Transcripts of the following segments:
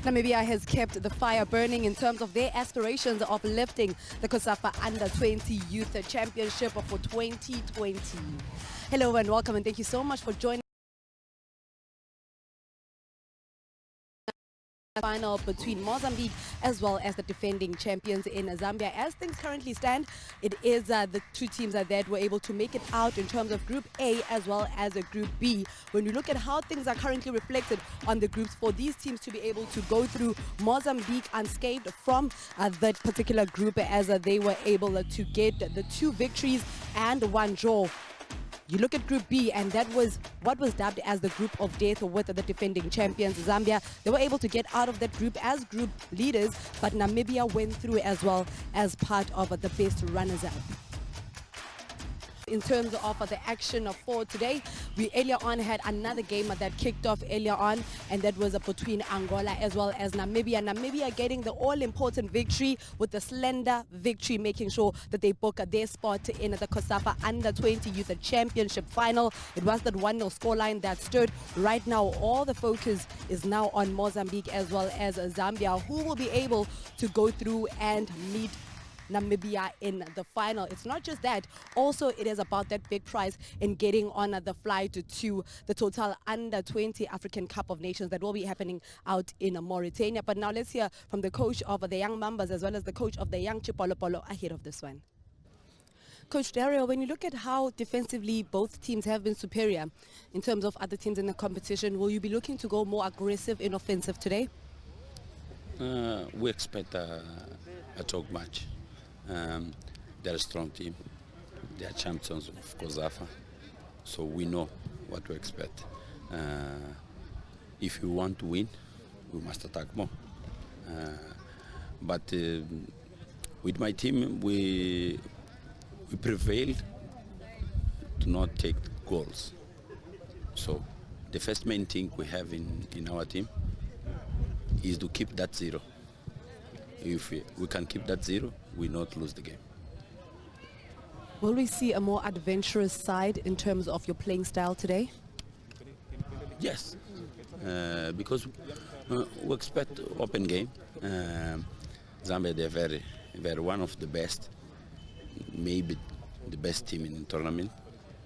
Namibia has kept the fire burning in terms of their aspirations of lifting the COSAFA Under-20 Youth Championship for 2020. Hello and welcome, and thank you so much for joining the final between Mozambique as well as the defending champions in Zambia. As things currently stand, it is the two teams that were able to make it out in terms of Group A as well as Group B. When you look at how things are currently reflected on the groups, for these teams to be able to go through Mozambique unscathed from that particular group, as they were able to get the 2 victories and 1 draw. You look at Group B, and that was what was dubbed as the group of death with the defending champions, Zambia. They were able to get out of that group as group leaders, but Namibia went through as well as part of the best runners-up. In terms of the action for today, we earlier on had another game that kicked off earlier on, and that was between Angola as well as Namibia. Namibia getting the all-important victory with the slender victory, making sure that they book their spot in the COSAFA Under-20 Youth Championship final. It was that 1-0 scoreline that stood. Right now, all the focus is now on Mozambique as well as Zambia, who will be able to go through and meet Namibia in the final. It's not just that, also it is about that big prize in getting on the flight to the Total Under-20 African Cup of Nations that will be happening out in Mauritania. But now let's hear from the coach of the young Mambas as well as the coach of the young Chipolopolo ahead of this one. Coach Dario, when you look at how defensively both teams have been superior in terms of other teams in the competition, will you be looking to go more aggressive in offensive today? We expect a talk match. They're a strong team. They are champions of COSAFA, so we know what to expect. If we want to win, we must attack more. But with my team, we prevailed to not take goals. So the first main thing we have in our team is to keep that 0. If we can keep that 0, we not lose the game. Will we see a more adventurous side in terms of your playing style today? Yes, because we expect open game. Zambia, they're very one of the best, maybe the best team in the tournament.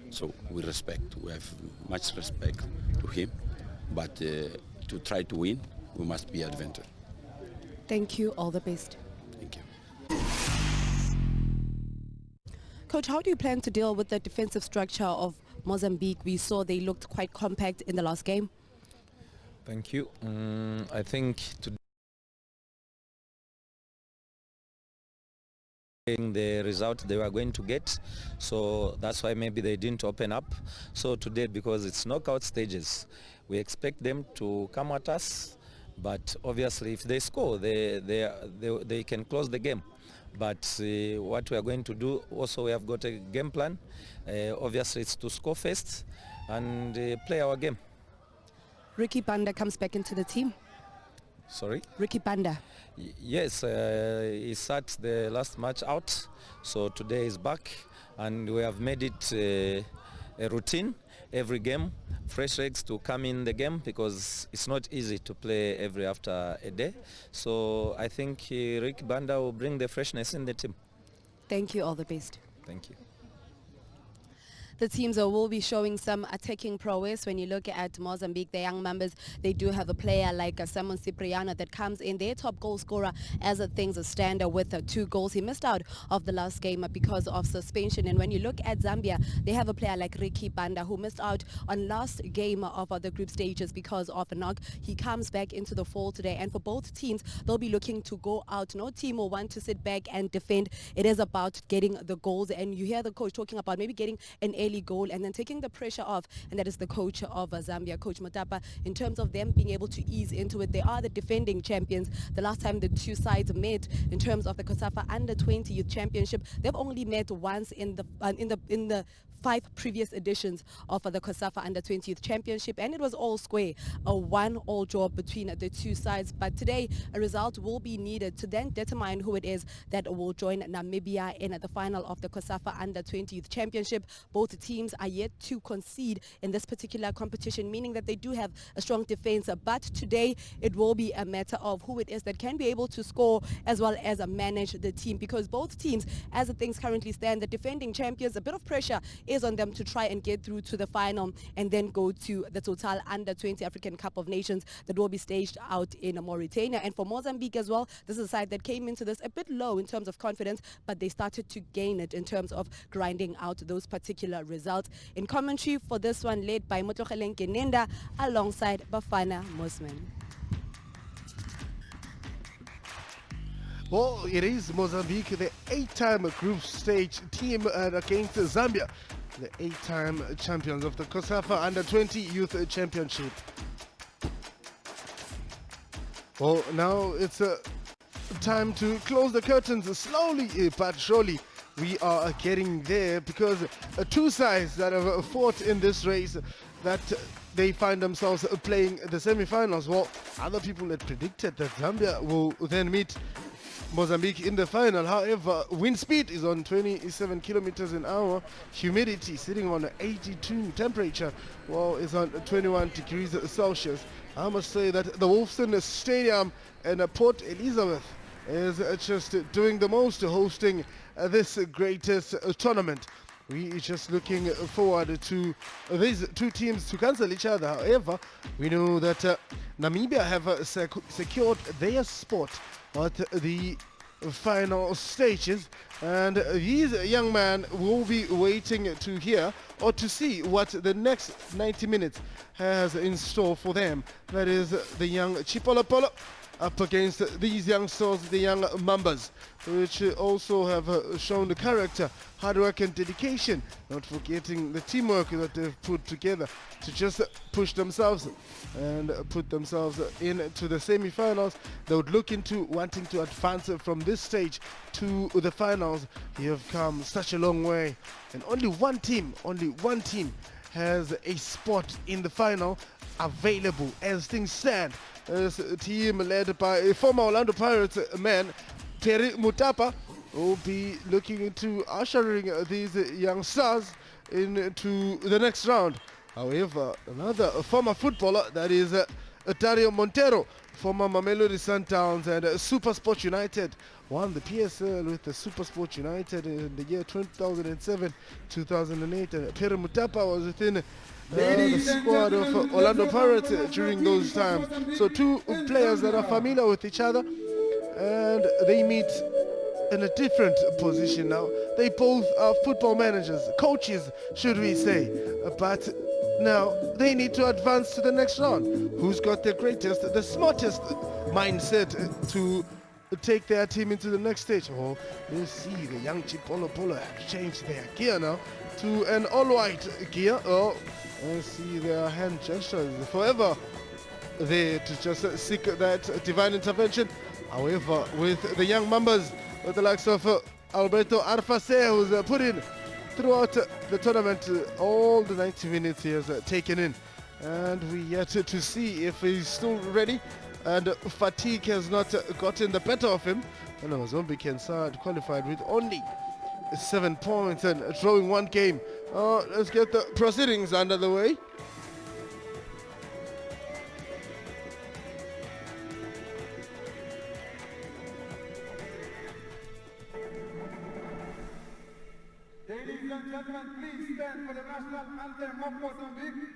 So we have much respect to him. But to try to win, we must be adventurous. Thank you. All the best. Thank you. Coach, how do you plan to deal with the defensive structure of Mozambique? We saw they looked quite compact in the last game. Thank you. I think today the result they were going to get, so that's why maybe they didn't open up. So today, because it's knockout stages, we expect them to come at us. But obviously, if they score, they can close the game. But what we are going to do, also we have got a game plan. Obviously, it's to score first and play our game. Ricky Banda comes back into the team. Sorry? Ricky Banda. Yes, he sat the last match out, so today he's back, and we have made it a routine every game, fresh eggs to come in the game, because it's not easy to play every after a day. So I think Rick Banda will bring the freshness in the team. Thank you. All the best. Thank you. The teams will be showing some attacking prowess. When you look at Mozambique, the young members, they do have a player like Simon Cipriano that comes in, their top goal scorer as things stand with 2 goals. He missed out of the last game because of suspension. And when you look at Zambia, they have a player like Ricky Banda who missed out on last game of the group stages because of a knock. He comes back into the fold today. And for both teams, they'll be looking to go out. No team will want to sit back and defend. It is about getting the goals. And you hear the coach talking about maybe getting an early goal and then taking the pressure off, and that is the coach of Zambia, Coach Motapa, in terms of them being able to ease into it. They are the defending champions. The last time the two sides met in terms of the COSAFA Under-20 Youth Championship, they've only met once in the 5 previous editions of the COSAFA Under-20 Youth Championship, and it was all square, a 1-1 draw between the two sides. But today, a result will be needed to then determine who it is that will join Namibia in the final of the COSAFA Under-20 Youth Championship. Both both teams are yet to concede in this particular competition, meaning that they do have a strong defense. But today it will be a matter of who it is that can be able to score as well as manage the team, because both teams, as the things currently stand, the defending champions, a bit of pressure is on them to try and get through to the final and then go to the Total Under-20 African Cup of Nations that will be staged out in Mauritania. And for Mozambique as well, this is a side that came into this a bit low in terms of confidence, but they started to gain it in terms of grinding out those particular results. In commentary for this one, led by Motlogeleng Nenda alongside Bafana Mosman. Well, it is Mozambique, the 8-time group stage team against Zambia, the 8-time champions of the COSAFA Under-20 Youth Championship. Well, now it's time to close the curtains slowly but surely. We are getting there because two sides that have fought in this race, that they find themselves playing the semi-finals. Well, other people had predicted that Zambia will then meet Mozambique in the final. However, wind speed is on 27 kilometers an hour. Humidity sitting on 82. Temperature, well, is on 21 degrees Celsius. I must say that the Wolfson Stadium in Port Elizabeth is just doing the most, hosting this greatest tournament. We are just looking forward to these two teams to cancel each other. However, we know that Namibia have secured their spot at the final stages, and these young men will be waiting to hear or to see what the next 90 minutes has in store for them. That is the young Chipolopolo up against these youngsters, the young Mambas, which also have shown the character, hard work and dedication, not forgetting the teamwork that they've put together to just push themselves and put themselves into the semi-finals. They would look into wanting to advance from this stage to the finals. They have come such a long way, and only one team has a spot in the final available as things stand. As a team led by a former Orlando Pirates man, Perry Mutapa, will be looking into ushering these young stars into the next round. However, another former footballer, that is Dario Montero, former Mamelodi Sundowns and Super Sport United, won the PSL with the Super Sport United in the year 2007-2008. And Perry Mutapa was within the squad of Orlando Pirates during those times. So two players that are familiar with each other, and they meet in a different position now. They both are football managers, coaches, should we say. But now they need to advance to the next round. Who's got the greatest, the smartest mindset to take their team into the next stage? Oh, you see the young Chipolopolo have changed their gear now to an all-white gear. Oh, I see their hand gestures forever there to just seek that divine intervention. However, with the young Mambas, with the likes of Alberto Arfase, who's put in throughout the tournament, all the 90 minutes he has taken in, and we yet to see if he's still ready, and fatigue has not gotten the better of him. And Mozambique side qualified with only 7 points and drawing one game. Let's get the proceedings under the way. Ladies and gentlemen, please stand for the national anthem of Mozambique.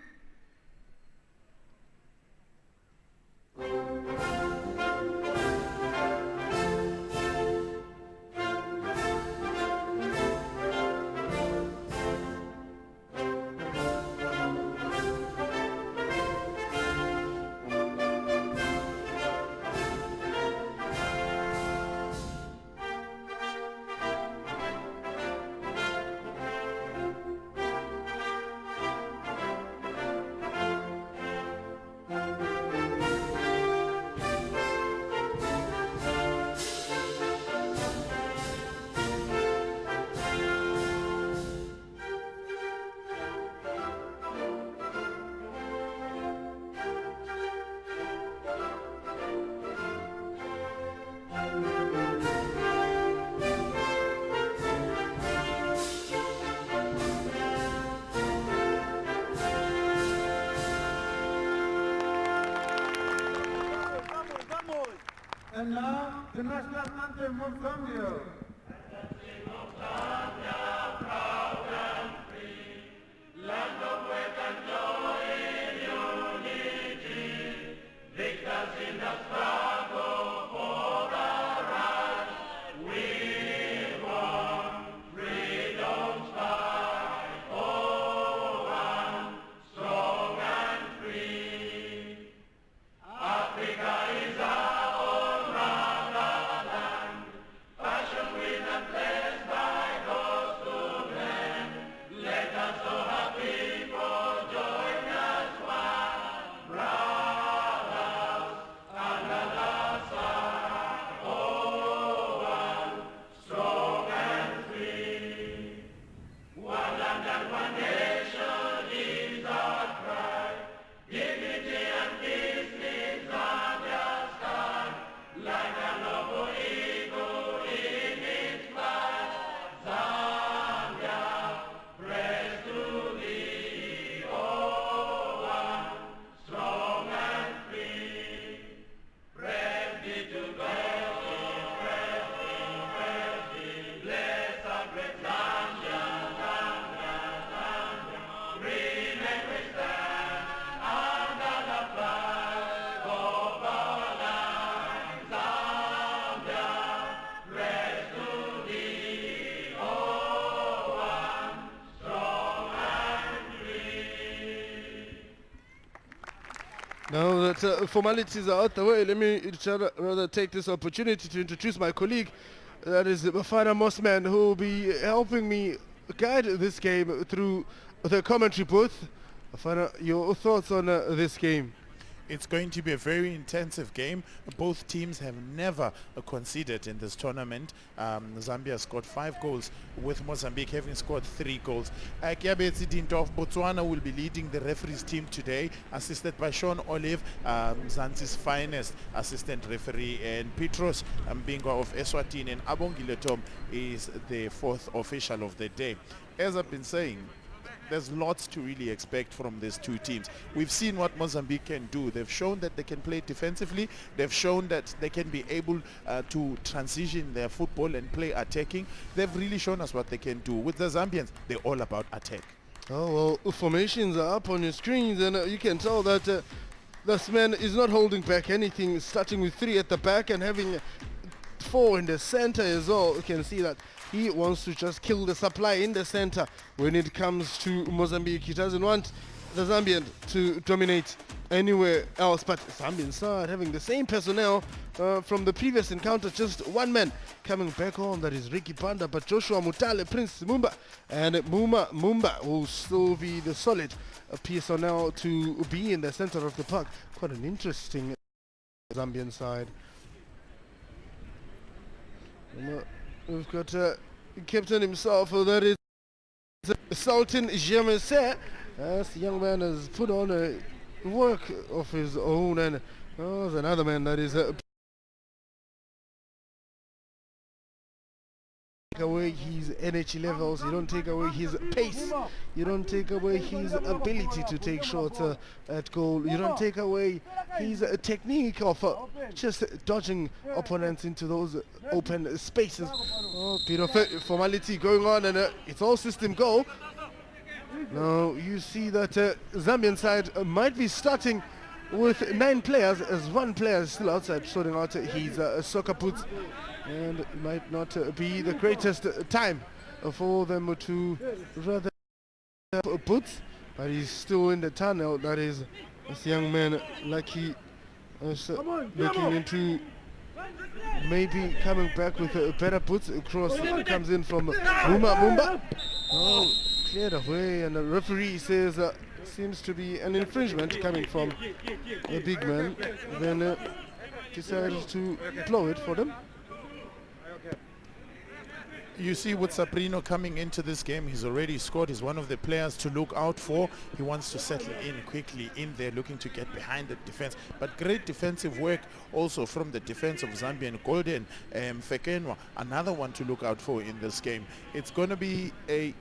anthem of Zambia. Now that formalities are out the way, let me rather take this opportunity to introduce my colleague, that is Bafana Mossman, who will be helping me guide this game through the commentary booth. Bafana, your thoughts on this game? It's going to be a very intensive game. Both teams have never conceded in this tournament. Zambia scored 5 goals, with Mozambique having scored 3 goals. Kiabetsi Dintof Botswana will be leading the referees team today, assisted by Sean Olive, Mzansi's finest assistant referee, and Petros Mbingwa of Eswatini, and Abongile Tom is the 4th official of the day. As I've been saying, there's lots to really expect from these two teams. We've seen what Mozambique can do. They've shown that they can play defensively. They've shown that they can be able to transition their football and play attacking. They've really shown us what they can do. With the Zambians, they're all about attack. Oh, well, formations are up on your screens, and you can tell that this man is not holding back anything, starting with 3 at the back and having 4 in the center as well. You can see that he wants to just kill the supply in the center when it comes to Mozambique. He doesn't want the Zambian to dominate anywhere else, but Zambian side having the same personnel from the previous encounter, just one man coming back home, that is Ricky Panda, but Joshua Mutale, Prince Mumba, and Mumba will still be the solid personnel to be in the center of the park. Quite an interesting Zambian side. We've got captain himself, that is Sultan Jemese. The young man has put on a work of his own, and there's another man that is take away his energy levels, you don't take away his pace, you don't take away his ability to take shots at goal, you don't take away his technique of just dodging opponents into those open spaces. Oh, bit of formality going on, and it's all system go. Now you see that Zambian side might be starting with 9 players, as one player is still outside sorting out his soccer boots, and it might not be the greatest time for them to rather boots, but he's still in the tunnel. That is this young man, like he is looking into maybe coming back with a better boots. Across comes in from Mumba. Oh, cleared away, and the referee says seems to be an infringement coming from the big man. Then decided to blow it for them. You see with Sabrino coming into this game, he's already scored. He's one of the players to look out for. He wants to settle in quickly in there, looking to get behind the defense. But great defensive work also from the defense of Zambian. Golden Fekenwa, another one to look out for in this game. It's going to be a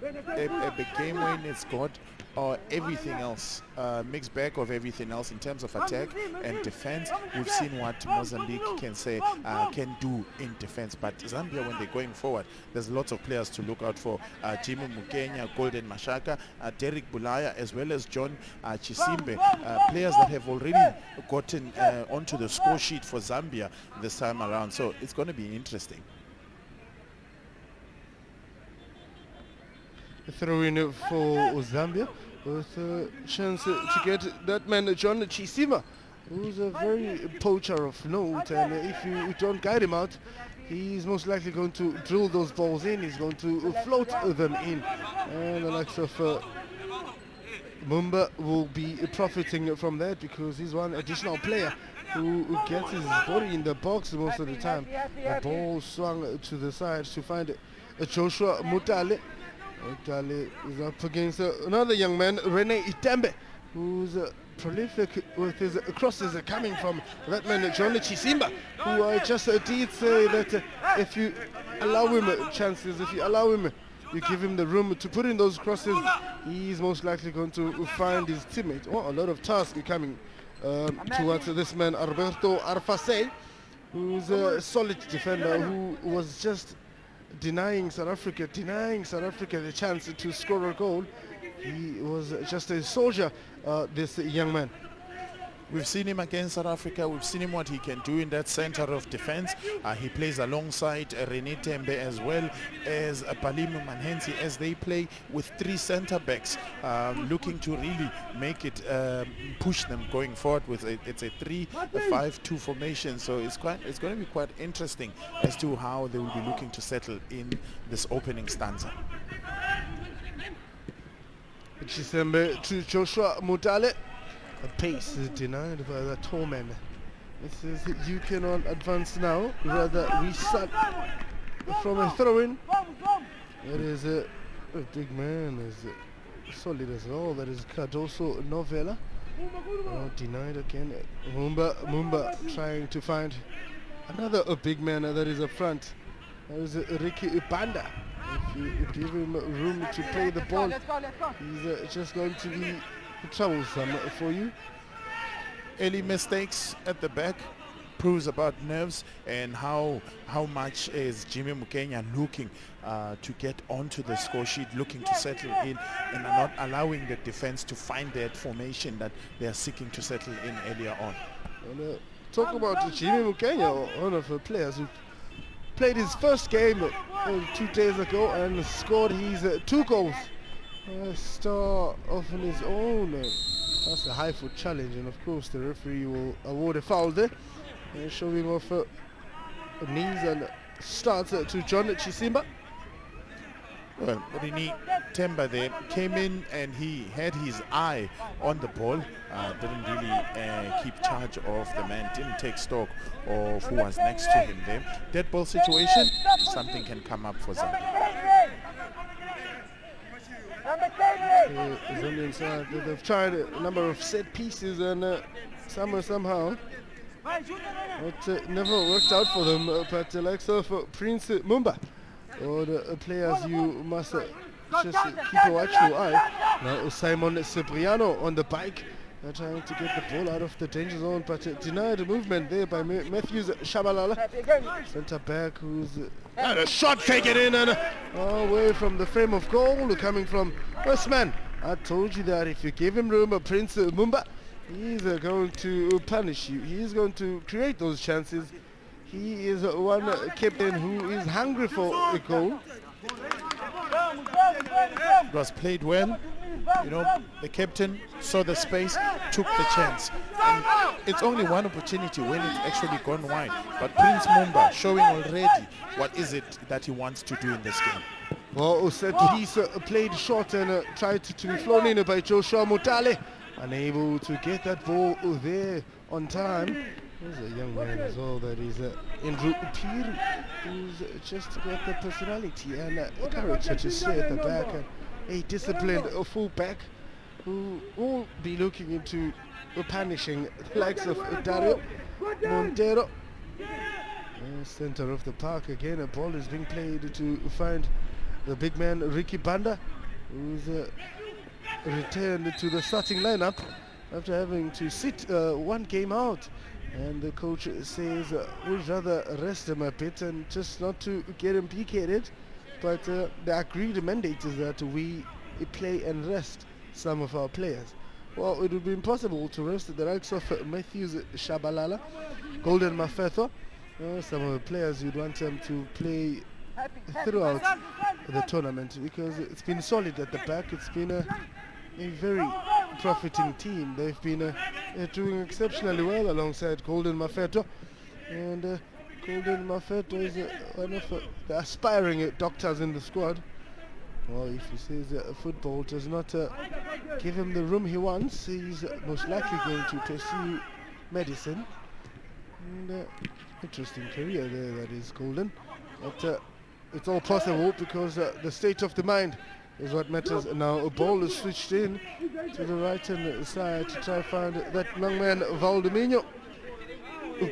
big game when it's got are everything else, mixed bag of everything else in terms of attack and defense. We've seen what Mozambique can do in defense, but Zambia, when they're going forward, there's lots of players to look out for. Jimmy Mukenya, Golden Mashaka, Derek Bulaya, as well as John Chisimbe, players that have already gotten onto the score sheet for Zambia this time around. So it's going to be interesting. Throw in for Zambia with a chance to get that man John Chisima, who's a very poacher of note, and if you don't guide him out, he's most likely going to drill those balls in, he's going to float them in, and the likes of Mumba will be profiting from that because he's one additional player who gets his body in the box most of the time. The ball swung to the side to find Joshua Mutale. Mutale is up against another young man, Rene Itembe, who's prolific with his crosses coming from that man John Chisimba, who I just did say that if you allow him chances, if you allow him, you give him the room to put in those crosses, he's most likely going to find his teammate. Oh, a lot of tasks coming towards this man Alberto Arfacel, who's a solid defender who was just denying South Africa the chance to score a goal. He was just a soldier, this young man. We've seen him against South Africa. We've seen him what he can do in that center of defense. He plays alongside Rene Tembe as well as Palimo Manhensi as they play with three center backs, looking to really make it push them going forward with it's a 3-5-2 formation. So it's going to be quite interesting as to how they will be looking to settle in this opening stanza. Chisembe to Joshua Mutale. The pace is denied by the tall man. It says you cannot advance now, rather restart from a throw-in. That is a big man, is solid as well. That is Cardoso Novella. Denied again. Mumba trying to find another big man that is up front. That is Ricky Ibanda. If you give him room to play the ball, he's just going to be troublesome for you. Early mistakes at the back proves about nerves and how much is Jimmy Mukenya looking to get onto the score sheet, looking to settle in and not allowing the defense to find that formation that they are seeking to settle in earlier on. And, talk about Jimmy Mukenya, one of the players who played his first game 2 days ago and scored his 2 goals. Star off on his own. That's a high foot challenge, and of course the referee will award a foul there. Showing off knees and starts to John Chisimba. Well, Rini Temba there came in and he had his eye on the ball, didn't really keep charge of the man, didn't take stock of who was next to him there. Dead ball situation, something can come up for Zambia. Zambian side, they've tried a number of set pieces and somehow it never worked out for them, but the likes of Prince Mumba or the players you must just keep a watchful eye. Now Simon Cipriano on the bike, trying to get the ball out of the danger zone, but denied the movement there by Matthews Shabalala, centre back, who's and a shot taken in and away from the frame of goal coming from this man. I told you that if you give him room, Prince Mumba, he's going to punish you. He's going to create those chances. He is one captain who is hungry for a goal. It was played well. You know, the captain saw the space, took the chance. And it's only one opportunity when it's actually gone wide. But Prince Mumba showing already what is it that he wants to do in this game. Well, set piece played short and tried to be flown in by Joshua Mutale. Unable to get that ball there on time. There's a young man as well, that is Andrew Upiri, who's just got the personality and courage to stay at the back. A disciplined full-back who will be looking into punishing the likes of Dario Montero. Center of the park again, a ball is being played to find the big man Ricky Banda, who's returned to the starting lineup after having to sit one game out. And the coach says we'd rather rest him a bit and just not to get him PK'd. But the agreed mandate is that we play and rest some of our players. Well, it would be impossible to rest the likes of Matthews Shabalala, Golden Mafetho, some of the players you'd want them to play throughout the tournament, because it's been solid at the back. It's been a very profiting team. They've been doing exceptionally well alongside Golden Mafetho, and Golden Mafetho is one of the aspiring doctors in the squad. Well, if he says football does not give him the room he wants, he's most likely going to pursue medicine. And interesting career there, that is Golden. But it's all possible because the state of the mind is what matters. Now a ball is switched in to the right hand side to try to find that young man Valdemino.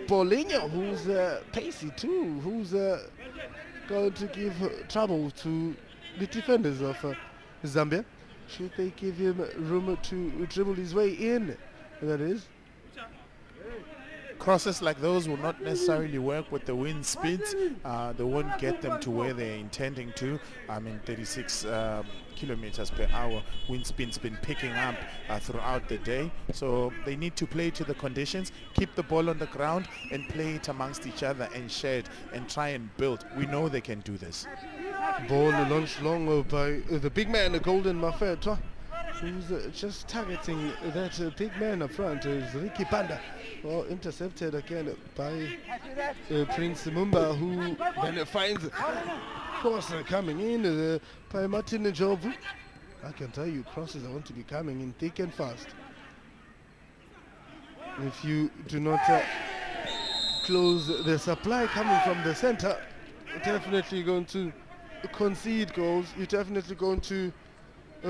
Paulinho, who's pacey too, who's going to give trouble to the defenders of Zambia. Should they give him room to dribble his way in? That is. Crosses like those will not necessarily work with the wind speeds. They won't get them to where they're intending to. I mean, 36 kilometers per hour wind speed's been picking up throughout the day. So they need to play to the conditions, keep the ball on the ground and play it amongst each other and share it and try and build. We know they can do this. Ball launched long by the big man, the Golden Mafetho, who's just targeting that big man up front, is Ricky Panda. Well, intercepted again by Prince Mumba, who then finds cross coming in by Martin Njovu. I can tell you, crosses are going to be coming in thick and fast. If you do not close the supply coming from the center, you're definitely going to concede goals. You're definitely going to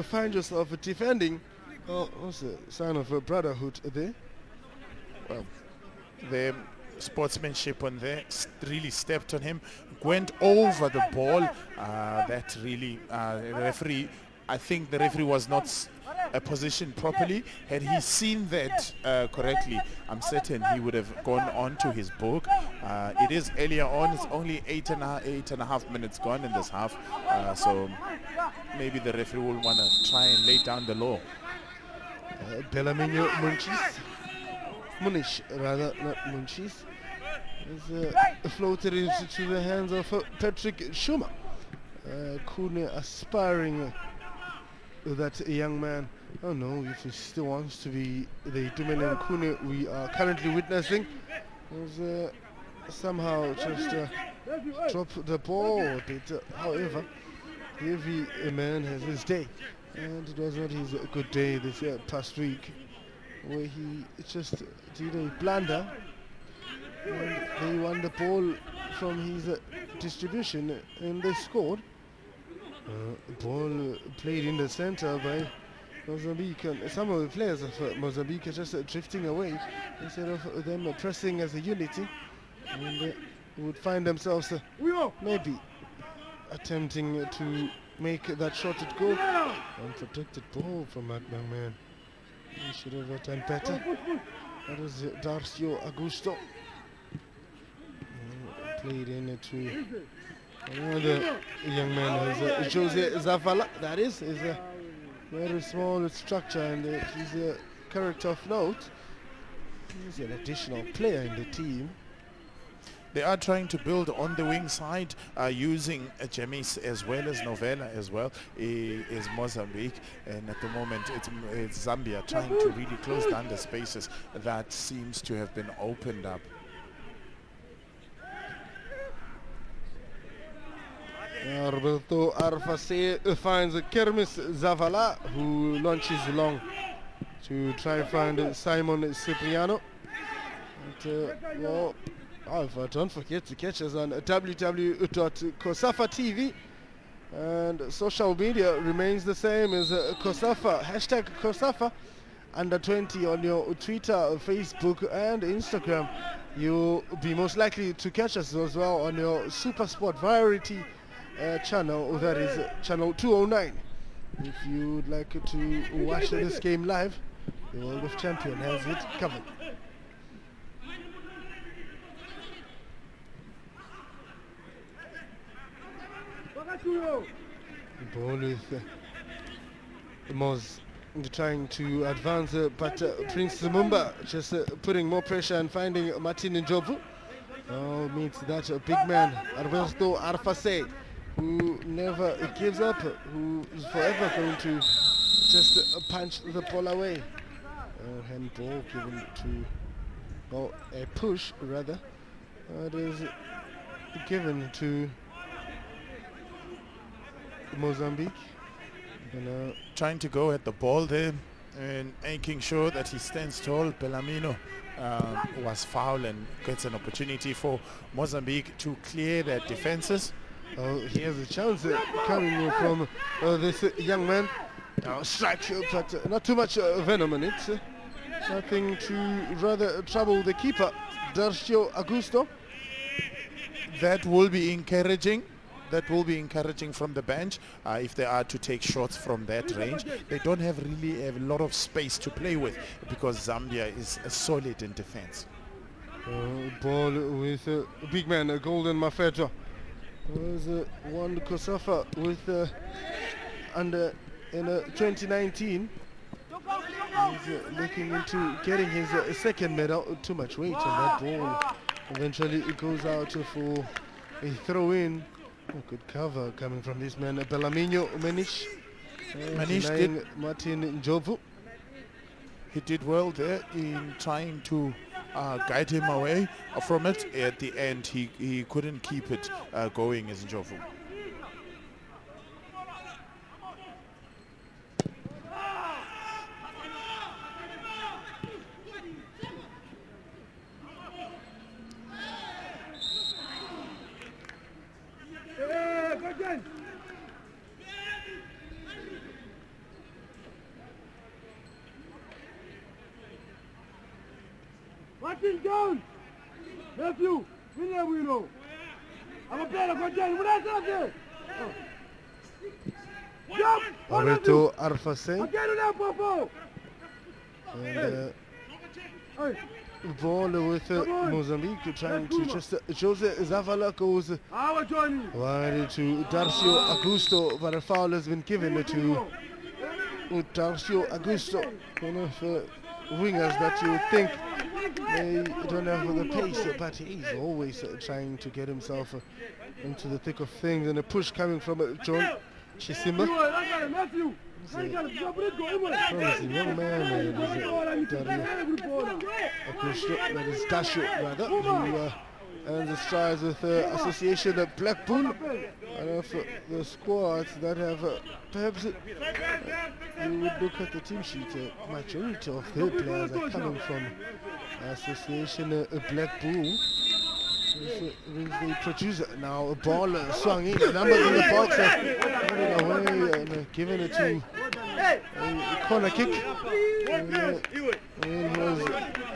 find yourself defending. Oh, what's the sign of a brotherhood there? Well, the sportsmanship on there really stepped on him, went over the ball. That really, the referee, I think the referee was not positioned properly. Had he seen that correctly, I'm certain he would have gone on to his book. It is earlier on. It's only eight and a half minutes gone in this half. So maybe the referee will want to try and lay down the law. Belaminho Munish, rather, not Munchis, is floated into the hands of Patrick Schumer. Kune aspiring that young man. I don't know if he still wants to be the dominant Kune we are currently witnessing. Was somehow just drop the ball a bit. However, every man has his day, and it was not his good day this past week, where he just did a blunder and they won the ball from his distribution and they scored. Ball played in the center by Mozambique, and some of the players of Mozambique are just drifting away instead of them pressing as a unity, and would find themselves maybe attempting to make that shot at goal. Unprotected ball from that young man. He should have done better. That is Darcio Augusto. Played in to another young man, Jose Zavala. That is a very small structure, and he's a character of note. He's an additional player in the team. They are trying to build on the wing side using Jamis as well as Novella as well is Mozambique, and at the moment it's Zambia trying to really close down the spaces that seems to have been opened up. Roberto Arfase finds Kermis Zavala, who launches long to try and find Simon Cipriano. Well, don't forget to catch us on www.COSAFA TV, and social media remains the same as COSAFA, hashtag COSAFA _20 on your Twitter, Facebook and Instagram. You'll be most likely to catch us as well on your Super Sport Variety channel, that is channel 209. If you would like to watch this game live, the World of Champion has it covered. The ball with Moz trying to advance, but Prince Mumba just putting more pressure and finding Martin Njovu. Oh, meets that big man, Alberto Arfase, who never gives up, who is forever going to just punch the ball away. Handball given to, or a push rather, it is given to Mozambique. And, trying to go at the ball there and making sure that he stands tall. Bellamino was foul and gets an opportunity for Mozambique to clear their defenses. he has a chance coming from this young man. Strike, but not too much venom in it. Nothing to rather trouble the keeper, Darcio Augusto. That will be encouraging. That will be encouraging from the bench if they are to take shots from that range. They don't have really a lot of space to play with because Zambia is solid in defense. Ball with big man, Golden Mafeto. There's one COSAFA with under in 2019. He's looking into getting his second medal. Too much weight on that ball. Eventually it goes out for a throw-in. Good cover coming from this man, Bellamino Manish. Manish did, Martin Njovu. he did well there in trying to guide him away from it. At the end, he couldn't keep it going as Njovu. Martin down! Nephew, we know. I'm a player, go down. What else up there? Jump! Alberto Arfase. Again now, Popo! And ball with Mozambique trying to just Jose Zavala goes wide to Darcio Augusto, but a foul has been given to Darcio Augusto, one of wingers that you would think they don't have the pace, but he's always trying to get himself into the thick of things, and a push coming from John Chisimba. Promising young man, that is Dasho rather, who earns the strides with Association of Blackpool, and of the squads that have perhaps you would look at the team sheet, majority of their players are coming from Association Blackpool. The producer now, a ball swung in, numbers in the box, running away and giving it to a corner kick. He was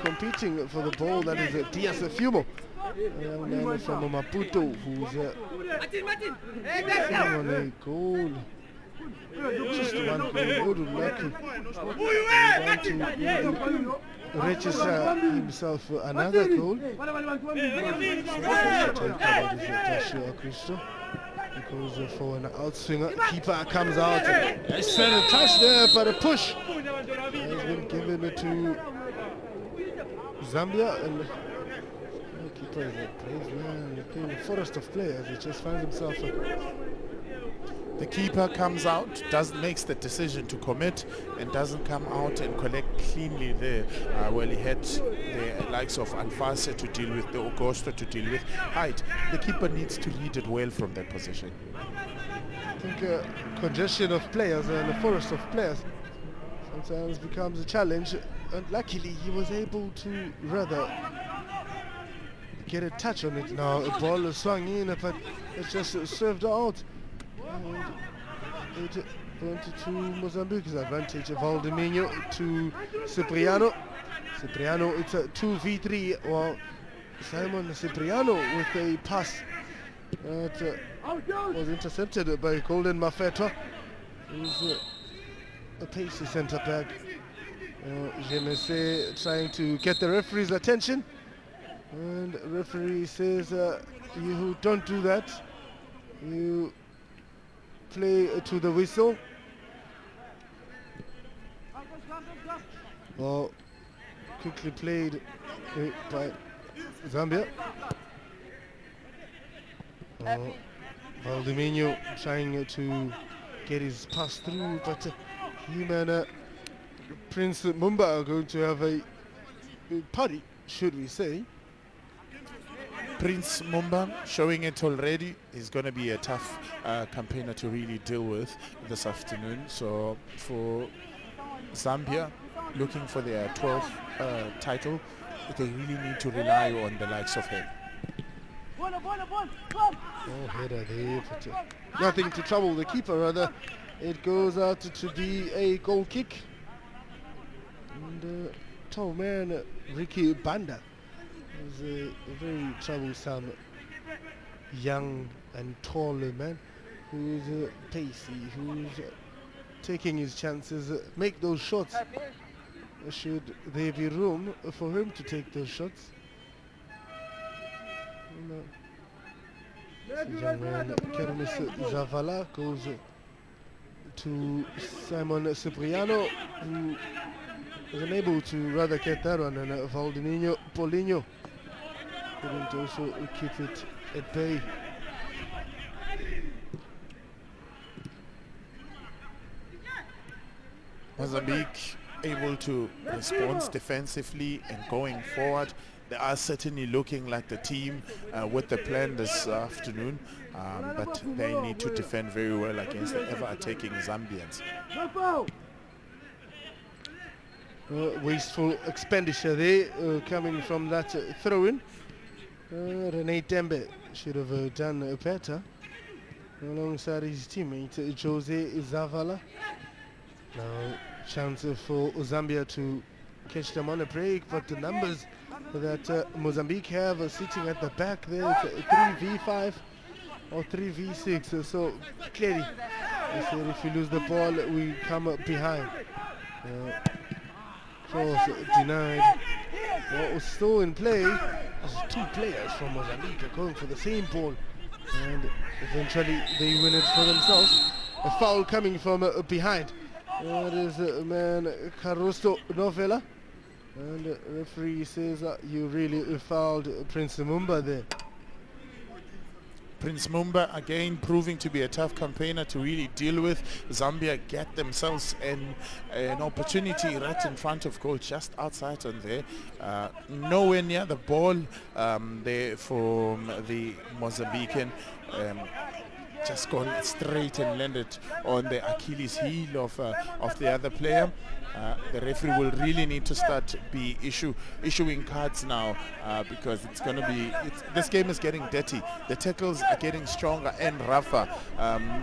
competing for the ball, that is Diaz Fumo, a young man from Maputo who's on a goal. Just one goal, good lucky. To register himself another goal. Goes for an outswinger. Keeper comes out. Nice touch there, but a push has been given to Zambia, and the keeper is a praise man. In the forest of players, he just finds himself. The keeper comes out, makes the decision to commit, and doesn't come out and collect cleanly there. Well, he had the likes of Alfase to deal with, the Augusto to deal with. Height. The keeper needs to read it well from that position. I think congestion of players and a forest of players sometimes becomes a challenge, and luckily he was able to rather get a touch on it. Now a ball is swung in, but it's just served out. And it went to Mozambique's advantage. Valdemino to Cipriano. Cipriano, it's a 2v3. Well, Simon Cipriano with a pass that was intercepted by Golden Mafeto. who's a pacey centre back. Genese trying to get the referee's attention, and the referee says, you don't do that, you play to the whistle. Well, quickly played by Zambia. Valdemino trying to get his pass through, but him and Prince Mumba are going to have a party, should we say. Prince Mumba showing it already. Is going to be a tough campaigner to really deal with this afternoon. So for Zambia, looking for their 12th title, they really need to rely on the likes of him. Oh, header there, but nothing to trouble the keeper, rather. It goes out to be a goal kick. And tall man Ricky Banda is a very troublesome young and tall man who's pacey, who's taking his chances, make those shots. Should there be room for him to take those shots? Young man Kermis Zavala goes to Simon Cipriano, who was unable to rather get that one, and Valdemino Paulinho couldn't also keep it at bay. Mozambique able to respond defensively and going forward. They are certainly looking like the team with the plan this afternoon, but they need to defend very well against the ever-attacking Zambians. Wasteful expenditure there coming from that throw-in. Rene Dembe should have done better alongside his teammate Jose Zavala. Now chance for Zambia to catch them on a break, but the numbers that Mozambique have sitting at the back there, it's 3v5 or 3v6, so clearly I said if you lose the ball we come up behind. Cross denied. What was still in play was two players from Mozambique are going for the same ball, and eventually they win it for themselves. A foul coming from behind. That is man Caruso Novella, and the referee says you really fouled Prince Mumba there. Prince Mumba again proving to be a tough campaigner to really deal with. Zambia get themselves an opportunity right in front of goal, just outside on there. Nowhere near the ball there from the Mozambican. Just gone straight and landed on the Achilles heel of the other player. The referee will really need to start issuing cards now because it's going to be this game is getting dirty. The tackles are getting stronger and rougher.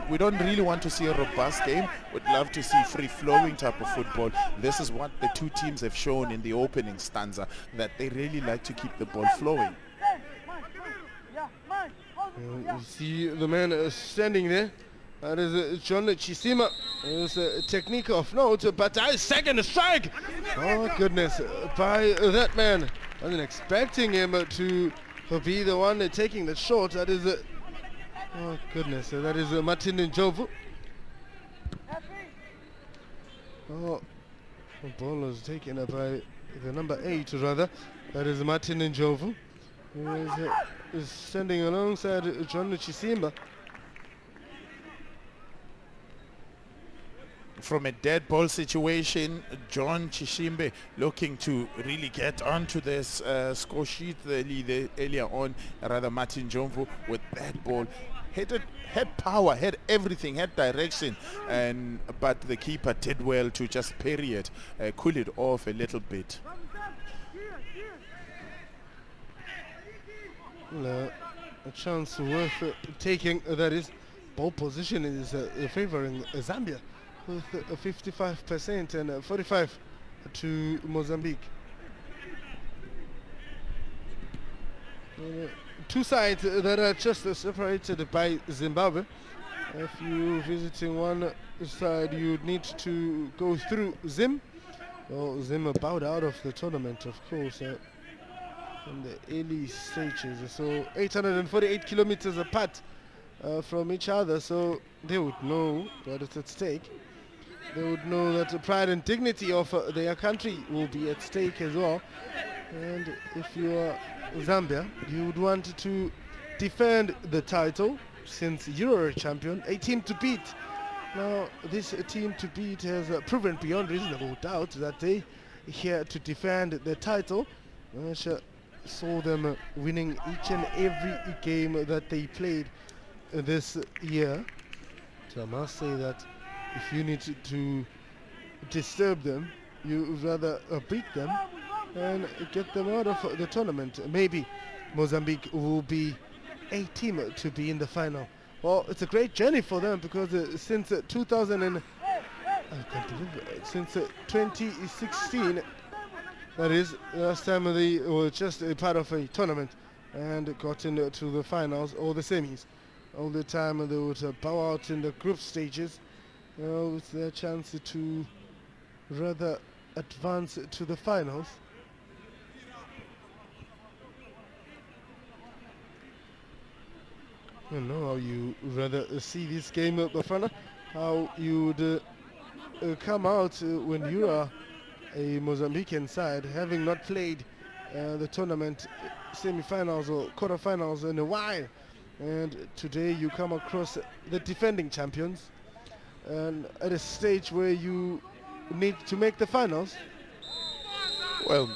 We don't really want to see a robust game. We'd love to see free-flowing type of football. This is what the two teams have shown in the opening stanza, that they really like to keep the ball flowing. You see the man standing there. That is John Chisima. It's a technique of note, but a second strike. Oh goodness, by that man. I wasn't expecting him to be the one taking the shot. That is oh goodness, that is Martin Njovu. Oh, the ball was taken by the number 8 rather. That is Martin Njovu, who is standing alongside John Chisimba. From a dead ball situation, John Chishimbe looking to really get onto this score sheet earlier on. Rather Martin Jomvu with that ball. Had power, had everything, had direction, but the keeper did well to just parry it, cool it off a little bit. Well, a chance worth taking, that is. Ball position is favoring Zambia with 55% and 45 to Mozambique. Two sides that are just separated by Zimbabwe. If you're visiting one side, you need to go through Zim. Well, Zim bowed out of the tournament, of course, in the early stages. So 848 kilometers apart from each other, so they would know what is at stake. They would know that the pride and dignity of their country will be at stake as well. And if you are Zambia, you would want to defend the title since you're a champion, a team to beat. Now, this team to beat has proven beyond reasonable doubt that they here to defend the title, which saw them winning each and every game that they played this year. So I must say that if you need to disturb them, you rather beat them and get them out of the tournament. Maybe Mozambique will be a team to be in the final. Well, it's a great journey for them because since 2016, that is, last time they were just a part of a tournament and got into the finals or the semis. All the time they would bow out in the group stages with their chance to rather advance to the finals. I don't know how you rather see this game, Bafana, how you would come out when you are a Mozambican side, having not played the tournament semi-finals or quarter-finals in a while. And today you come across the defending champions and at a stage where you need to make the finals. Well,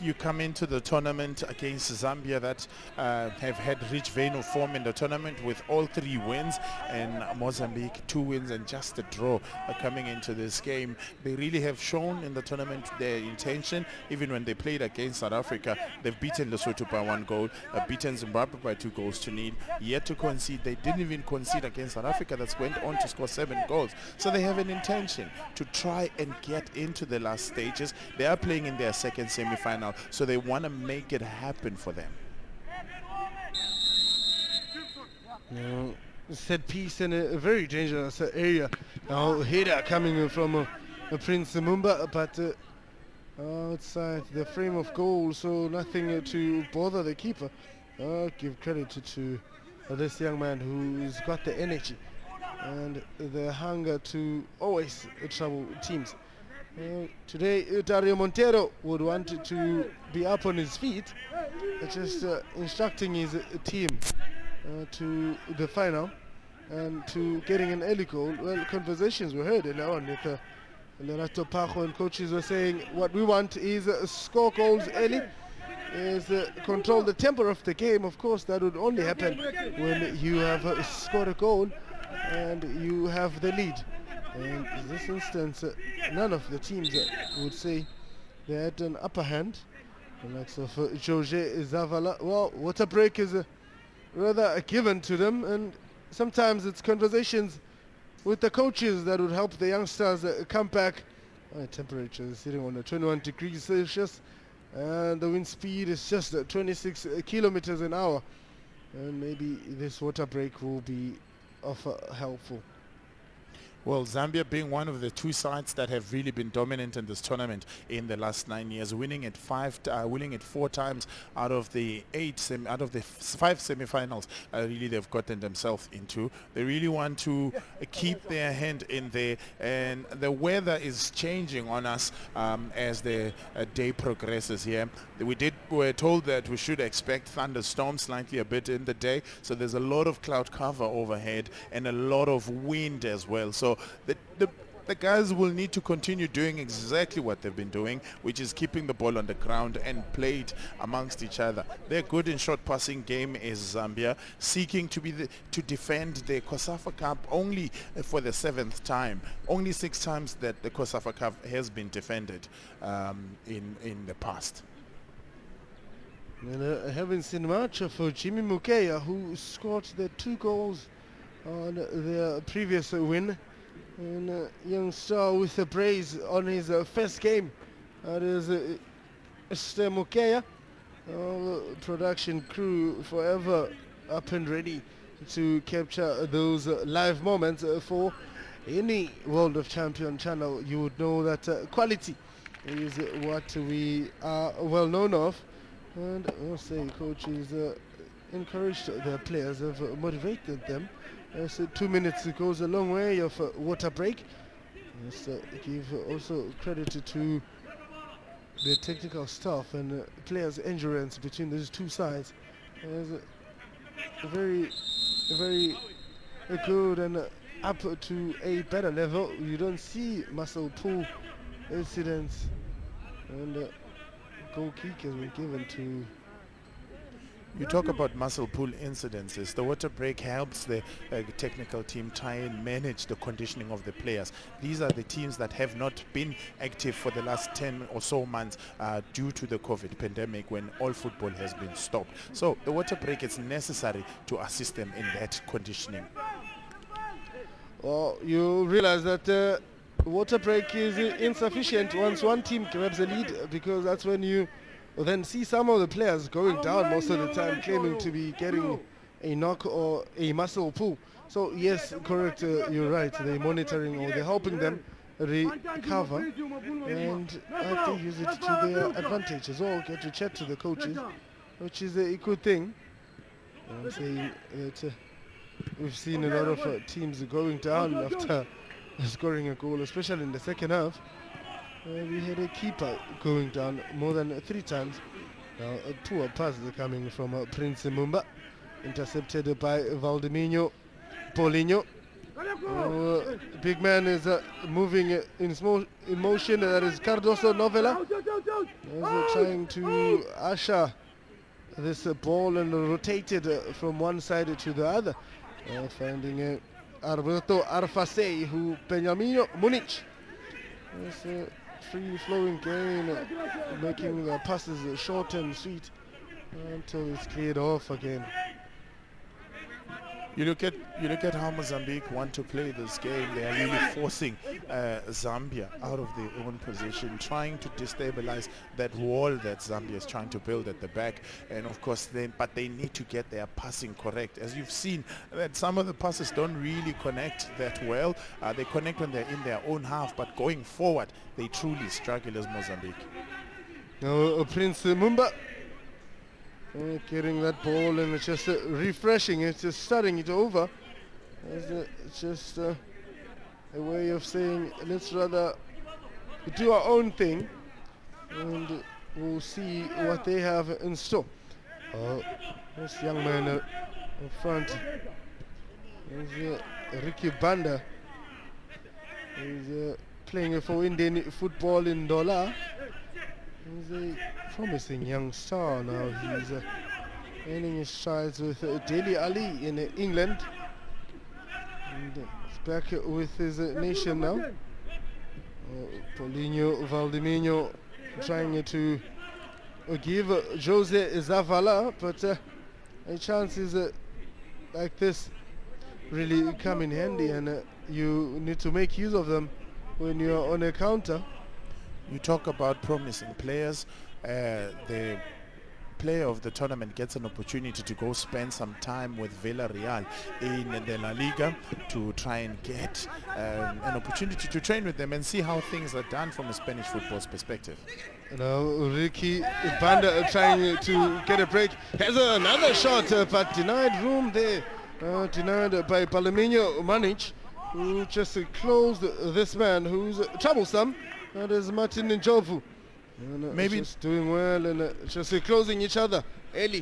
you come into the tournament against Zambia that have had rich vein of form in the tournament with all 3 wins, and Mozambique 2 wins and just a draw coming into this game. They really have shown in the tournament their intention. Even when they played against South Africa, they've beaten Lesotho by 1 goal, beaten Zimbabwe by 2 goals to nil, yet to concede. They didn't even concede against South Africa, that went on to score 7 goals. So they have an intention to try and get into the last stages. They are playing in their second semi-final, so they want to make it happen for them. Set piece in a very dangerous area. Now header coming from Prince Mumba, but outside the frame of goal, so nothing to bother the keeper. Give credit to this young man who's got the energy and the hunger to always trouble teams. Today Dario Montero would want to be up on his feet, just instructing his team to the final and to getting an early goal. Well, conversations were heard earlier on with Lerato Pajo, and coaches were saying what we want is score goals early, is control the tempo of the game. Of course, that would only happen when you have scored a goal and you have the lead. And in this instance, none of the teams would say they had an upper hand. The likes of Jorge Zavala. Well, water break is rather given to them, and sometimes it's conversations with the coaches that would help the youngsters come back. Temperature is sitting on 21 degrees Celsius, and the wind speed is just 26 kilometers an hour. And maybe this water break will be helpful. Well, Zambia being one of the 2 sides that have really been dominant in this tournament in the last 9 years, winning it 4 times out of the 5 semi-finals. Really, they've gotten themselves into. They really want to keep their hand in there, and the weather is changing on us as the day progresses here. We're told that we should expect thunderstorms slightly a bit in the day, so there's a lot of cloud cover overhead and a lot of wind as well. So the guys will need to continue doing exactly what they've been doing, which is keeping the ball on the ground and play it amongst each other. They're good in short passing game is Zambia, seeking to defend the COSAFA Cup only for the 7th time. Only 6 times that the COSAFA Cup has been defended in the past. And I haven't seen much of Jimmy Mukeya, who scored the 2 goals on their previous win. And young star with a brace on his first game. That is Esther Mukeya. Production crew forever up and ready to capture those live moments for any World of Champion channel. You would know that quality is what we are well known of, and I'll say coaches encouraged their players, have motivated them. So 2 minutes goes a long way of water break. Let's give also credit to the technical staff and players' endurance between these two sides. There's a very good and up to a better level. You don't see muscle pull incidents, and goal kick has been given to. You talk about muscle pull incidences. The water break helps the technical team try and manage the conditioning of the players. These are the teams that have not been active for the last 10 or so months due to the COVID pandemic, when all football has been stopped. So the water break is necessary to assist them in that conditioning. Well, you realize that water break is insufficient once one team grabs the lead, because that's when you then see some of the players going down most of the time, claiming to be getting a knock or a muscle pull. So yes, correct, you're right, they're monitoring or they're helping them recover, and they use it to their advantage as well, get to chat to the coaches, which is a good thing. I'm saying that we've seen a lot of teams going down after scoring a goal, especially in the second half. We had a keeper going down more than 3 times. Now a poor pass coming from Prince Mumba, intercepted by Valdemiro Paulinho. Big man is moving in motion. That is Cardoso Novella. He's trying to usher this ball and rotate it from one side to the other. Finding Alberto Arfase, who Benjamino Munic. It's a free-flowing game, making the passes short and sweet until it's cleared off again. You look at how Mozambique want to play this game. They are really forcing Zambia out of their own position, trying to destabilize that wall that Zambia is trying to build at the back. And of course, but they need to get their passing correct. As you've seen, that some of the passes don't really connect that well. They connect when they're in their own half, but going forward, they truly struggle as Mozambique. Now Prince Mumba getting that ball and it's just refreshing it, just starting it over. It's just a way of saying, let's rather do our own thing and we'll see what they have in store. This young man up front is Ricky Banda. He's playing for Indian football in Dola. He's a promising young star now. He's earning his strides with Dele Alli in England. And he's back with his nation now. Paulinho Valdemiro trying to give Jose Zavala, but a chances like this really come in handy, and you need to make use of them when you're on a counter. You talk about promising players. The player of the tournament gets an opportunity to go spend some time with Villarreal in the La Liga to try and get an opportunity to train with them and see how things are done from a Spanish football's perspective. Now Ricky Banda trying to get a break. Has another shot, but denied room there. Denied by Palomino Manic, who just closed this man who's troublesome. That is Martin Njovu. Maybe just doing well and just closing each other. Eli.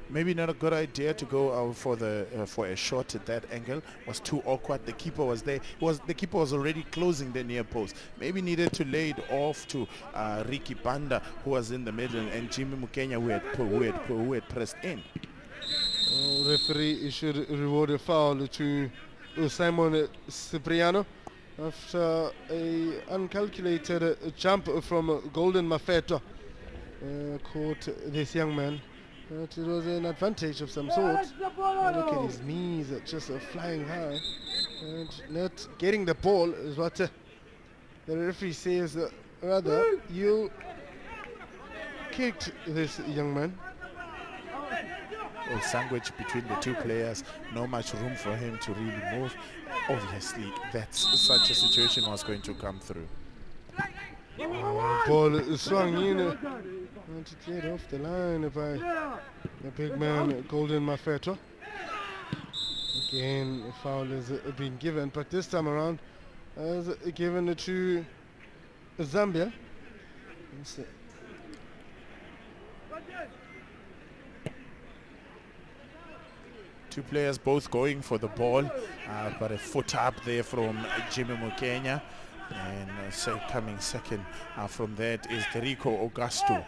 Maybe not a good idea to go out for a shot at that angle. Was too awkward. The keeper was there. The keeper was already closing the near post. Maybe needed to lay it off to Ricky Banda, who was in the middle, and Jimmy Mukenya, who had pressed in. Referee should reward a foul to Simon Cipriano after a uncalculated jump from Golden Mafeto caught this young man. It was an advantage of some sort. Look at his knees just flying high and not getting the ball is what the referee says. Rather, you kicked this young man. or sandwich between the two players, no much room for him to really move. Obviously, that's such a situation was going to come through. Ball swung in and to cleared off the line by the big man Golden Mafeto. Again, a foul has been given, but this time around has given it to Zambia. Two players both going for the ball, but a foot up there from Jimmy Mukenya. And coming second from that is Derico Augusto.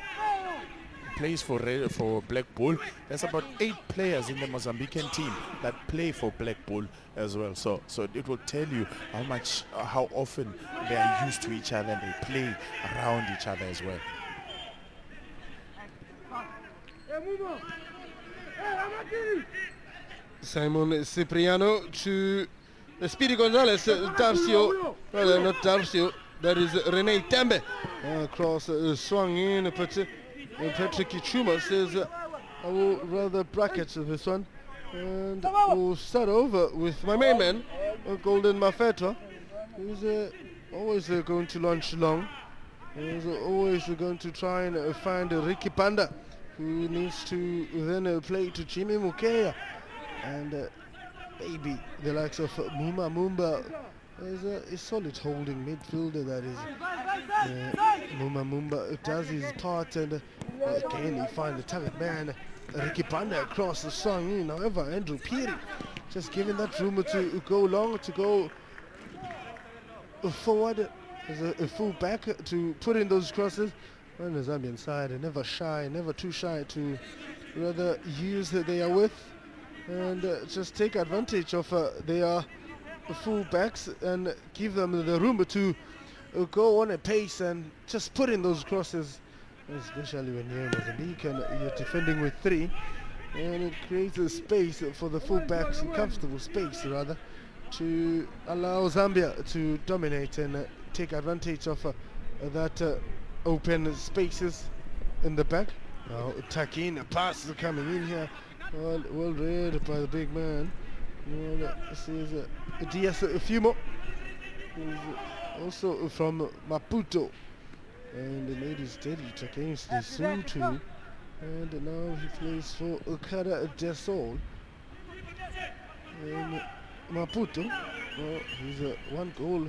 Plays for Black Bull. There's about 8 players in the Mozambican team that play for Black Bull as well. So it will tell you how often they are used to each other and they play around each other as well. Simon Cipriano to Speedy Gonzalez, Darcio, rather not Darcio, that is Rene Tembe. Cross swung in, Patrick Ichuma says, I will rather bracket this one. And we'll start over with my main man, Golden Mafeto, who's always going to launch long. He's always going to try and find Ricky Panda, who needs to then play to Jimmy Mukea. And maybe the likes of Muma Mumba is a solid holding midfielder, that is. Muma Mumba does his part, and again he finds the target man, Ricky Panda, across the swung in. However, Andrew Peary just giving that room to go long, to go forward as a full back to put in those crosses. On the Zambian side, never shy, never too shy to rather use their width and just take advantage of their full backs and give them the room to go on a pace and just put in those crosses, especially when you're in Mozambique and you're defending with 3, and it creates a space for the full backs, comfortable space rather, to allow Zambia to dominate and take advantage of that open spaces in the back. Now attacking, a pass coming in here, well read by the big man. This is Diaz Fumo, who's also from Maputo, and he made his debut against the Sutu, and now he plays for Okada del Sol in Maputo. He's one goal.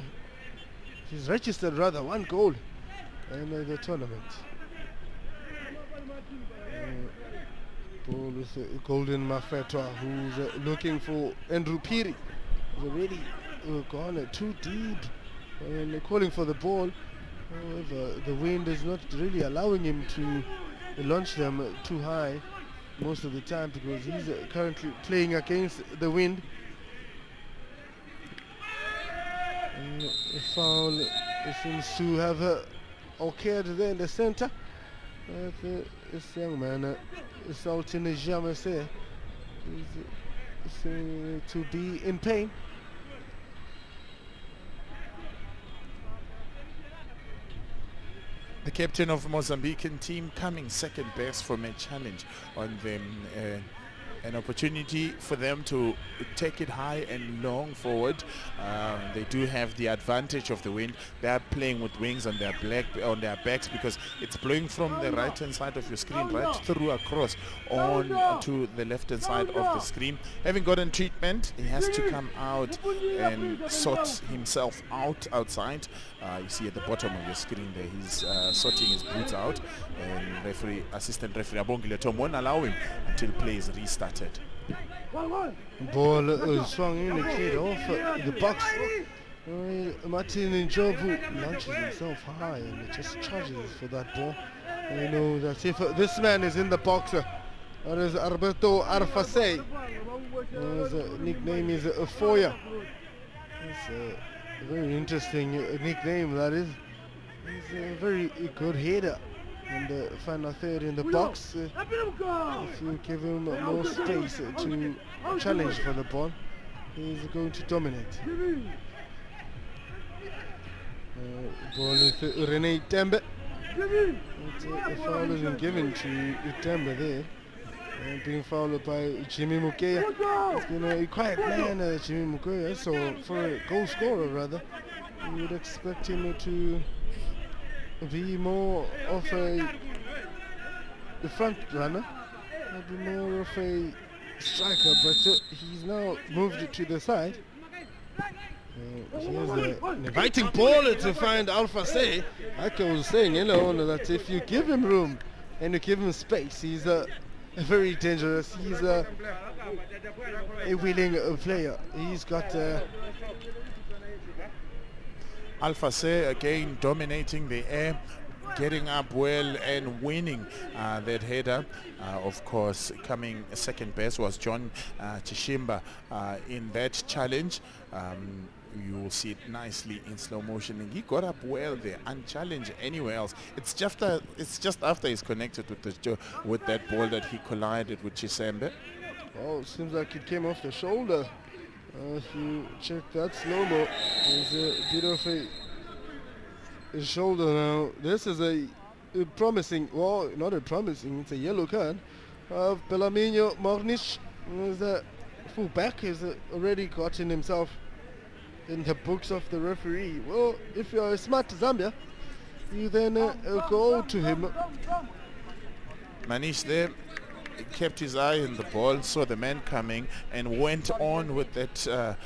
He's registered rather 1 goal in the tournament. Ball with Golden Mafeto, who's looking for Andrew Peary. He's already gone too deep and calling for the ball. However, the wind is not really allowing him to launch them too high most of the time, because he's currently playing against the wind. The foul seems to have occurred there in the center. This young man, Sultan Jamase, is to be in pain. The captain of Mozambican team coming second best from a challenge on them, an opportunity for them to take it high and long forward. They do have the advantage of the wind. They are playing with wings on their backs, because it's blowing from the right hand side of your screen right through across on to the left hand side of the screen. Having gotten treatment, he has to come out and sort himself out outside. You see at the bottom of your screen there, he's sorting his boots out, and assistant referee Abongile Tom won't allow him until play is restarted. Ball swung in and cleared off the box. Martin Njobu launches himself high and just charges for that ball. You know that if this man is in the box, that is Alberto Arfase. His nickname is Foya. It's a very interesting nickname, that is. He's a very good header and the final third in the box. If you give him more space to challenge for the ball, he's going to dominate. Ball with Rene Tembe. A foul has been given to Tembe there. Being followed by Jimmy Mukeya. It's been a quiet man, Jimmy Mukeya, so for a goal scorer rather, you would expect him to be more of a front runner, maybe more of a striker, but he's now moved to the side. Here's an inviting ball to find Alpha Say. Like I was saying, you know, that if you give him room and you give him space, he's very dangerous. He's a willing player. He's got Alpha Se again dominating the air, getting up well and winning that header. Of course, coming second best was John Chishimba in that challenge. You will see it nicely in slow motion, and he got up well there, unchallenged anywhere else. It's just after he's connected with that ball that he collided with Chisembe. Oh, it seems like it came off the shoulder. If you check that slow-mo, there's a bit of a shoulder now. This is a promising, well, not a promising, it's a yellow card of Belamino Mornic. The fullback has already gotten himself in the books of the referee. Well, if you're a smart Zambia, you then go to him. Manish there kept his eye on the ball, saw the man coming, and went on with that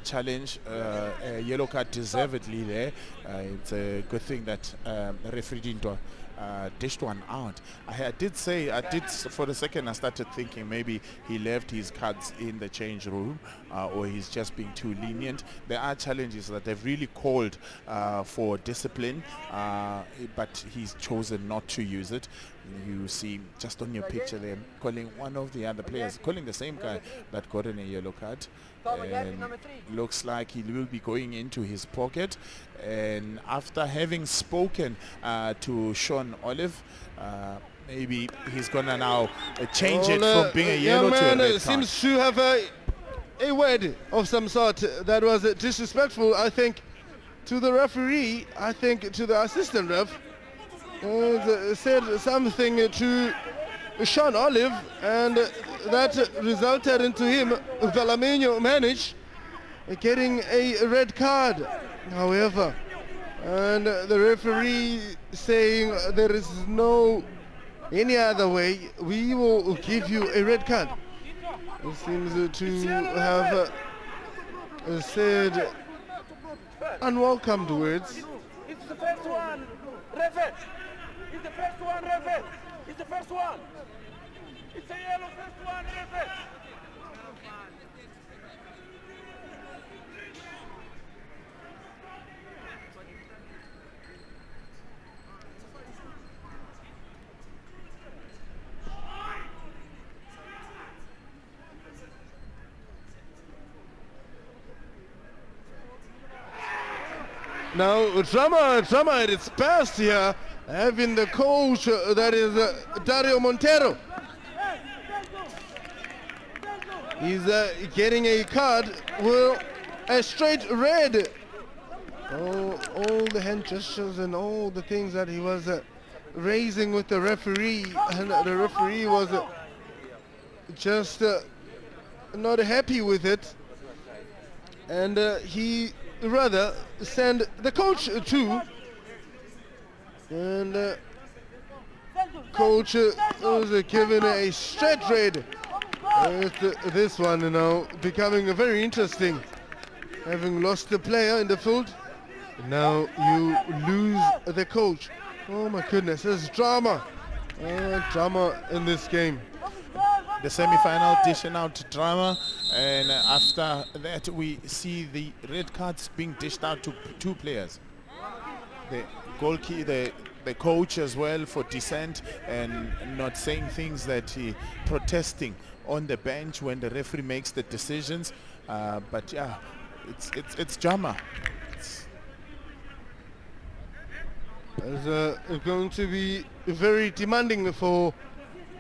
challenge. A yellow card deservedly there. It's a good thing that referee didn't dished one out. I did for the second I started thinking maybe he left his cards in the change room, or he's just being too lenient. There are challenges that they've really called for discipline, but he's chosen not to use it. You see just on your picture there, calling one of the other players, calling the same guy that got in a yellow card. And looks like he will be going into his pocket, and after having spoken to Sean Olive, maybe he's gonna now change it from being a yellow to a red card. Seems to have a word of some sort that was disrespectful, I think, to the referee. I think to the assistant ref. Said something to Sean Olive, and that resulted into him, Belamino Manic, getting a red card. However, and the referee saying there is no any other way, we will give you a red card. He seems to have said unwelcomed words. It's the first one, referee. It's the first one, referee. It's the first one. It's a yellow first one, referee. Now, drama at its best here, having the coach that is Dario Montero. He's getting a card, well, a straight red. All the hand gestures and all the things that he was raising with the referee, and the referee was just not happy with it, and he rather send the coach too, and coach was given a straight red. This one now becoming very interesting, having lost the player in the field, now you lose the coach. Oh my goodness, there's drama in this game. The semi-final dishing out drama, and after that we see the red cards being dished out to two players. The goalkeeper, the coach as well, for dissent and not saying things that he protesting on the bench when the referee makes the decisions. But yeah, it's drama. It's going to be very demanding for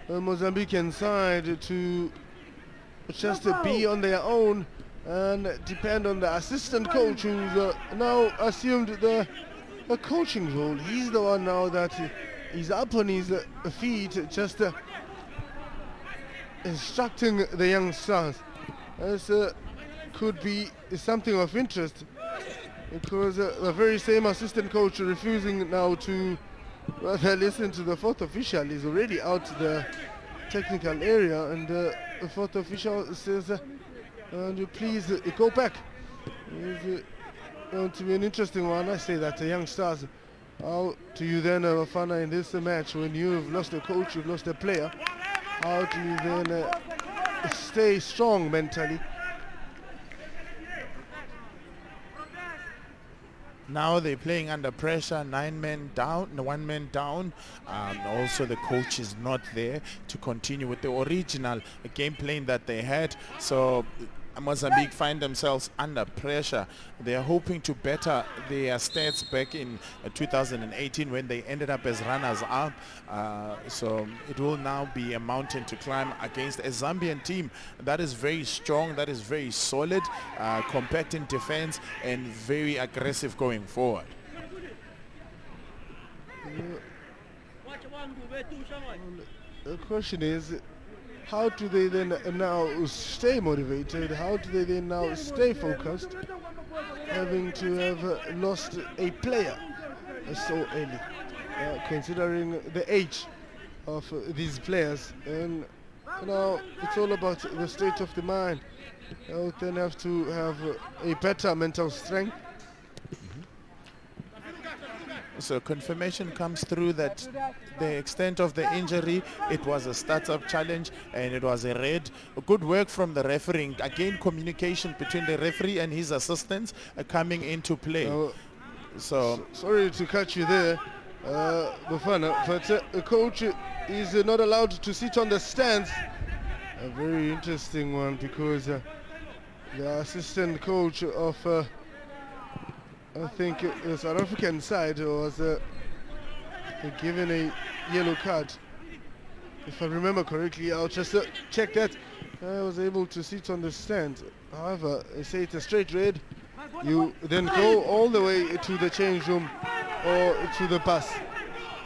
the Mozambican side to just be on their own and depend on the assistant coach, who's now assumed the coaching role. He's the one now that he's up on his feet, just instructing the young stars. This could be something of interest, because the very same assistant coach refusing now to rather listen to the fourth official is already out the technical area, and the fourth official says, "You please go back." It's going to be an interesting one. I say that the young stars. How do you then, Bafana, in this match, when you've lost a coach, you've lost a player, how do you then stay strong mentally? Now they're playing under pressure, 9 men down, 1 man down. Also the coach is not there to continue with the original game plan that they had. So Mozambique find themselves under pressure. They are hoping to better their stats back in 2018 when they ended up as runners-up. So it will now be a mountain to climb against a Zambian team that is very strong, that is very solid, compact in defense, and very aggressive going forward. The question is, how do they then now stay motivated? How do they then now stay focused, having to have lost a player so early, considering the age of these players? And now it's all about the state of the mind. They'll then have to have a better mental strength. So confirmation comes through that the extent of the injury, it was a startup challenge and it was a red. Good work from the referee. Again, communication between the referee and his assistants coming into play. Sorry to catch you there, Bafana, but the coach is not allowed to sit on the stands. A very interesting one, because the assistant coach of I think the South African side was given a yellow card. If I remember correctly, I'll just check that. I was able to sit on the stand. However, they say it's a straight red. You then go all the way to the change room or to the bus.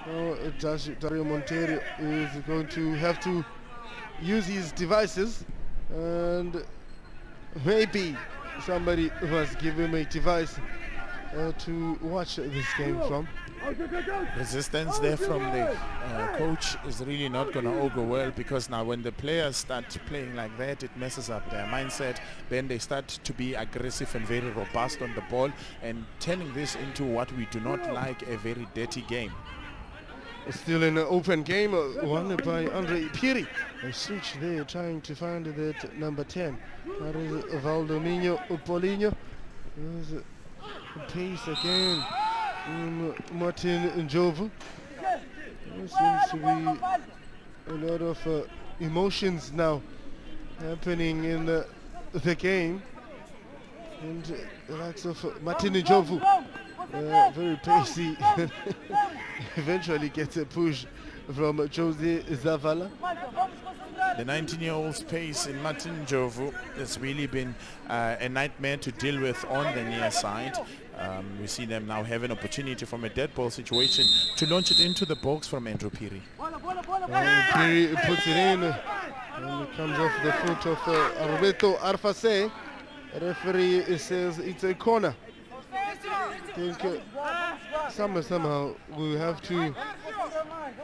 Dario Monteiro is going to have to use his devices, and maybe somebody must give him a device to watch this game from. Resistance there from the coach is really not going to augur well, because now when the players start playing like that, it messes up their mindset. Then they start to be aggressive and very robust on the ball, and turning this into what we do not like, a very dirty game. Still in an open game, won by Andre Piri. A switch there, trying to find that number 10. That is Valdomiro Paulinho. There's pace again. Martin Njovu. There seems to be a lot of emotions now happening in the game. And the likes of Martin Njovu, very pacey, eventually gets a push from Jose Zavala. The 19-year-old's pace in Martin Njovu has really been a nightmare to deal with on the near side. We see them now have an opportunity from a dead ball situation to launch it into the box from Andrew Piri. Piri puts it in, and it comes off the foot of Alberto Arfase. Referee says it's a corner. I think somehow we have to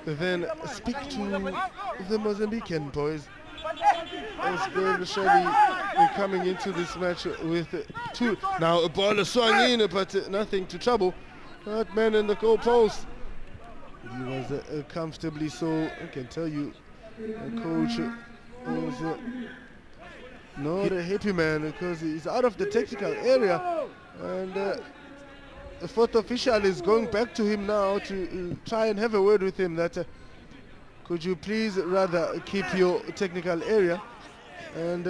then speak to the Mozambican boys, especially coming into this match with two. Now a ball is swung in, but nothing to trouble that man in the goal post. He was comfortably so. I can tell you, the coach was not a happy man, because he's out of the technical area, and the fourth official is going back to him now to try and have a word with him that could you please rather keep your technical area, and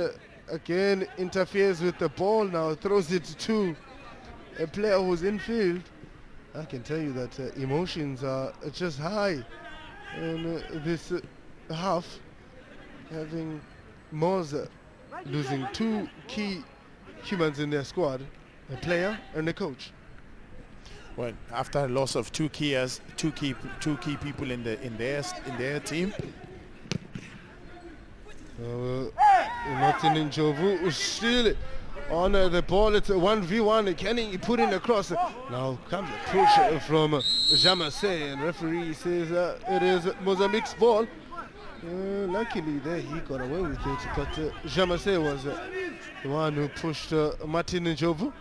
again interferes with the ball now, throws it to a player who's in field. I can tell you that emotions are just high in this half, having Moza losing two key humans in their squad, a player and a coach. Well, after a loss of two key people in their team, Martin Njovu still on the ball. It's a 1v1. Can he put in a cross? Now comes a push from Jamase, and referee says it is Mozambique's ball. Luckily there he got away with it, but Jamase was the one who pushed Martin Njovu.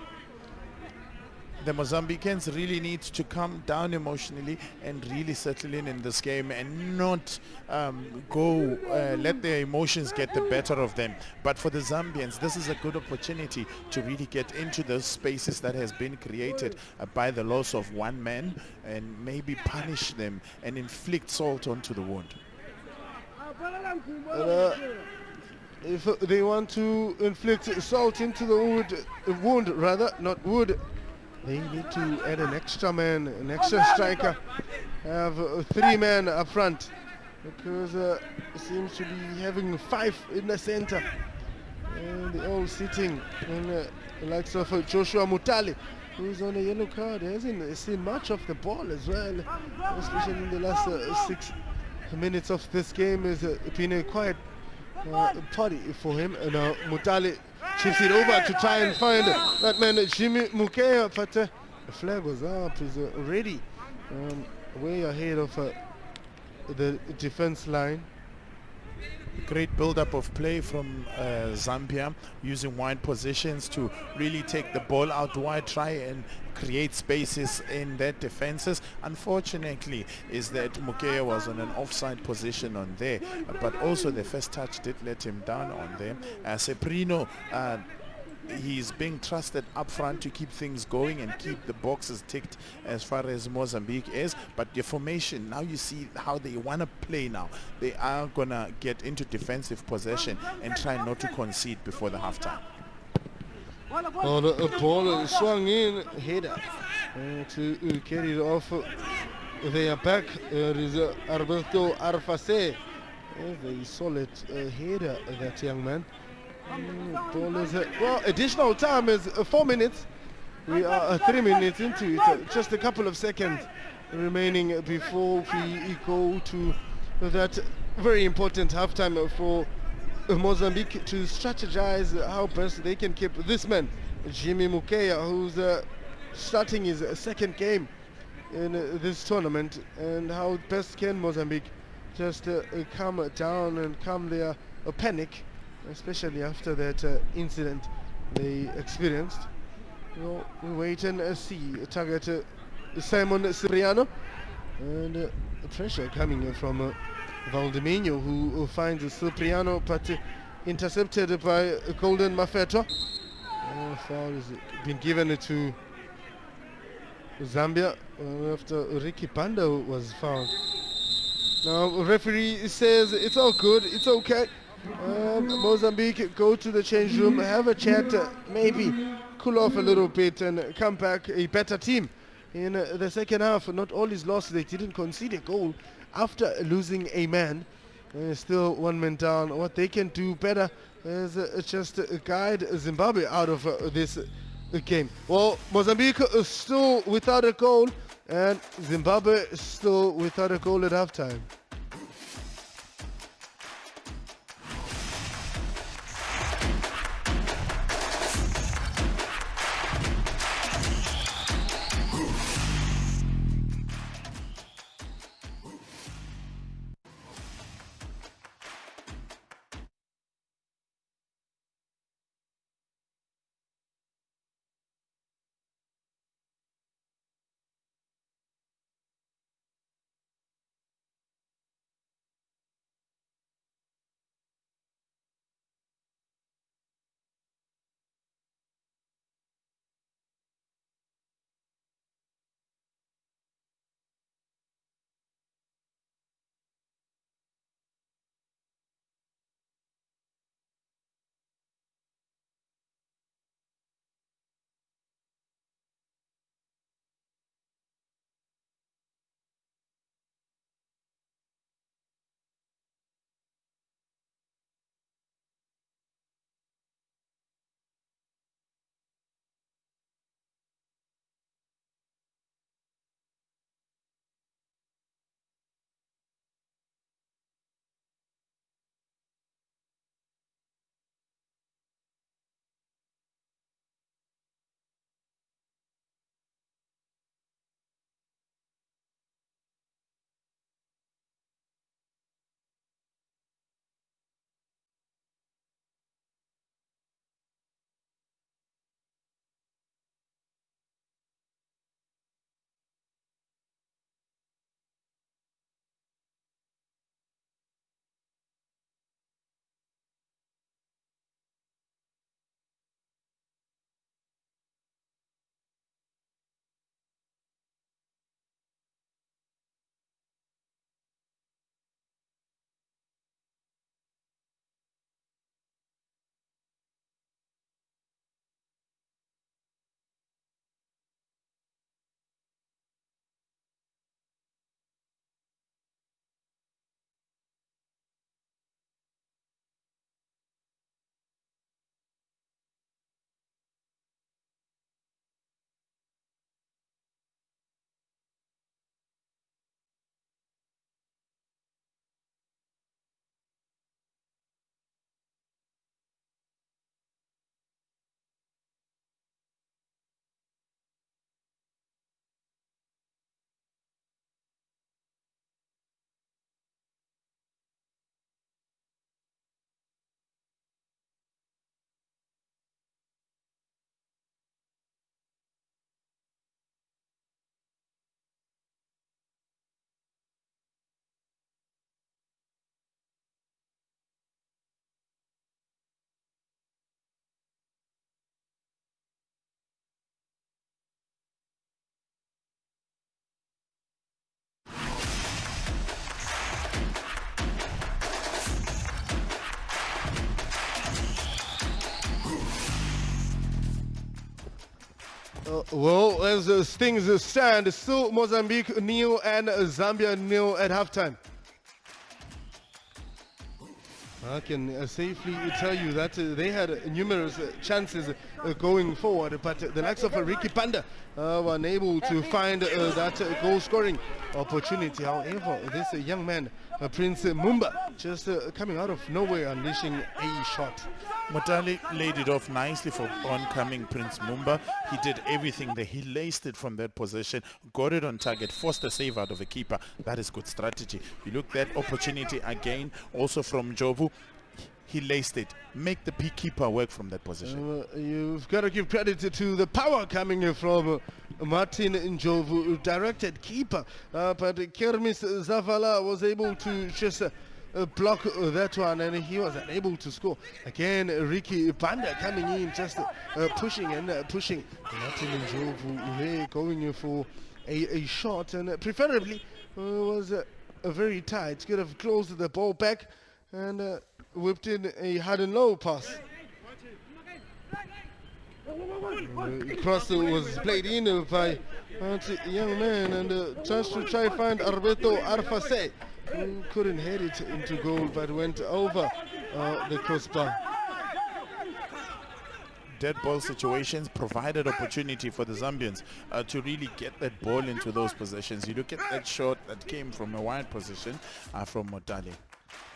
The Mozambicans really need to calm down emotionally and really settle in this game and not let their emotions get the better of them. But for the Zambians, this is a good opportunity to really get into those spaces that has been created by the loss of one man and maybe punish them and inflict salt onto the wound. If they want to inflict salt into the wound, not wood, they need to add an extra man, an extra striker, have 3 men up front, because it seems to be having 5 in the center, and they're all sitting in the likes of Joshua Mutale, who's on a yellow card. He hasn't seen much of the ball as well, especially in the last 6 minutes of this game. Has been a quiet party for him. And now Mutale chips it over to try and find that man Jimmy Mukea, but the flag was up. He's already way ahead of the defense line. Great build-up of play from Zambia, using wide positions to really take the ball out wide, try and create spaces in their defenses. Unfortunately, is that Mukea was on an offside position on there, but also the first touch did let him down on there. Seprino, he's being trusted up front to keep things going and keep the boxes ticked as far as Mozambique is. But the formation, now you see how they want to play now. They are going to get into defensive possession and try not to concede before the halftime. On a ball swung in, header to carry it off. They are back. There is Alberto Arfase. Very solid header, that young man. Ball is, well, additional time is 4 minutes. We are 3 minutes into it. Just a couple of seconds remaining before we go to that very important halftime for Mozambique to strategize how best they can keep this man, Jimmy Mukea, who's starting his second game in this tournament, and how best can Mozambique just calm down and calm their panic, especially after that incident they experienced. Well, we wait and see. Target Simon Cipriano, and pressure coming from Valdemino, who finds Cipriano, but intercepted by Golden Mafeto. Foul has been given to Zambia after Ricky Panda was fouled. Now referee says it's all good, it's okay. Mozambique go to the change room, have a chat, maybe cool off a little bit and come back a better team in the second half. Not all is lost. They didn't concede a goal after losing a man. Still 1 man down. What they can do better is just guide Zimbabwe out of this game. Well, Mozambique is still without a goal, and Zimbabwe is still without a goal at halftime. Well, as things stand, still Mozambique nil and Zambia nil at halftime. I can safely tell you that they had numerous chances going forward, but the likes of Ricky Panda were unable to find that goal-scoring opportunity. However, this young man, Prince Mumba, just coming out of nowhere, unleashing a shot. Motale laid it off nicely for oncoming Prince Mumba. He did everything there. He laced it from that position, got it on target, forced a save out of a keeper. That is good strategy. You look at that opportunity again, also from Jovu. He laced it. Make the keeper work from that position. You've got to give credit to the power coming from Martin Njovu, directed keeper. But Kermis Zavala was able to just block that one, and he was unable to score. Again, Ricky Panda coming in, just pushing and pushing. Martin Njovu there going for a shot, and preferably was very tight. Could have closed the ball back and whipped in a hard and low pass. Cross was played in by a young man, and chance to try find Arbeto Arfase. Couldn't head it into goal, but went over the crossbar. Dead ball situations provided opportunity for the Zambians to really get that ball into those positions. You look at that shot that came from a wide position from Motale.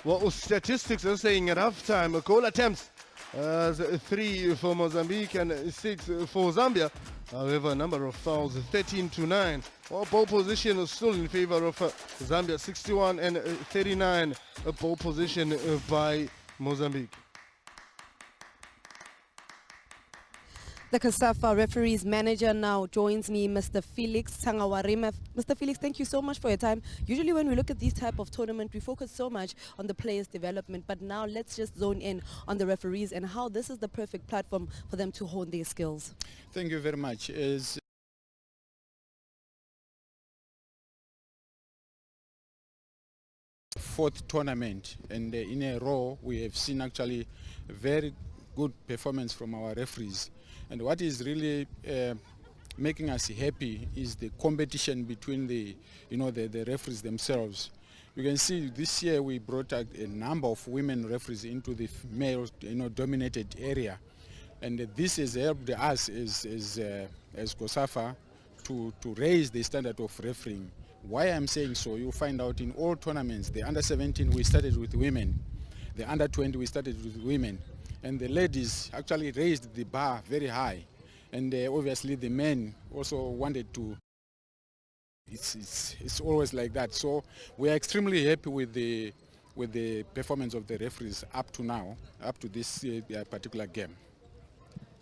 What statistics are saying at halftime? Goal attempts, 3 for Mozambique and 6 for Zambia. However, number of fouls 13-9. Ball position is still in favor of Zambia, 61 and 39. Ball position by Mozambique. The COSAFA referees manager now joins me, Mr. Felix Tangawarima. Mr. Felix, thank you so much for your time. Usually when we look at these type of tournament, we focus so much on the players' development, but now let's just zone in on the referees and how this is the perfect platform for them to hone their skills. Thank you very much. As fourth tournament, and in a row we have seen actually very good performance from our referees. And what is really making us happy is the competition between the referees themselves. You can see this year we brought a number of women referees into the male dominated area, and this has helped us as COSAFA to raise the standard of refereeing. Why I'm saying so, you'll find out in all tournaments, the under 17 we started with women, the under 20 we started with women, and the ladies actually raised the bar very high, and obviously the men also wanted to. It's always like that. So we are extremely happy with the performance of the referees up to now, up to this particular game.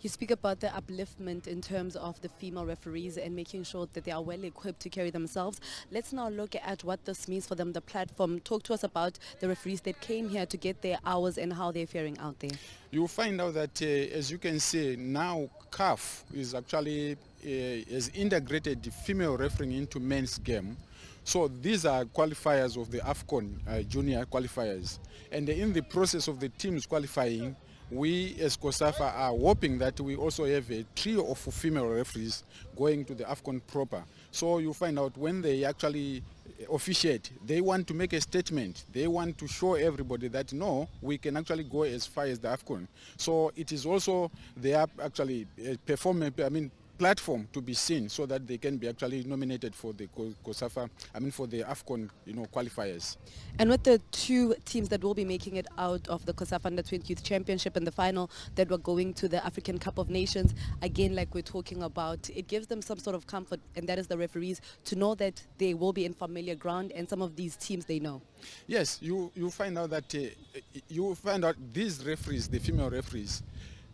You speak about the upliftment in terms of the female referees and making sure that they are well equipped to carry themselves. Let's now look at what this means for them, the platform. Talk to us about the referees that came here to get their hours and how they're faring out there. You'll find out that, as you can see, now CAF is actually has integrated the female refereeing into men's game. So these are qualifiers of the AFCON junior qualifiers. And in the process of the teams qualifying, we as COSAFA are hoping that we also have a trio of female referees going to the AFCON proper. So you find out when they actually officiate, they want to make a statement. They want to show everybody that no, we can actually go as far as the AFCON. So it is also their actually platform to be seen so that they can be actually nominated for the COSAFA, for the AFCON, qualifiers. And with the two teams that will be making it out of the COSAFA Under-20 Youth Championship in the final that were going to the African Cup of Nations, again, like we're talking about, it gives them some sort of comfort, and that is the referees, to know that they will be in familiar ground, and some of these teams they know. Yes, you find out that these referees, the female referees,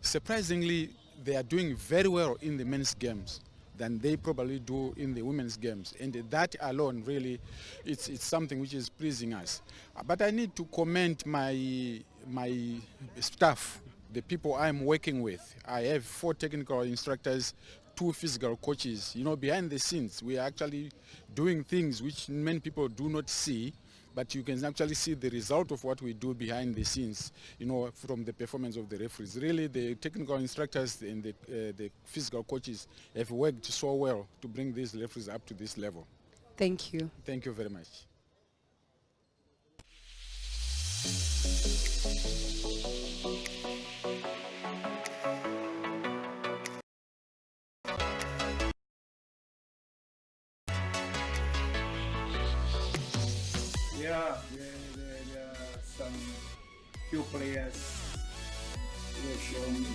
surprisingly, they are doing very well in the men's games than they probably do in the women's games, and that alone really it's something which is pleasing us. But I need to commend my staff, the people I'm working with. I have 4 technical instructors, 2 physical coaches. Behind the scenes we are actually doing things which many people do not see, but you can actually see the result of what we do behind the scenes, from the performance of the referees. Really, the technical instructors and the physical coaches have worked so well to bring these referees up to this level. Thank you. Thank you very much. Yeah, there are some few players who have shown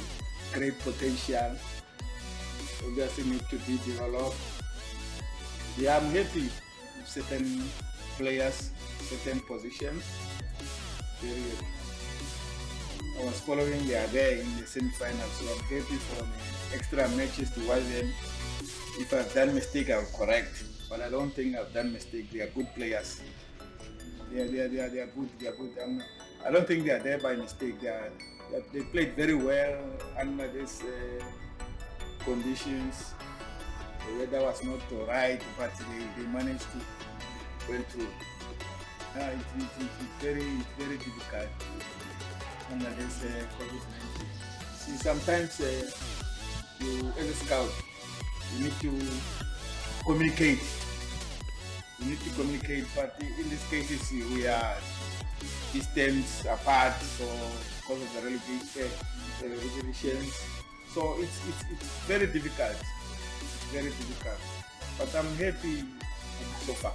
great potential. Obviously need to be developed. Yeah, I'm happy with certain players, certain positions. Very happy. I was following they are there in the semi-finals, so I'm happy for the extra matches to watch them. If I've done mistake, I'll correct. But I don't think I've done mistake. They are good players. They are good. They are good. I don't think they are there by mistake. They played very well under these conditions. The weather was not right, but they managed to went through. It's very difficult under this COVID-19. See, sometimes you, as a scout, you need to communicate. You need to communicate, but in these cases we are distance apart, so because of the regulations, so it's very difficult. It's very difficult. But I'm happy so far.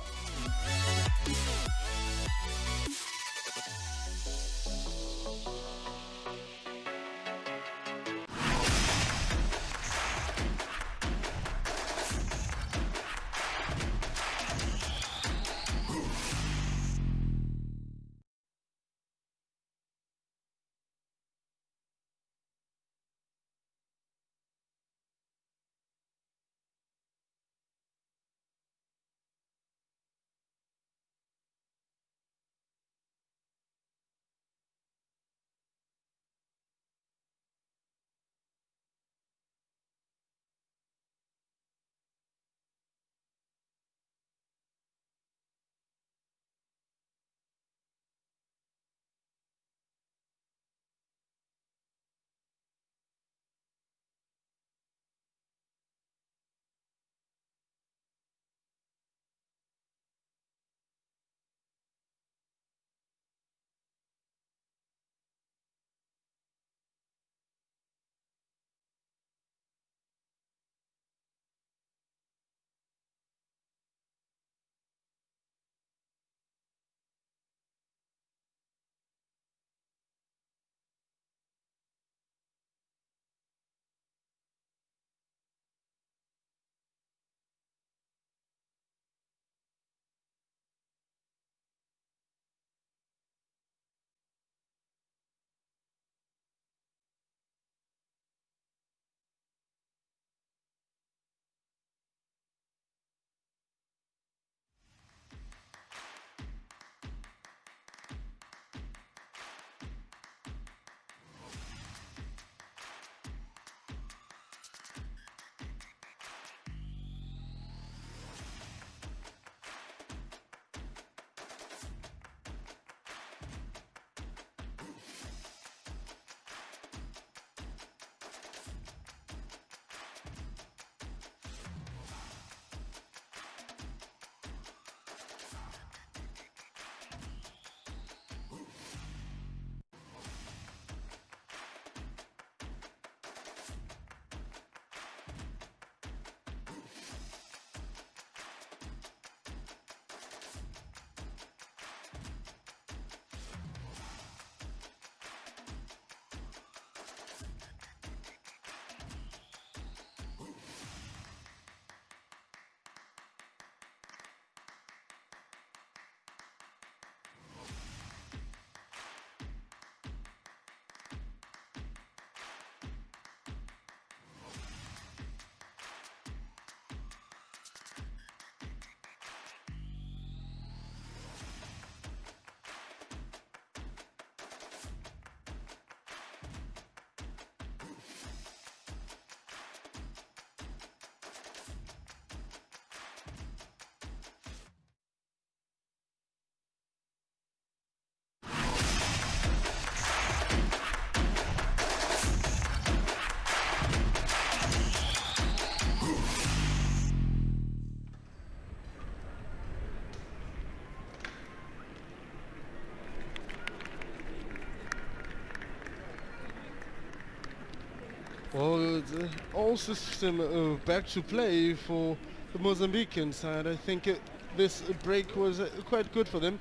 Well, it's, all system back to play for the Mozambican side. I think this break was quite good for them.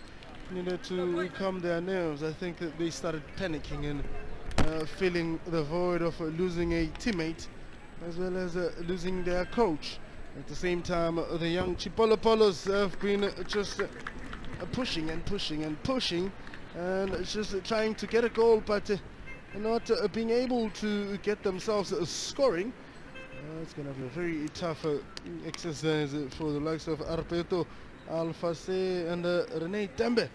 Needed to calm their nerves. I think that they started panicking and feeling the void of losing a teammate as well as losing their coach. At the same time, the young Chipolopolos have been just pushing and pushing and pushing and just trying to get a goal, but not being able to get themselves scoring. It's going to be a very tough exercise for the likes of Arpeto, Alfase and Rene Tembe.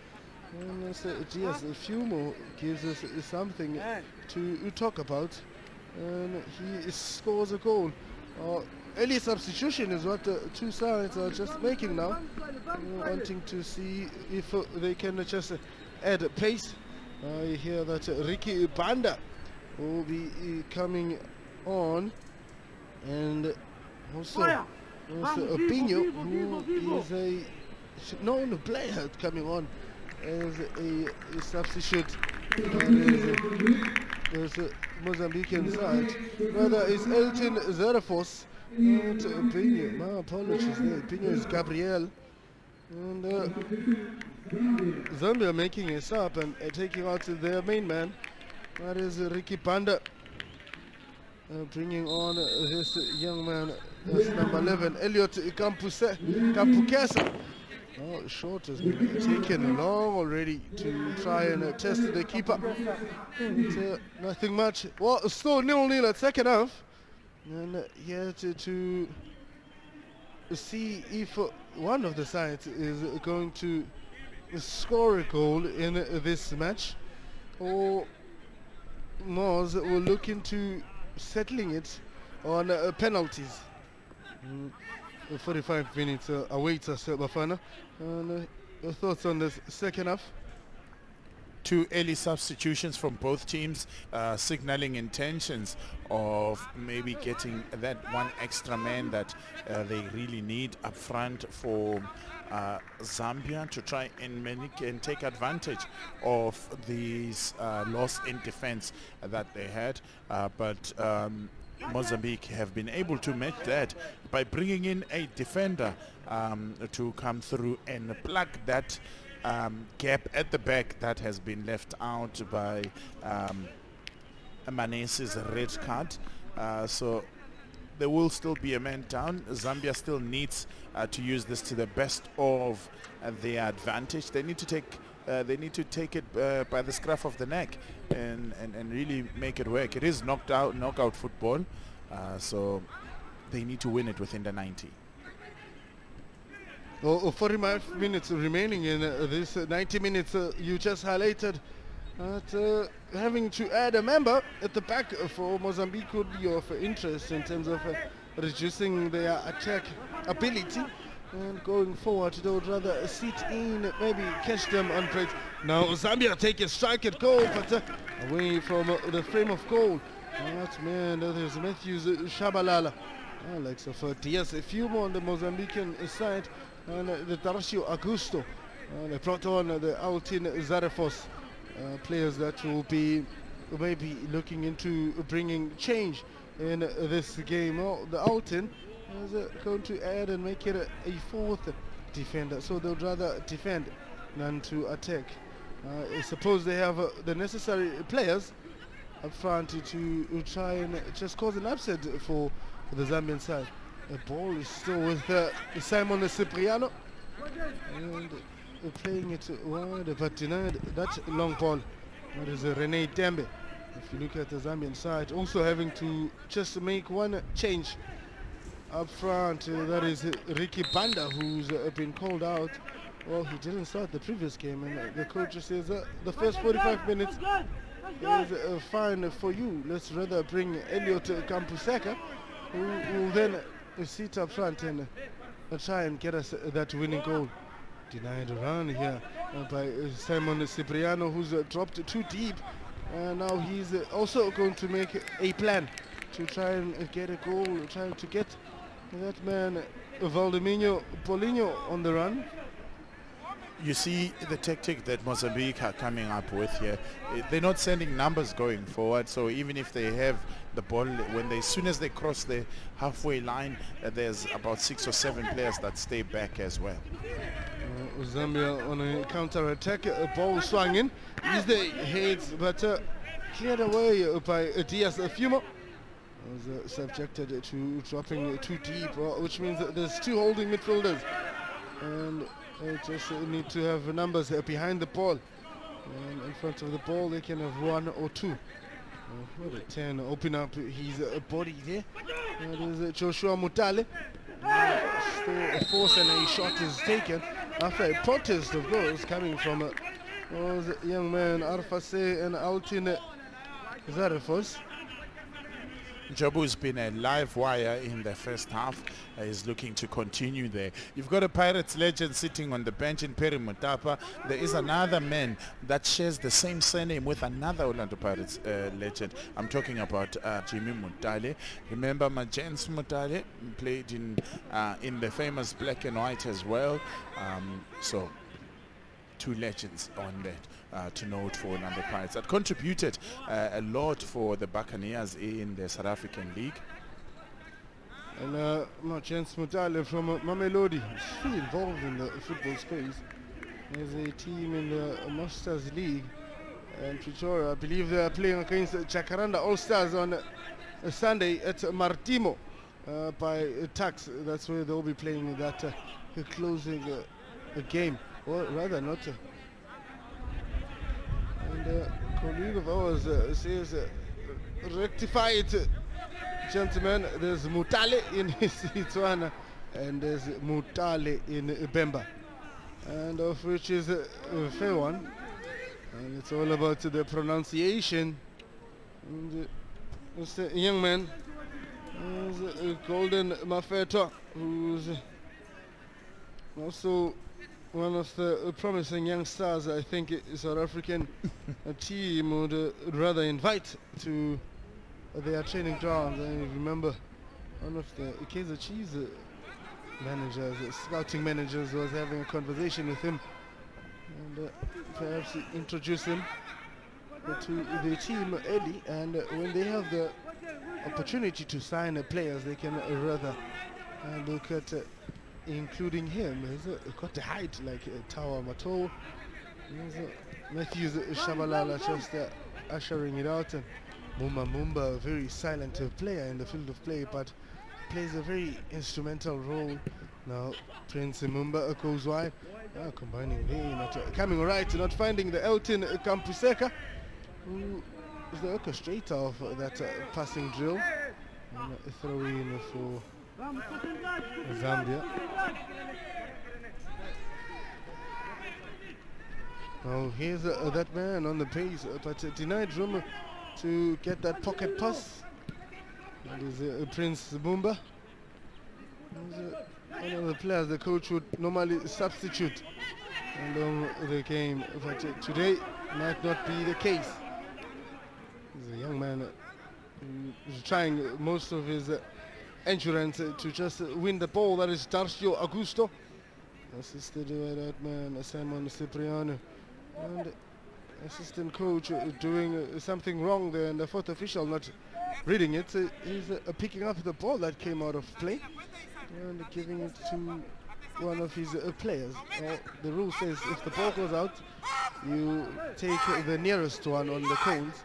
And yes, a few more gives us something to talk about. And he scores a goal. Early substitution is what the two sides are just making now, wanting to see if they can just add pace. I hear that Ricky Banda will be coming on, and also Pinho, who is a known player, coming on as a substitute. There's a Mozambican side. Rather, it's Elton Zarafos, not Pinho. My apologies there. Pinho is Gabriel. And Zambia making a sub and taking out their main man. That is Ricky Panda. Bringing on this young man, that's number 11, Elliot Kampukesa. Oh, short has been taken long already to try and test the keeper. Nothing much. Well, still 0-0 at second half. And yet to see if one of the sides is going to score a goal in this match, or Moz will look into settling it on penalties. 45 minutes awaits us, Bafana. And your thoughts on this second half? Two early substitutions from both teams, signaling intentions of maybe getting that one extra man that they really need up front for Zambia to try and take advantage of these loss in defense that they had. But Mozambique have been able to match that by bringing in a defender to come through and plug that gap at the back that has been left out by Manese's red card. So there will still be a man down. Zambia still needs to use this to the best of their advantage. They need to take it by the scruff of the neck and really make it work. It is knockout football, so they need to win it within the 90. 45 minutes remaining in this 90 minutes you just highlighted. Having to add a member at the back for Mozambique would be of interest in terms of reducing their attack ability, and going forward they would rather sit in, maybe catch them on breaks. Now Zambia take a strike at goal, but away from the frame of goal. That man, that is Matthews Shabalala. Alex of Diaz, a few more on the Mozambican side, and the Tarasio Augusto. They brought on the Altin Zarefos, players that will be maybe looking into bringing change in this game. Well, the Altin is going to add and make it a fourth defender, so they'd rather defend than to attack. I suppose they have the necessary players up front to try and just cause an upset for the Zambian side. The ball is still with Simon Cipriano, and playing it wide, but denied that long ball. That is Rene Tembe. If you look at the Zambian side, also having to just make one change up front. That is Ricky Banda, who's been called out. Well, he didn't start the previous game, and the coach says the first 45 minutes is fine for you. Let's rather bring Elliot Kampuseka, who will then sit up front and try and get us that winning goal. Denied run here by Simon Cipriano, who's dropped too deep. Now he's also going to make a plan to try and get a goal, trying to get that man Valdemiro Paulinho on the run. You see the tactic that Mozambique are coming up with here. They're not sending numbers going forward, so even if they have the ball, as soon as they cross the halfway line, there's about 6 or 7 players that stay back as well. Zambia on a counter-attack, a ball swung in, used the heads, but cleared away by Diaz Fumo. Was subjected to dropping too deep, which means that there's 2 holding midfielders, and they just need to have numbers behind the ball. And in front of the ball, they can have 1 or 2. What a 10, open up his body there. That is Joshua Mutale. Still a force and a shot is taken after a protest, of course, coming from was young man Arfase and Altin Zarefos. Jabu's been a live wire in the first half. He's looking to continue there. You've got a Pirates legend sitting on the bench in Perry Mutapa. There is another man that shares the same surname with another Orlando Pirates legend. I'm talking about Jimmy Mutale. Remember Majens Mutale played in the famous black and white as well. So 2 legends on that. To note for Orlando Pirates that contributed a lot for the Buccaneers in the South African League. And Jens Mutale from Mamelodi, still involved in the football space. There's a team in the Masters League and Pretoria. I believe they are playing against Jacaranda All-Stars on Sunday at Martimo by Tax. That's where they'll be playing that closing game, or rather not. And a colleague of ours says, rectify it, gentlemen. There's Mutale in Setswana and there's Mutale in Bemba, and of which is a fair one. And it's all about the pronunciation. And it's a young man, Golden Mafeto, who's also one of the promising young stars. I think South African team would rather invite to their training grounds. I remember one of the Kaizer Chiefs managers, scouting managers, was having a conversation with him and perhaps introduce him to the team early, and when they have the opportunity to sign players, they can rather look at including him. He's got the height like Tawa Mato. Matthews Shabalala just ushering it out, and Mumba, a very silent player in the field of play, but plays a very instrumental role. Now Prince Mumba goes wide, combining there, not coming right, not finding the Elton Campuseka, who is the orchestrator of that passing drill. And a throw in for Zambia. Now here's that man on the pace, but denied room to get that pocket pass. That is Prince Mumba. One of the players the coach would normally substitute along the game, but today might not be the case. He's a young man who's trying most of his endurance to just win the ball. That is Darcio Augusto, assisted by that man Simon Cipriano, and assistant coach doing something wrong there, and the fourth official not reading it. He's picking up the ball that came out of play and giving it to one of his players. The rule says if the ball goes out, you take the nearest one on the cones,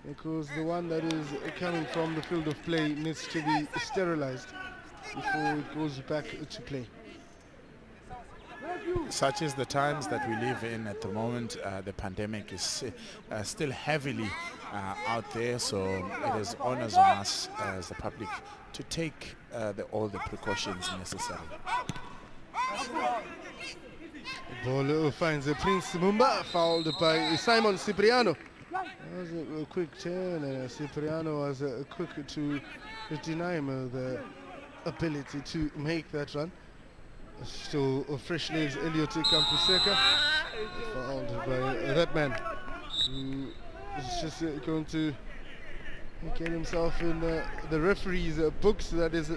because the one that is coming from the field of play needs to be sterilized before it goes back to play. Such is the times that we live in at the moment. The pandemic is still heavily out there, so it is onus on us as the public to take all the precautions necessary. Ball finds Prince Mumba, fouled by Simon Cipriano. That was a quick turn, and Cipriano was quick to deny him the ability to make that run. Still fresh legs, Elliot Campuseka, fouled by that man, who is just going to get himself in the referee's books. That is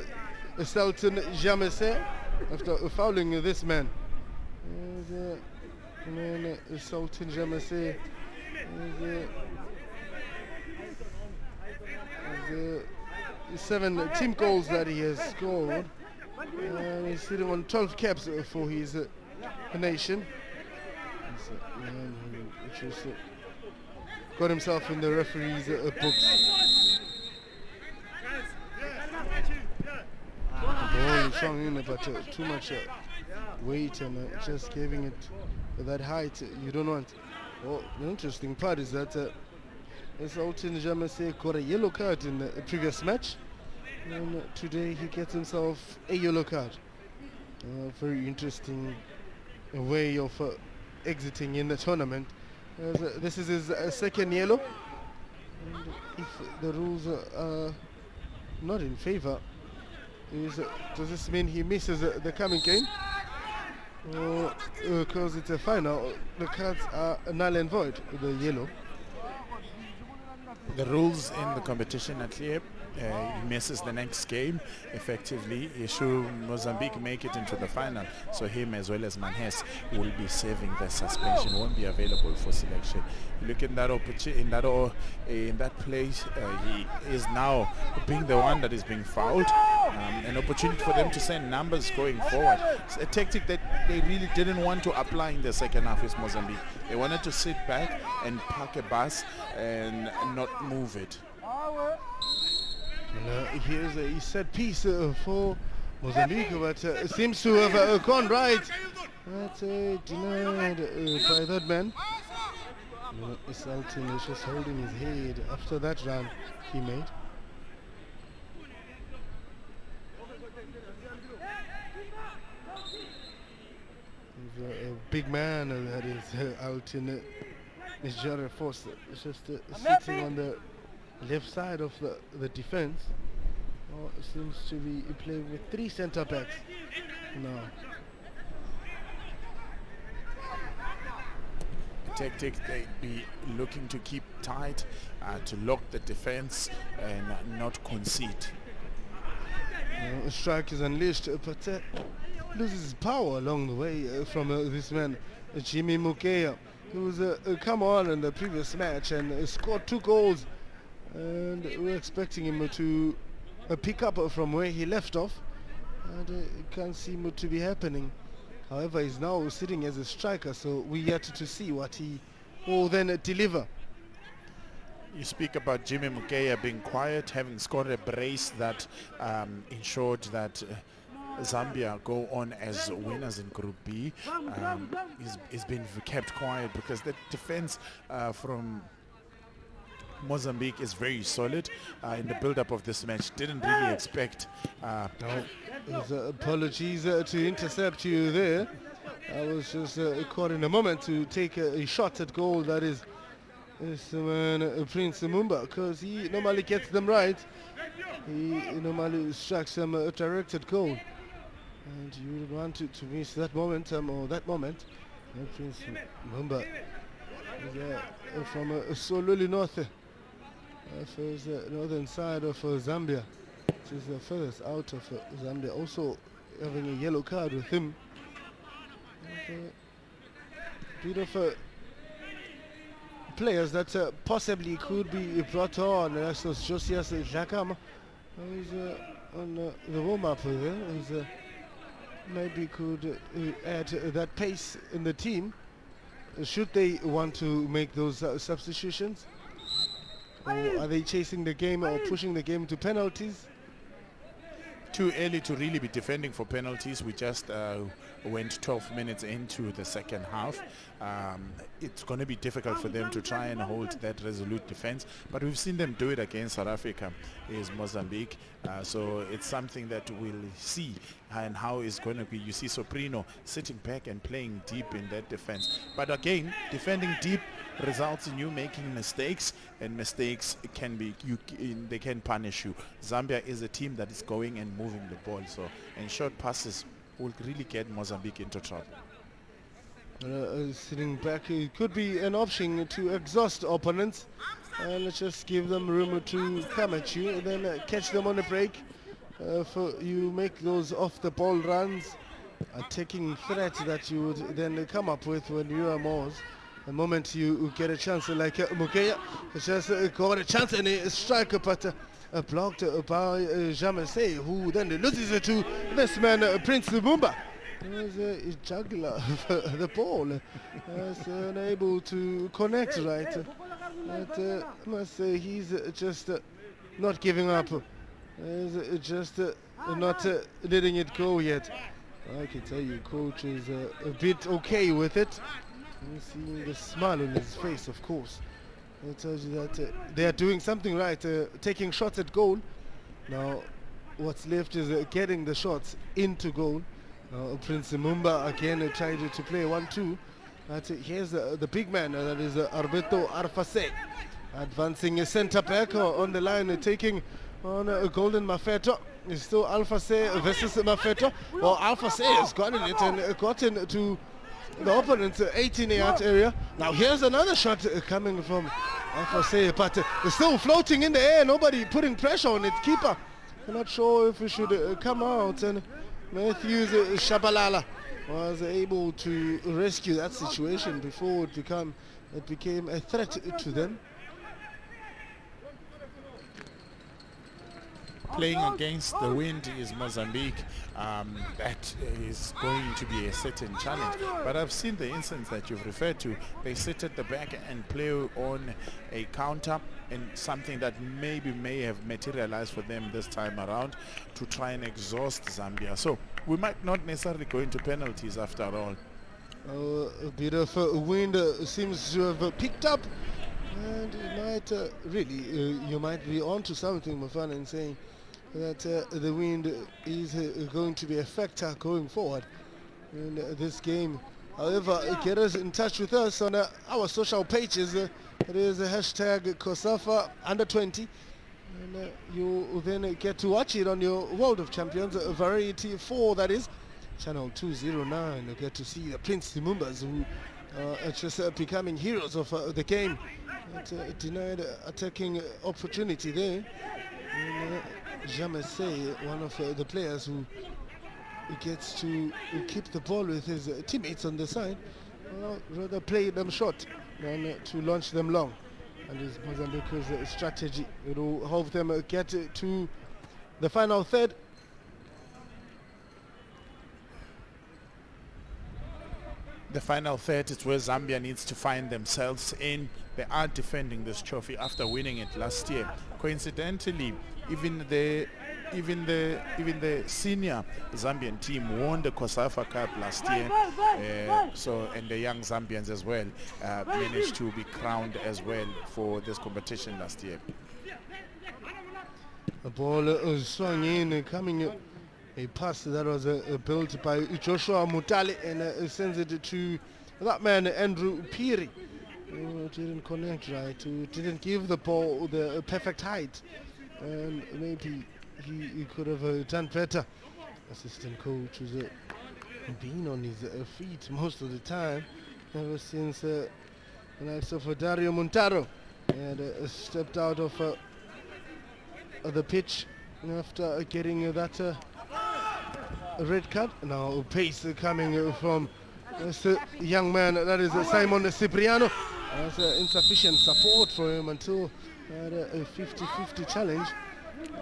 Selton Jamese, after fouling this man. And then Sultan Jamase has 7 team goals that he has scored. And he's sitting on 12 caps for his nation. He's a man who just got himself in the referee's books. The ball is swung in, but too much weight and just giving it that height you don't want. Well, the interesting part is that Sultan Jamase got a yellow card in the previous match, and today he gets himself a yellow card. Very interesting way of exiting in the tournament. This is his second yellow, and if the rules are not in favor, does this mean he misses the coming game? Because it's a final, the cards are null and void, the yellow. The rules in the competition are clear. He misses the next game. Effectively, should Mozambique make it into the final, so him as well as Manhes will be serving the suspension, won't be available for selection. Look in that in that place, he is now being the one that is being fouled. An opportunity for them to send numbers going forward. It's a tactic that they really didn't want to apply in the second half with Mozambique. They wanted to sit back and park a bus and not move it. And here's a set piece for Mozambique, but it seems to have gone right. That's denied by that man. Sultan is just holding his head after that run he made. He's a big man that is out in Nigeria force. It's just sitting on the left side of the defense. It seems to be playing with 3 center backs now. Tactic they'd be looking to keep tight, to lock the defense and not concede. A strike is unleashed, but loses power along the way from this man, Jimmy Mukeya, who's come on in the previous match and scored 2 goals. And we're expecting him to pick up from where he left off, and it can't seem to be happening. However, he's now sitting as a striker, so we yet to see what he will then deliver. You speak about Jimmy Mukeya being quiet, having scored a brace that ensured that Zambia go on as winners in Group B. He's been kept quiet because the defense from Mozambique is very solid in the build-up of this match. Didn't really expect. Apologies to intercept you there. I was just caught in a moment to take a shot at goal. That is Prince Mumba, because he normally gets them right. He normally strikes them a directed goal, and you would want to miss that momentum or that moment. Prince Mumba is from Sololi North. First, northern side of Zambia, which is the furthest out of Zambia, also having a yellow card with him. Bit of players that possibly could be brought on. That's Josias Jakama, who's on the warm-up there. Who's maybe could add that pace in the team, should they want to make those substitutions. Or are they chasing the game or pushing the game to penalties? Too early to really be defending for penalties. We just went 12 minutes into the second half. It's going to be difficult for them to try and hold that resolute defense, but we've seen them do it against South Africa, is Mozambique. So it's something that we'll see and how it's going to be. You see Soprino sitting back and playing deep in that defense. But again, defending deep results in you making mistakes, and mistakes can be, they can punish you. Zambia is a team that is going and moving the ball, so and short passes will really get Mozambique into trouble. Sitting back, it could be an option to exhaust opponents and let's just give them room to come at you and then catch them on a break. For you make those off the ball runs attacking threat that you would then come up with when you are Moz. The moment you get a chance like Mukeya just got a chance and a strike, but blocked by Jamese, who then loses it to this man Prince Lumumba. Was a juggler the ball, was unable to connect right. But I must say he's just not giving up. He's just not letting it go yet. I can tell you, coach is a bit okay with it. You see the smile on his face, of course. It tells you that they are doing something right, taking shots at goal. Now, what's left is getting the shots into goal. Now, Prince Mumba again tried to play 1-2. But here's the big man, that is Alberto Arfase. Advancing a centre back on the line, taking on Golden Mafeto. It's still Alfase versus Mafeto. Well, Alfase has gotten it and gotten to the opponent's 18-yard area. Now here's another shot coming from Alfase, but it's still floating in the air. Nobody putting pressure on it. Keeper, I'm not sure if we should come out. And Matthews Shabalala was able to rescue that situation before it became a threat to them. Playing against the wind is Mozambique. That is going to be a certain challenge. But I've seen the instance that you've referred to. They sit at the back and play on a counter, and something that maybe may have materialized for them this time around to try and exhaust Zambia. So we might not necessarily go into penalties after all. A bit of wind seems to have picked up, and it might really, you might be onto something, Mufana, in saying that the wind is going to be a factor going forward in this game. However, get us in touch with us on our social pages. It is hashtag COSAFA under-20, and you then get to watch it on your World of Champions Variety 4, that is channel 209. You get to see the Prince Mumbas, who are just becoming heroes of the game. Denied attacking opportunity there. Jamese, one of the players who gets to keep the ball with his teammates on the side, rather play them short than to launch them long. And this Mozambique's strategy, it will help them get to the final third. The final third is where Zambia needs to find themselves in. They are defending this trophy after winning it last year. Coincidentally, even the senior Zambian team won the COSAFA Cup last year. And the young Zambians as well managed to be crowned as well for this competition last year. The ball swung in, coming a pass that was built by Joshua Mutale, and sends it to that man Andrew Piri, who didn't connect right, who didn't give the ball the perfect height, and maybe he could have done better. Assistant coach has been on his feet most of the time ever since the likes of Dario Montaro had stepped out of the pitch after getting that red card. Now pace coming from this young man, that is Simon Cipriano. That's insufficient support for him until a 50-50 challenge,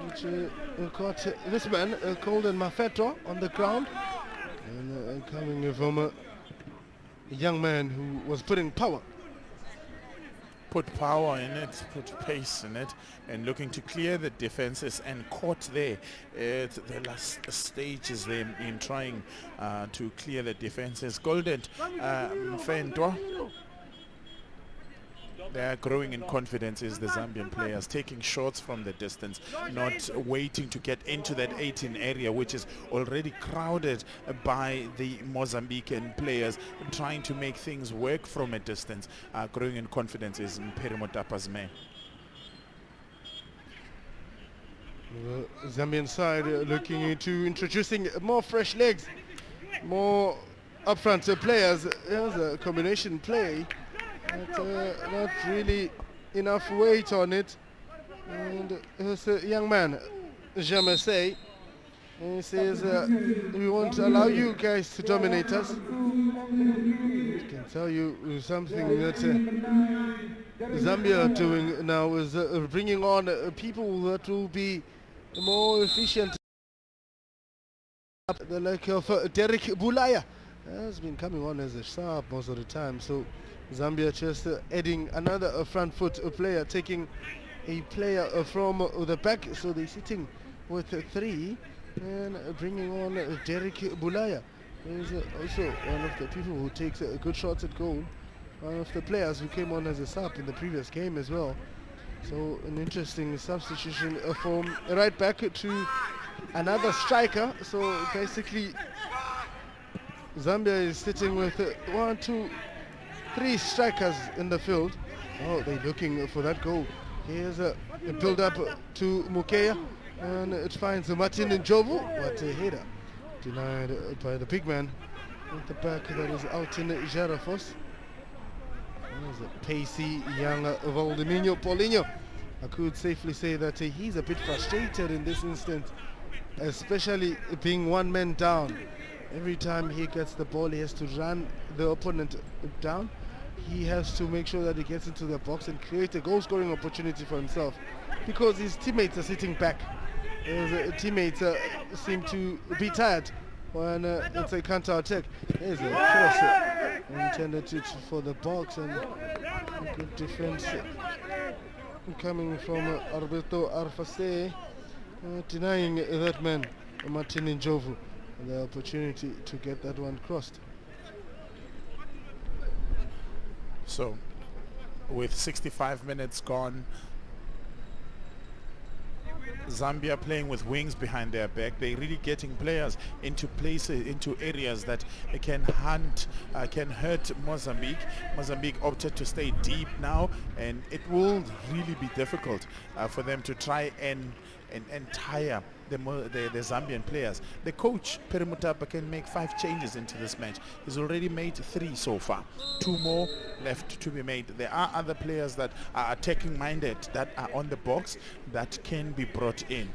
which caught this man called Mafeto on the ground, and coming from a young man who was putting power. Put power in it, put pace in it, and looking to clear the defenses, and caught there at the last stages there in trying to clear the defenses. Golden Mfendwa, they are growing in confidence, is the Zambian players, taking shots from the distance, not waiting to get into that 18 area, which is already crowded by the Mozambican players, trying to make things work from a distance. Growing in confidence is Mperi Motapa's man. The Zambian side looking into introducing more fresh legs, more upfront players. There's a combination play, but not really enough weight on it. And there's a young man, Jamese, And he says, we won't allow you guys to dominate us. I can tell you something that Zambia are doing now is bringing on people that will be more efficient. The like of Derek Bulaya has been coming on as a sub most of the time. So Zambia just adding another front foot player, taking a player from the back. So they're sitting with 3 and bringing on Derek Bulaya. He's also one of the people who takes good shots at goal. One of the players who came on as a sub in the previous game as well. So an interesting substitution from right back to another striker. So basically Zambia is sitting with 1, 2, 3 strikers in the field. Oh, they're looking for that goal. Here's a build up to Mukeya, and it finds Martin Njovu. What a header, denied by the big man at the back. That is out in Jarafos. There's a pacey young Valdemiro Paulinho. I could safely say that he's a bit frustrated in this instance, especially being one man down. Every time he gets the ball, he has to run the opponent down. He has to make sure that he gets into the box and create a goal scoring opportunity for himself, because his teammates are sitting back. His teammates seem to be tired when it's a counter attack. There's a cross intended for the box, and a good defense coming from Alberto Arfase, denying that man, Martin Njovu, the opportunity to get that one crossed. So, with 65 minutes gone, Zambia playing with wings behind their back. They're really getting players into places, into areas that can hurt Mozambique. Mozambique opted to stay deep now, and it will really be difficult for them to try and tire the Zambian players. The coach, Perimutapa, can make 5 changes into this match. He's already made 3 so far. 2 more left to be made. There are other players that are attacking minded, that are on the box, that can be brought in.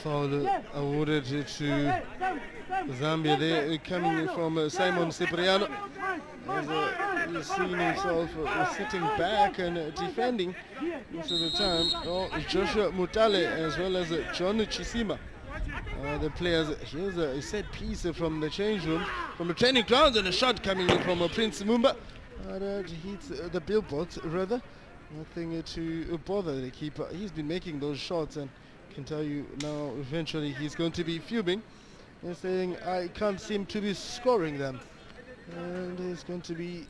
Foul awarded to Zambia there, coming from Simon Cipriano, as he's seen himself sitting back and defending most of the time. Oh, Joshua Mutale as well as John Chisima. The players. Here's a set piece from the change room, from the training grounds, and a shot coming in from Prince Mumba. It hits the billboards rather. Nothing to bother the keeper. He's been making those shots, and can tell you now eventually he's going to be fuming and saying, I can't seem to be scoring them, and he's going to be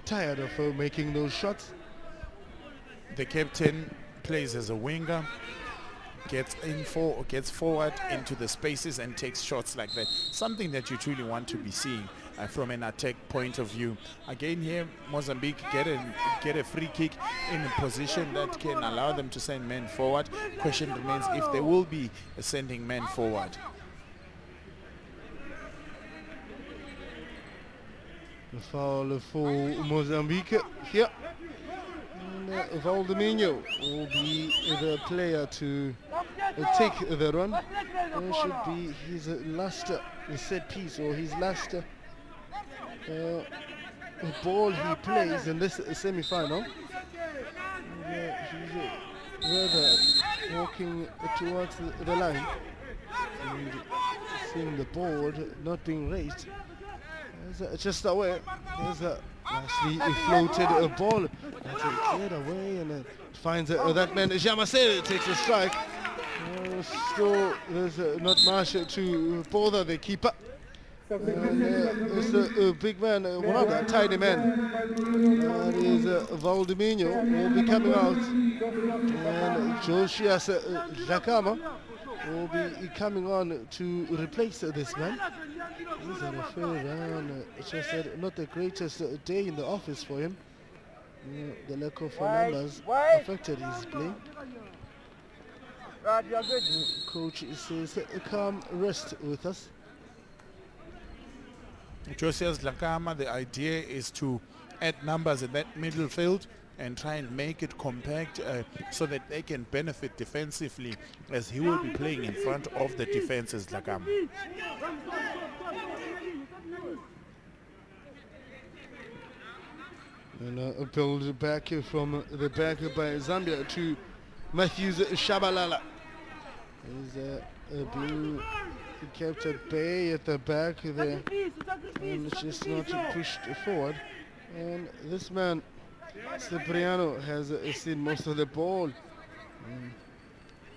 tired of making those shots. The captain plays as a winger, gets forward into the spaces and takes shots like that. Something that you truly want to be seeing from an attack point of view. Again here, Mozambique get a free kick in a position that can allow them to send men forward. Question remains if they will be sending men forward. The foul for Mozambique here. And Valdemiro will be the player to take the run. It should be his last set piece, or his last ball he plays in this semi-final. He's rather walking towards the line and seeing the board not being raised. There's just away. There's a nicely floated a ball that's cleared away, and it finds that man Jamase takes a strike. Still, there's not much to bother the keeper. And it's a big man, one of the tiny men. That is Valdemiro will be coming out, and Josias Jakama will be coming on to replace this man. He's on a fair round. It's just not the greatest day in the office for him. The lack of numbers affected his play. Coach says, come rest with us. Josias Dhlakama, the idea is to add numbers in that middle field and try and make it compact so that they can benefit defensively, as he will be playing in front of the defenses, Dhlakama. And a build back from the back by Zambia to Matthews Shabalala. There's a blue kept at bay at the back there, and it's just not pushed forward. And this man, Cipriano, has seen most of the ball.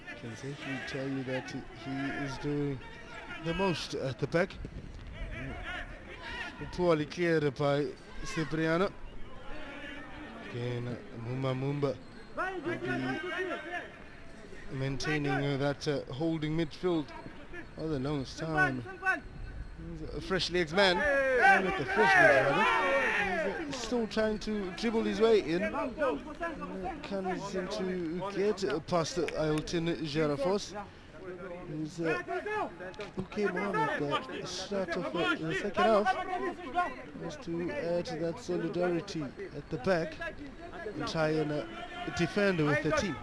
I can safely tell you that he is doing the most at the back. Poorly cleared by Cipriano. Again, Mumba will be maintaining that holding midfield for the longest time. He's a fresh legs man, and with the fresh legs rather. He's still trying to dribble his way in. Can't seem to get past Ailton Jarafos. Who came on at the start of the second half was to add that solidarity at the back and try and defend with the team.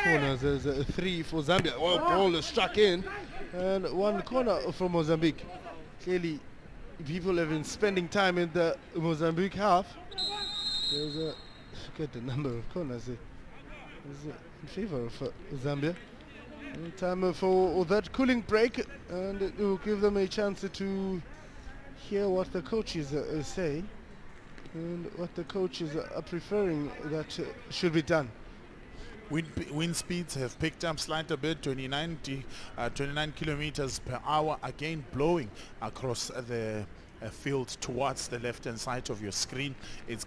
Corners, there's a 3 for Zambia. Well, ball is struck in, and 1 corner from Mozambique. Clearly, people have been spending time in the Mozambique half. There's a look at the number of corners in favor of Zambia. Time for that cooling break, and it will give them a chance to hear what the coaches say and what the coaches are preferring that should be done. Wind speeds have picked up slight a bit, 29 kilometers per hour, again blowing across the field towards the left-hand side of your screen. It's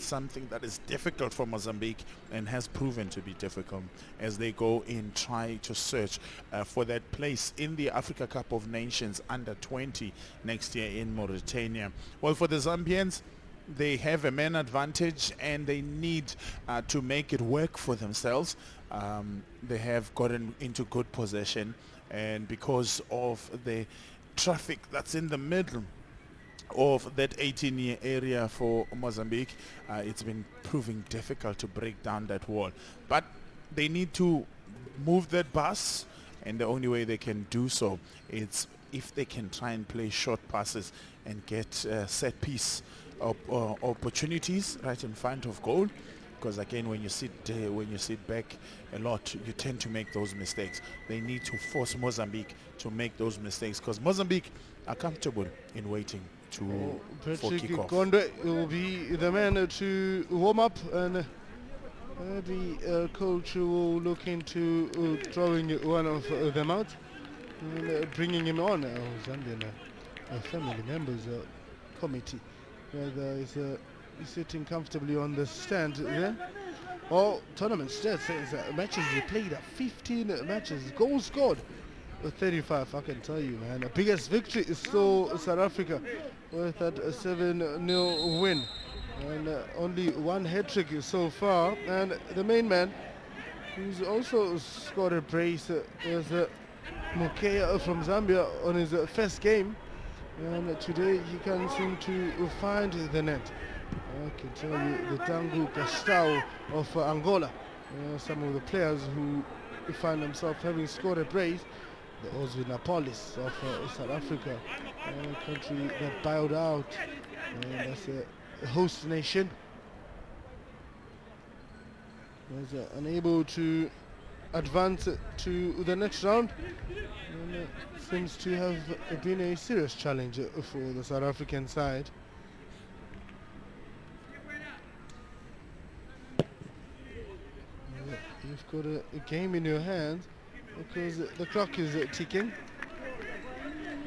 something that is difficult for Mozambique and has proven to be difficult as they go in try to search for that place in the Africa Cup of Nations under 20 next year in Mauritania. Well, for the Zambians, they have a man advantage and they need to make it work for themselves. They have gotten into good possession, and because of the traffic that's in the middle of that 18-year area for Mozambique, it's been proving difficult to break down that wall. But they need to move that bus, and the only way they can do so is if they can try and play short passes and get set piece opportunities right in front of goal. Because again, when you sit back a lot, you tend to make those mistakes. They need to force Mozambique to make those mistakes, because Mozambique are comfortable in waiting for kickoff. Gondwe will be the man to warm up, and maybe coach will look into throwing one of them out and bringing him on. Zambian family members committee, whether he's sitting comfortably on the stand there. Tournament stats says matches he played 15 matches, goals scored 35. I can tell you, man, the biggest victory is still South Africa with that 7-0 win, and only 1 hat-trick so far. And the main man, who's also scored a brace, is Mukeya from Zambia on his first game, and today he can't seem to find the net. I can tell you the Tangu Castao of Angola, some of the players who find themselves having scored a brace. The Ozwinapolis of South Africa, a country that bowed out as a host nation, was unable to advance to the next round, and seems to have been a serious challenge for the South African side. You've got a game in your hands, because the clock is ticking,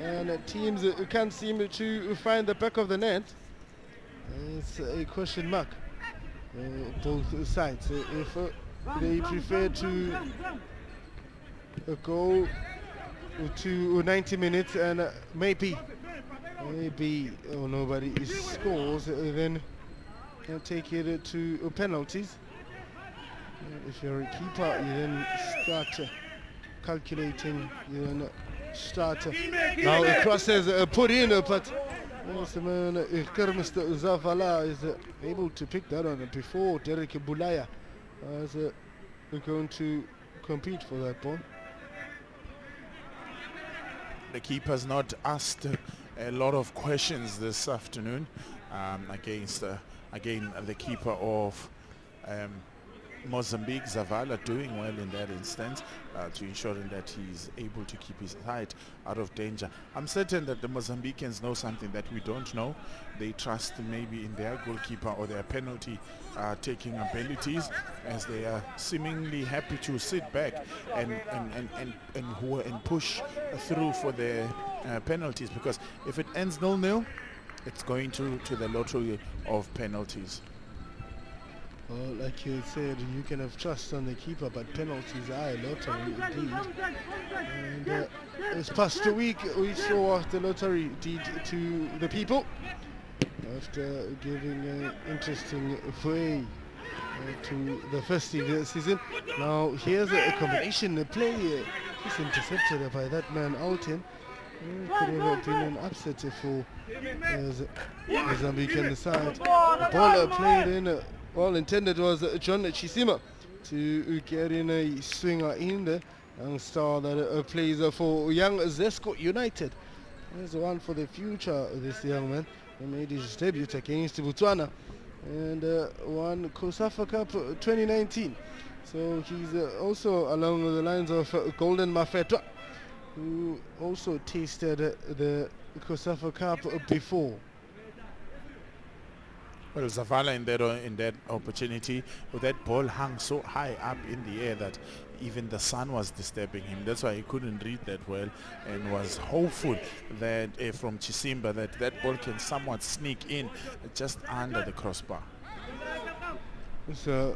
and teams can't seem to find the back of the net. It's a question mark, both sides. If they prefer to go to 90 minutes and maybe nobody scores, then take it to penalties. If you're a keeper, you then start calculating the starter. Now the cross is put in, but Mr. Zavala is able to pick that one before Derek Bulaya is going to compete for that ball. The keeper's not asked a lot of questions this afternoon against, again, the keeper of Mozambique, Zavala, doing well in that instance to ensuring that he's able to keep his side out of danger. I'm certain that the Mozambicans know something that we don't know. They trust maybe in their goalkeeper or their penalty taking abilities, as they are seemingly happy to sit back and push through for their penalties, because if it ends 0-0, it's going to the lottery of penalties. Well, like you said, you can have trust on the keeper, but penalties are a lottery indeed. And this past week, we saw the lottery deed to the people after giving an interesting way to the festive season. Now, here's a combination play. He's intercepted by that man Alton. Could have been an upset for the Zambican side. The ball played in. All intended was John Chisima to get in a swinger in the young star that plays for Young Zesco United. There's one for the future, this young man. He made his debut against Botswana and won COSAFA Cup 2019. So he's also along the lines of Golden Mafetwa, who also tasted the COSAFA Cup before. Well, Zavala in that opportunity, with that ball hung so high up in the air that even the sun was disturbing him. That's why he couldn't read that well, and was hopeful that from Chisimba that ball can somewhat sneak in just under the crossbar. So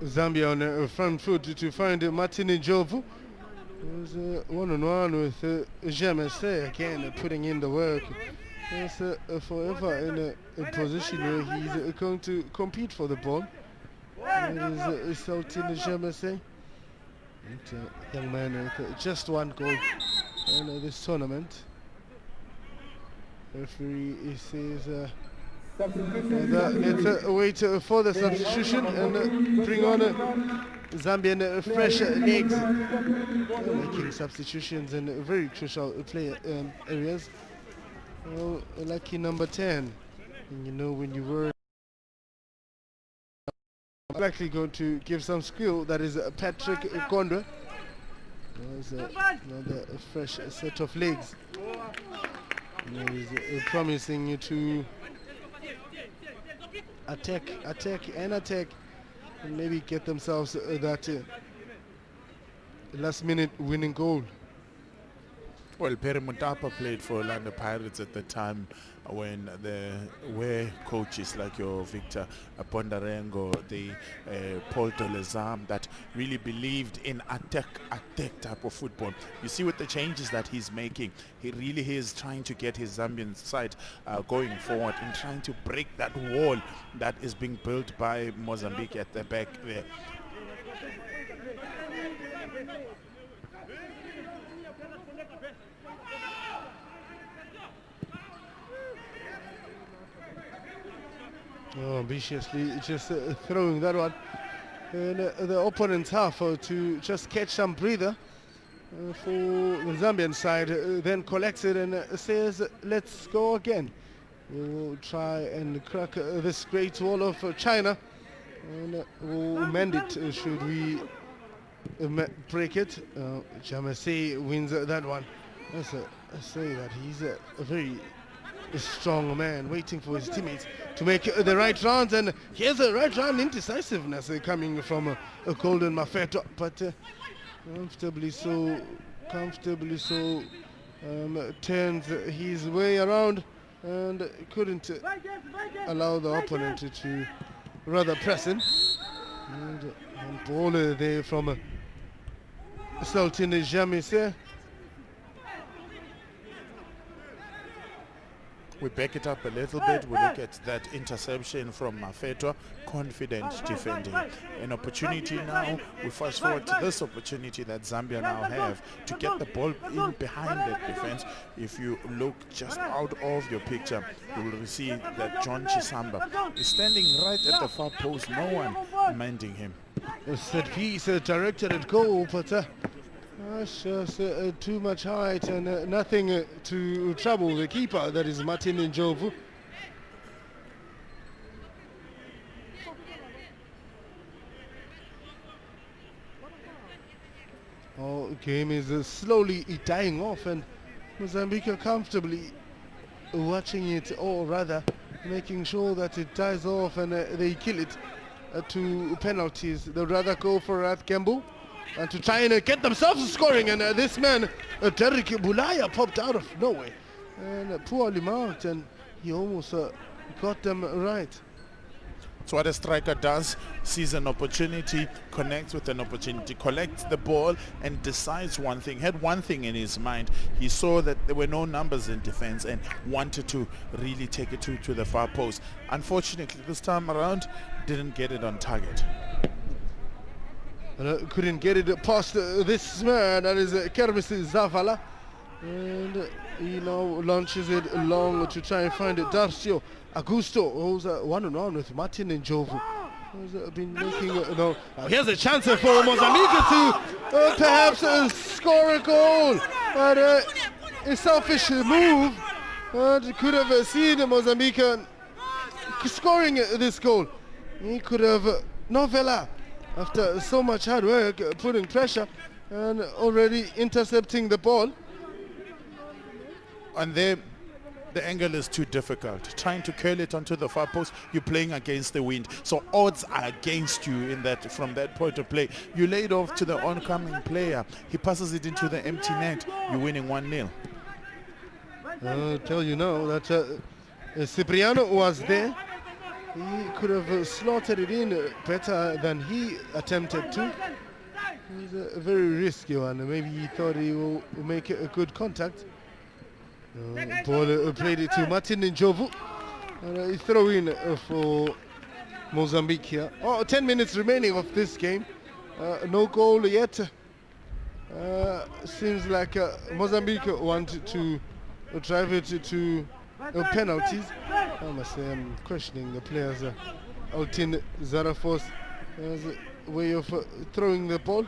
Zambia on the front foot to find Martin Njovu. It was one-on-one with Jamese again, putting in the work. He's forever in a position where he's going to compete for the ball. It is Sultan Jamese, young man with just one goal in this tournament. Referee says let's wait for the substitution and bring on Zambian fresh legs. Making substitutions in very crucial areas. Well, lucky number 10. And you know, when you were likely going to give some skill, that is Patrick Kondwe. There's another fresh set of legs. He's promising you to attack, and maybe get themselves that last minute winning goal. Well, Perry Mutapa played for Orlando Pirates at the time when there were coaches like your Victor Pondarengo, the Paul Tolezam, that really believed in attack type of football. You see with the changes that he's making, he really is trying to get his Zambian side going forward and trying to break that wall that is being built by Mozambique at the back there. Oh, ambitiously just throwing that one in the opponent's half to just catch some breather for the Zambian side, then collects it and says, let's go again. We'll try and crack this great wall of China, and we'll mend it should we break it. Jamase wins that one. I say that he's a very strong man, waiting for his teammates to make the right rounds, and here's a right round indecisiveness coming from a Golden Mafeto, but comfortably so turns his way around and couldn't allow the opponent to rather press him. And ball there from Sultan Jamise. We back it up a little bit. We look at that interception from Mafetwa, confident defending. An opportunity now, we fast forward to this opportunity that Zambia now have to get the ball in behind that defense. If you look just out of your picture, you will see that John Chisamba is standing right at the far post, no one minding him. A set piece directed at goal, but that's just too much height and nothing to trouble the keeper, that is Martin Njovu. Oh, game is slowly dying off, and Mozambique are comfortably watching it, or rather making sure that it dies off and they kill it to penalties. They'd rather go for Rath Gamble and to try and get themselves scoring, and this man, Derek Bulaya, popped out of nowhere and poorly marked, and he almost got them right. That's what a striker does. Sees an opportunity, connects with an opportunity, collects the ball and decides one thing, had one thing in his mind. He saw that there were no numbers in defense and wanted to really take it to the far post. Unfortunately, this time around, didn't get it on target. Couldn't get it past this man, that is Kermis Zavala, and he now launches it long to try and find it. Darcio Augusto, who's one-on-one with Martin Njovu, who's been making here's a chance for Mozambique to perhaps score a goal, but a selfish move. Could have seen Mozambique scoring this goal. He could have Novella, after so much hard work, putting pressure and already intercepting the ball. And there, the angle is too difficult. Trying to curl it onto the far post, you're playing against the wind. So odds are against you in that, from that point of play. You laid off to the oncoming player. He passes it into the empty net. You're winning 1-0. I'll tell you now that Cipriano was there. He could have slotted it in better than he attempted to. It was a very risky one. Maybe he thought he will make a good contact. Ball played it to Martin Njovu. He throw in for Mozambique here. 10 minutes remaining of this game. No goal yet. Seems like Mozambique want to drive it to penalties. I must say I'm questioning the players. Altin Zarafos has a way of throwing the ball.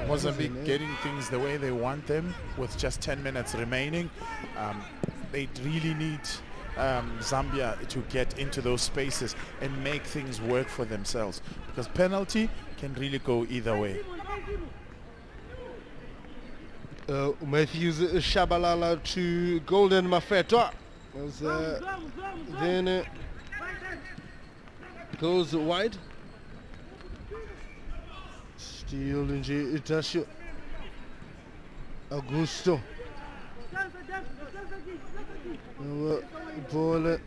Mozambique getting things the way they want them with just 10 minutes remaining. They really need Zambia to get into those spaces and make things work for themselves, because penalty can really go either way. Matthews Shabalala to Golden Mafetwa. Then goes wide. Still in Itasio Augusto. Ball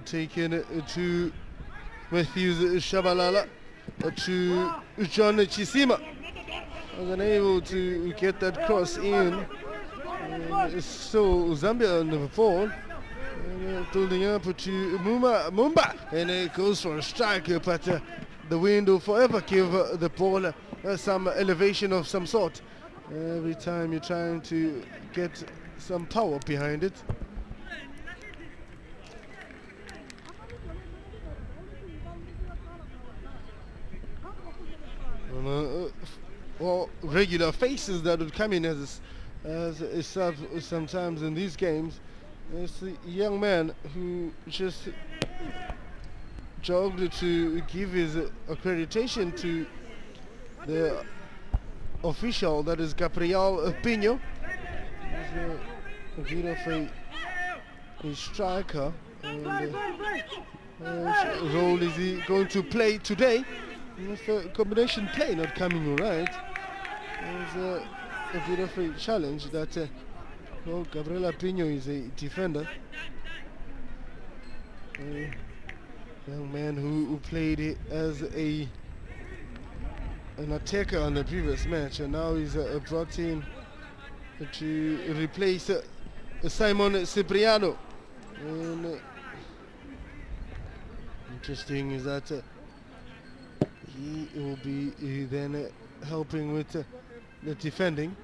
taken to Matthews Shabalala to John Chisima. Was unable to get that cross in. So Zambia on the ball. Building up to Mumba. And it goes for a strike, but the wind will forever give the ball some elevation of some sort. Every time you're trying to get some power behind it. Well, regular faces that would come in as a sub sometimes in these games. It's a young man who just jogged to give his accreditation to the official, that is Gabriel Pinho. He's a bit of a striker. And role is he going to play today? With a combination play not coming right. There's a bit of a challenge that Gabriel Pinho is a defender. Young man who played as an attacker on the previous match, and now he's brought in to replace Simon Cipriano. And interesting is that he will be then helping with the defending.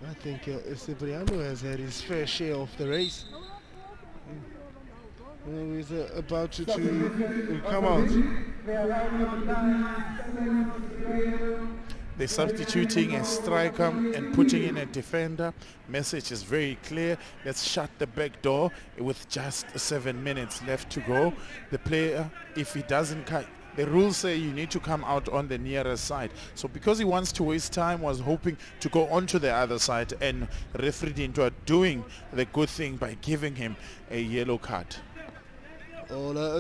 I think Cipriano has had his fair share of the race. He's about to come out. They're substituting a striker and putting in a defender. Message is very clear. Let's shut the back door with just 7 minutes left to go. The player, if he doesn't cut, the rules say you need to come out on the nearest side. So because he wants to waste time, was hoping to go onto the other side, and referee Dinto doing the good thing by giving him a yellow card.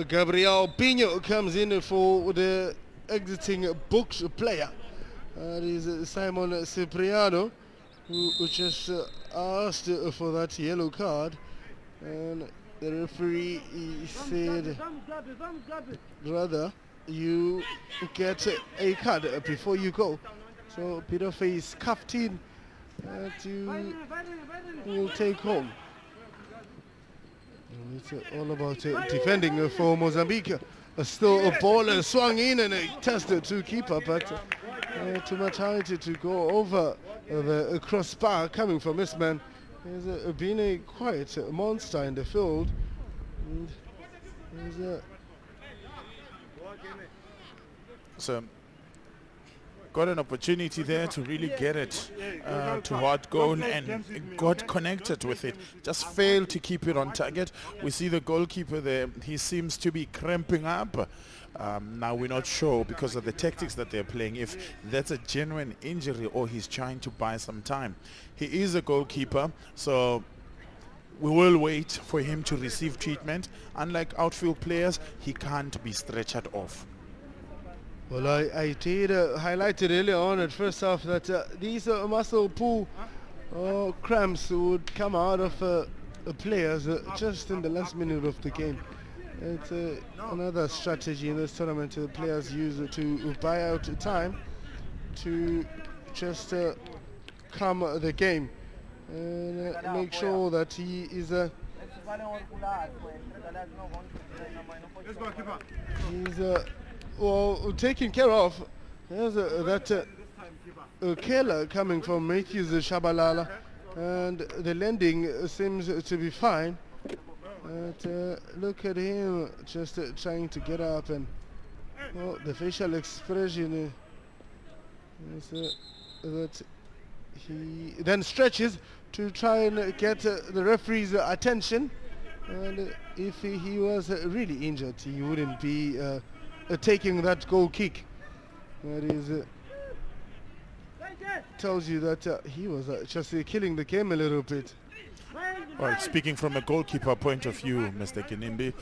Gabriel Pinho comes in for the exiting Bucks player. That is Simon Cipriano, who just asked for that yellow card, and the referee said, rather you get a card before you go. So Peter Face cuffed in to will take home. It's all about defending for Mozambique. Still a ball swung in and tested to keeper, but too much height to go over the crossbar coming from this man. He's been a quiet monster in the field. And so got an opportunity there to really get it to hard goal and got connected with it. Just failed to keep it on target. We see the goalkeeper there. He seems to be cramping up. Now we're not sure, because of the tactics that they're playing, if that's a genuine injury or he's trying to buy some time. He is a goalkeeper, so we will wait for him to receive treatment. Unlike outfield players, he can't be stretchered off. Well, I did highlight it earlier on at first half that these muscle pull cramps would come out of players just in the last minute of the game. It's another strategy in this tournament the players use to buy out time to just calm the game and make sure that he is well taken care of. There's that killer coming from Matthews Shabalala, and the landing seems to be fine. But look at him just trying to get up, and the facial expression is that he then stretches to try and get the referee's attention. And if he was really injured, he wouldn't be taking that goal kick. That is tells you that he was just killing the game a little bit. Well, speaking from a goalkeeper point of view, Mr. Kinimbi,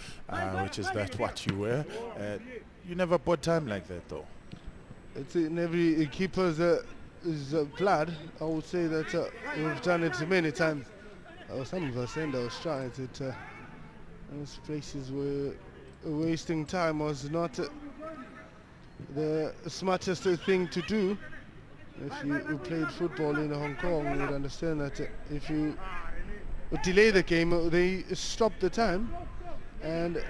which is that what you were, you never bought time like that, though. It's in every keeper's blood. I would say that we've done it many times. Some of us and I was trying it. Those places where wasting time was not the smartest thing to do. If you played football in Hong Kong, you would understand that if you delay the game, they stop the time and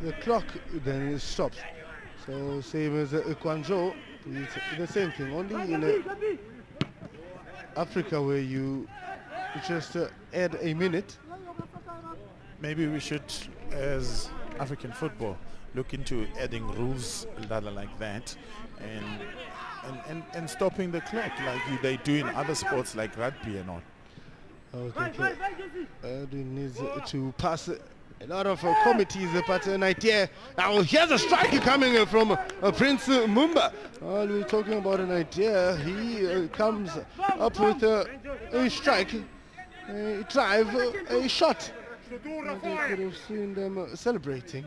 the clock then stops. So same as Guangzhou, it's the same thing, only in Africa where you just add a minute. Maybe we should, as African football, look into adding rules like that and stopping the clock like they do in other sports like rugby and all. I think Edwin needs to pass a lot of committees, but an idea. Now here's a strike coming from Prince Mumba. We're talking about an idea. He comes up with a strike, a drive, a shot. I could have seen them celebrating.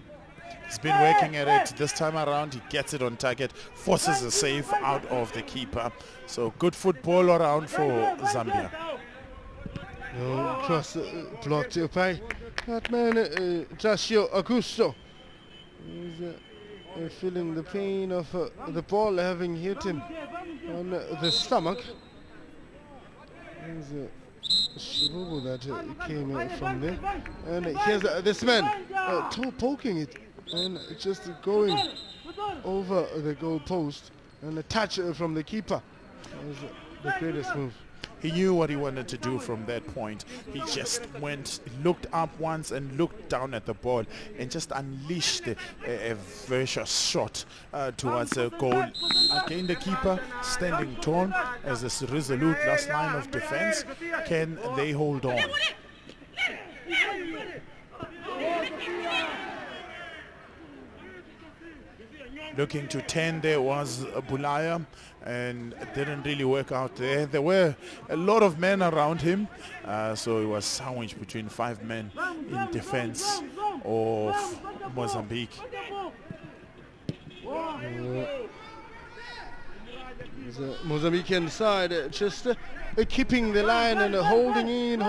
He's been working at it this time around. He gets it on target, forces a save out of the keeper. So good football around for Zambia. Cross blocked by that man, Tasio Augusto. He's feeling the pain of the ball having hit him on the stomach. He's Shibubu that came from there. And here's this man poking it and just going over the goal post, and a touch from the keeper. That was the greatest move. He knew what he wanted to do from that point. He just went, looked up once and looked down at the ball and just unleashed a vicious shot towards a goal. Again, the keeper standing tall as this resolute last line of defense. Can they hold on? Looking to 10 there was Bulaya, and it didn't really work out there. There were a lot of men around him, so it was sandwiched between 5 men in defense of Mozambique. The Mozambican side just keeping the line and holding in,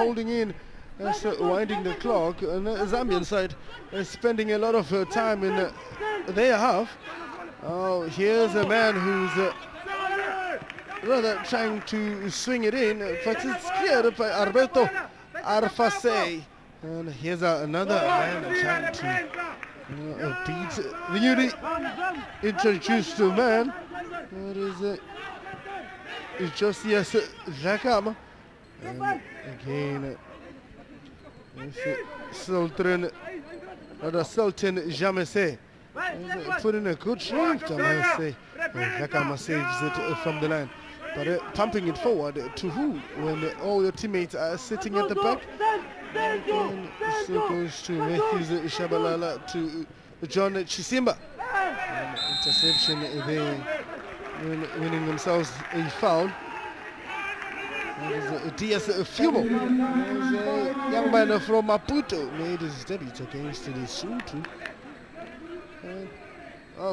winding the clock, and the Zambian side spending a lot of time in their half. Oh, here's a man who's rather trying to swing it in, but it's cleared by Alberto Arfase. And here's another man trying to beat the newly introduced man. That is Josias Jacam. And again, Sultan Jamese. Put in a good shift, I must say. Jacama saves it from the line. But pumping it forward to who when all your teammates are sitting at the back? Again, so goes to Matthews Shabalala to John Chisimba. Interception there, winning themselves a foul. That is Diaz Fumo. A young man from Maputo made his debut against the Lesotho.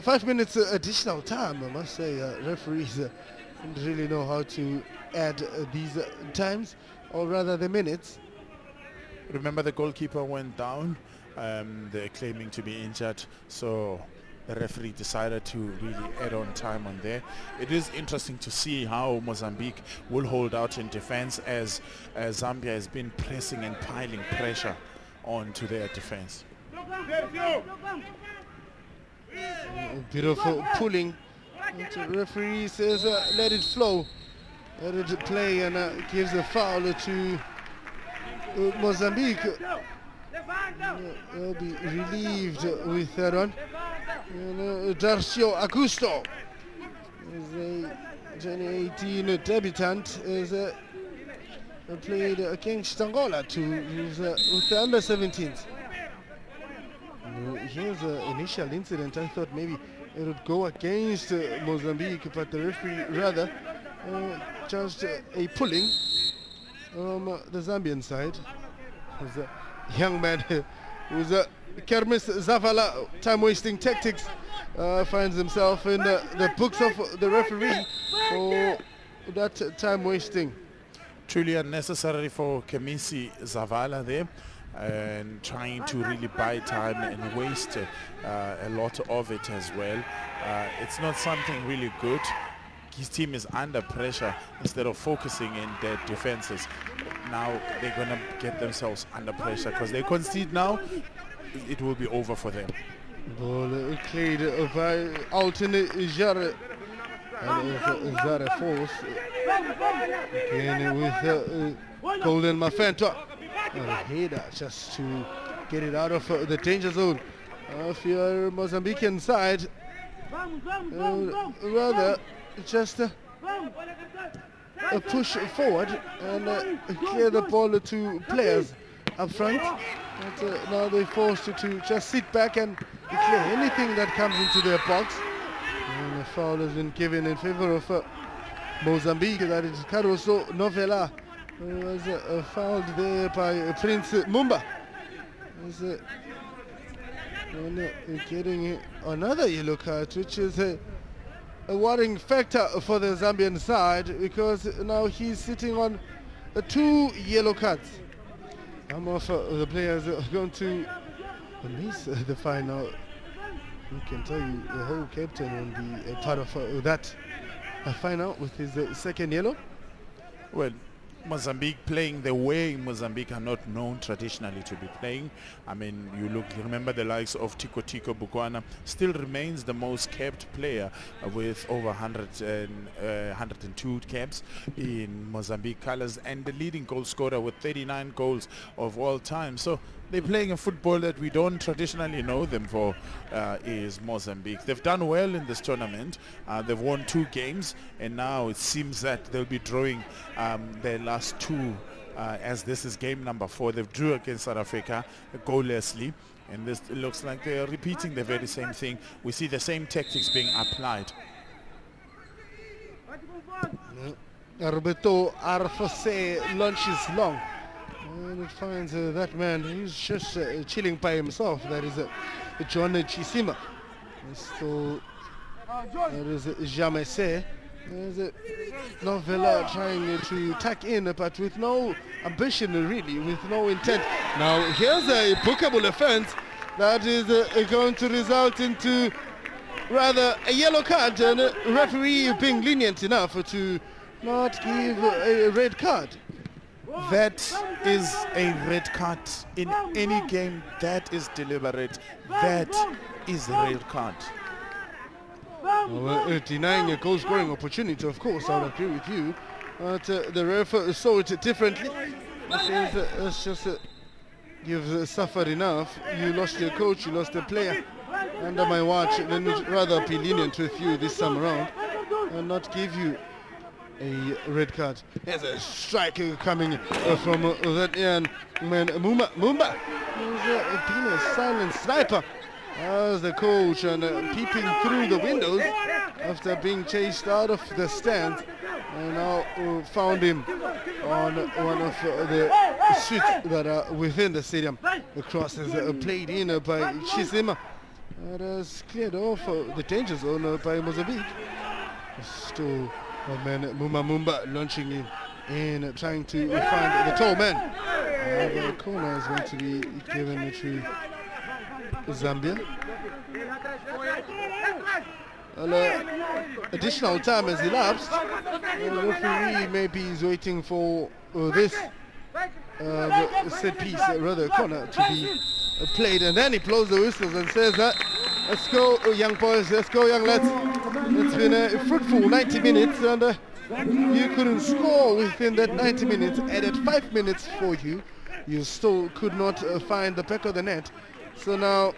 5 minutes additional time, I must say. Referees don't really know how to add these times, or rather the minutes. Remember, the goalkeeper went down. They're claiming to be injured, so the referee decided to really add on time on there. It is interesting to see how Mozambique will hold out in defense as Zambia has been pressing and piling pressure onto their defense. Beautiful pulling. The referee says let it flow, let it play, and gives a foul to Mozambique. They'll be relieved with that one. Darcio Augusto is a 2018 debutant, is played against Angola with the under-17s. Here's an initial incident. I thought maybe it would go against Mozambique, but the referee rather judged a pulling from the Zambian side. There's a young man who's Kermis Zavala, time-wasting tactics, finds himself in the books of the referee for that time-wasting. Truly unnecessary for Kemisi Zavala there, and trying to really buy time and waste a lot of it as well. It's not something really good. His team is under pressure. Instead of focusing in their defenses, now they're going to get themselves under pressure, because they concede now, it will be over for them. Ball played by Alton Jare, and Zare Force again with Golden Mafenta. Header just to get it out of the danger zone of your Mozambican side. Rather just push forward and clear the ball to players up front. But now they're forced to just sit back and clear anything that comes into their box. And a foul has been given in favor of Mozambique. That is Caruso Novella. Was fouled there by Prince Mumba. Getting another yellow card, which is a worrying factor for the Zambian side, because now he's sitting on 2 yellow cards. Some of the players are going to miss the final. I can tell you the whole captain will be a part of that final with his second yellow. Well, Mozambique playing the way Mozambique are not known traditionally to be playing. I mean, you remember the likes of Tiko Bukwana still remains the most capped player with over 102 caps in Mozambique colors, and the leading goal scorer with 39 goals of all time. So they're playing a football that we don't traditionally know them for, is Mozambique. They've done well in this tournament. They've won 2 games, and now it seems that they'll be drawing their last 2, as this is game number 4. They've drew against South Africa goallessly, and this looks like they're repeating the very same thing. We see the same tactics being applied. Roberto Arfose launches long, and it finds that man. He's just chilling by himself. That is John Chisima. So that is Jamese. There's Novella trying to tack in, but with no ambition really, with no intent. Now here's a bookable offense that is going to result into rather a yellow card, and referee being lenient enough to not give a red card. That is a red card in any game. That is deliberate. That is a red card. Denying a goal scoring opportunity, of course, I would agree with you, but the ref saw it differently. It's just you've suffered enough. You lost your coach, you lost a player under my watch. Then we'd rather be lenient with you this time around and not give you a red card. There's a strike coming from that young man, Mumba. He's been a silent sniper as the coach, and peeping through the windows after being chased out of the stand, and now found him on one of the suites that are within the stadium. The cross is played in by Chisima. That has cleared off the danger zone by Mozambique. Still, man Mumba launching in trying to find the tall man. The corner is going to be given to Zambia. Well, additional time has elapsed. The referee maybe is waiting for this set piece, rather corner, to be played, and then he blows the whistles and says that, let's go young boys, let's go young lads. It's been a fruitful 90 minutes, and you couldn't score within that 90 minutes. Added 5 minutes for you. You still could not find the back of the net. So now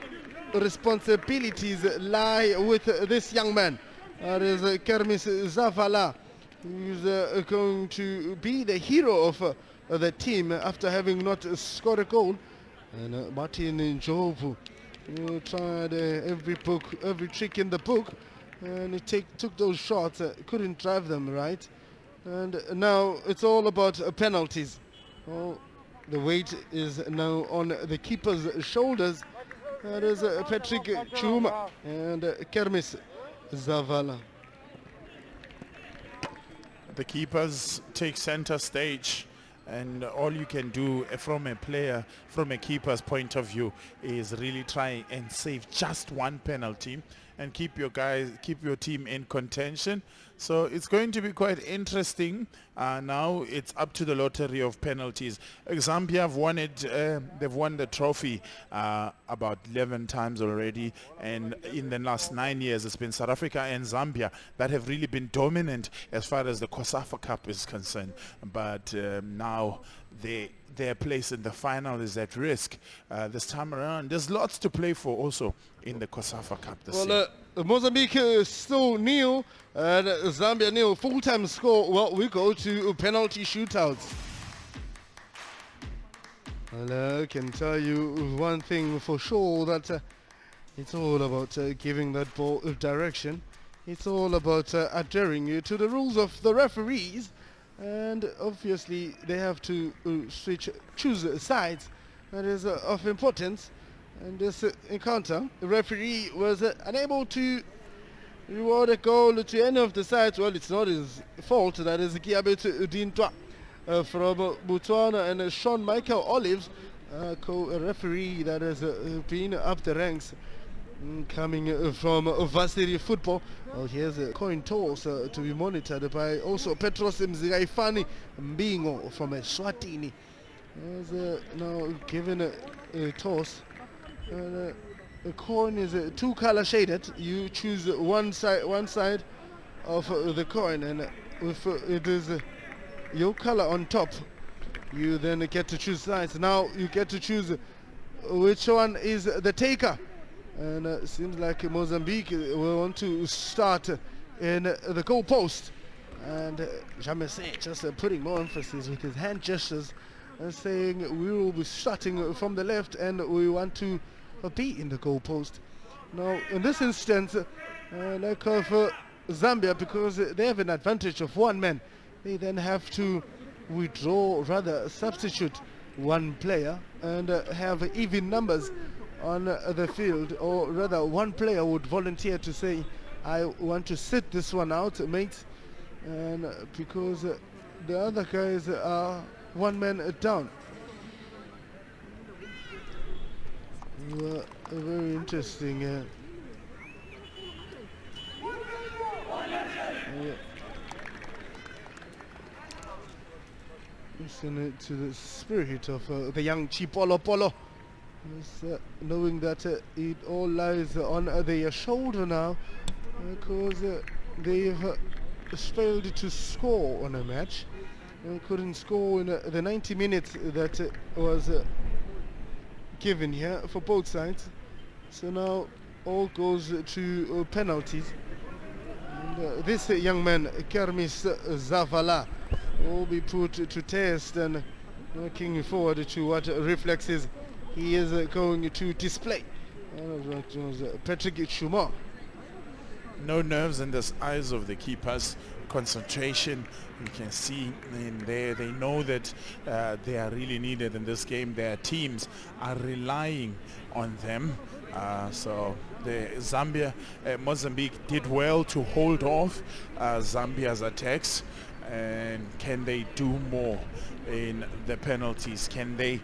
responsibilities lie with this young man. That is Kermis Zavala, who's going to be the hero of the team after having not scored a goal. And Martin Njovu tried every trick in the book, and he took those shots, couldn't drive them right. And now it's all about penalties. Well, the weight is now on the keeper's shoulders. That is Patrick Chuma and Kermis Zavala. The keepers take center stage, and all you can do from a keeper's point of view is really try and save just one penalty and keep your team in contention. So it's going to be quite interesting. Now it's up to the lottery of penalties. Zambia have won it. They've won the trophy about 11 times already, and in the last 9 years it's been South Africa and Zambia that have really been dominant as far as the COSAFA Cup is concerned. But now their place in the final is at risk this time around. There's lots to play for also in the COSAFA Cup this year. Mozambique still nil, and Zambia nil. Full-time score. Well, we go to penalty shootouts. Well, I can tell you one thing for sure, that it's all about giving that ball direction. It's all about adhering to the rules of the referees, and obviously they have to choose sides. That is of importance. And this encounter, the referee was unable to reward a goal to any of the sides. Well, it's not his fault. That is Kiabet Dintwa from Botswana, and Sean Michael Olives, co-referee that has been up the ranks Coming from varsity football. Well, here's a coin toss to be monitored by also Petros Mzigaifani Mbingo from Eswatini. There's now given a toss. The coin is two-color shaded. You choose one side of the coin, and if it is your color on top, you then get to choose sides. Now you get to choose which one is the taker. And it seems like Mozambique will want to start in the goal post. And Jamese just putting more emphasis with his hand gestures and saying we will be starting from the left and we want to be in the goal post. Now, in this instance, like of Zambia, because they have an advantage of one man, they then have to withdraw, rather substitute one player and have even numbers on the field, or rather one player would volunteer to say I want to sit this one out, mate, and because the other guys are one man down. Very interesting. Listen to the spirit of the young Chipolo Polo. Knowing that it all lies on their shoulder now, because they've failed to score on a match and couldn't score in the 90 minutes that was given here for both sides. So now all goes to penalties. And, this young man, Kermis Zavala, will be put to test and looking forward to what reflexes he is going to display. Patrick Chuma. No nerves in the eyes of the keepers. Concentration, you can see in there. They know that they are really needed in this game. Their teams are relying on them. So the Mozambique did well to hold off Zambia's attacks. And can they do more in the penalties? Can they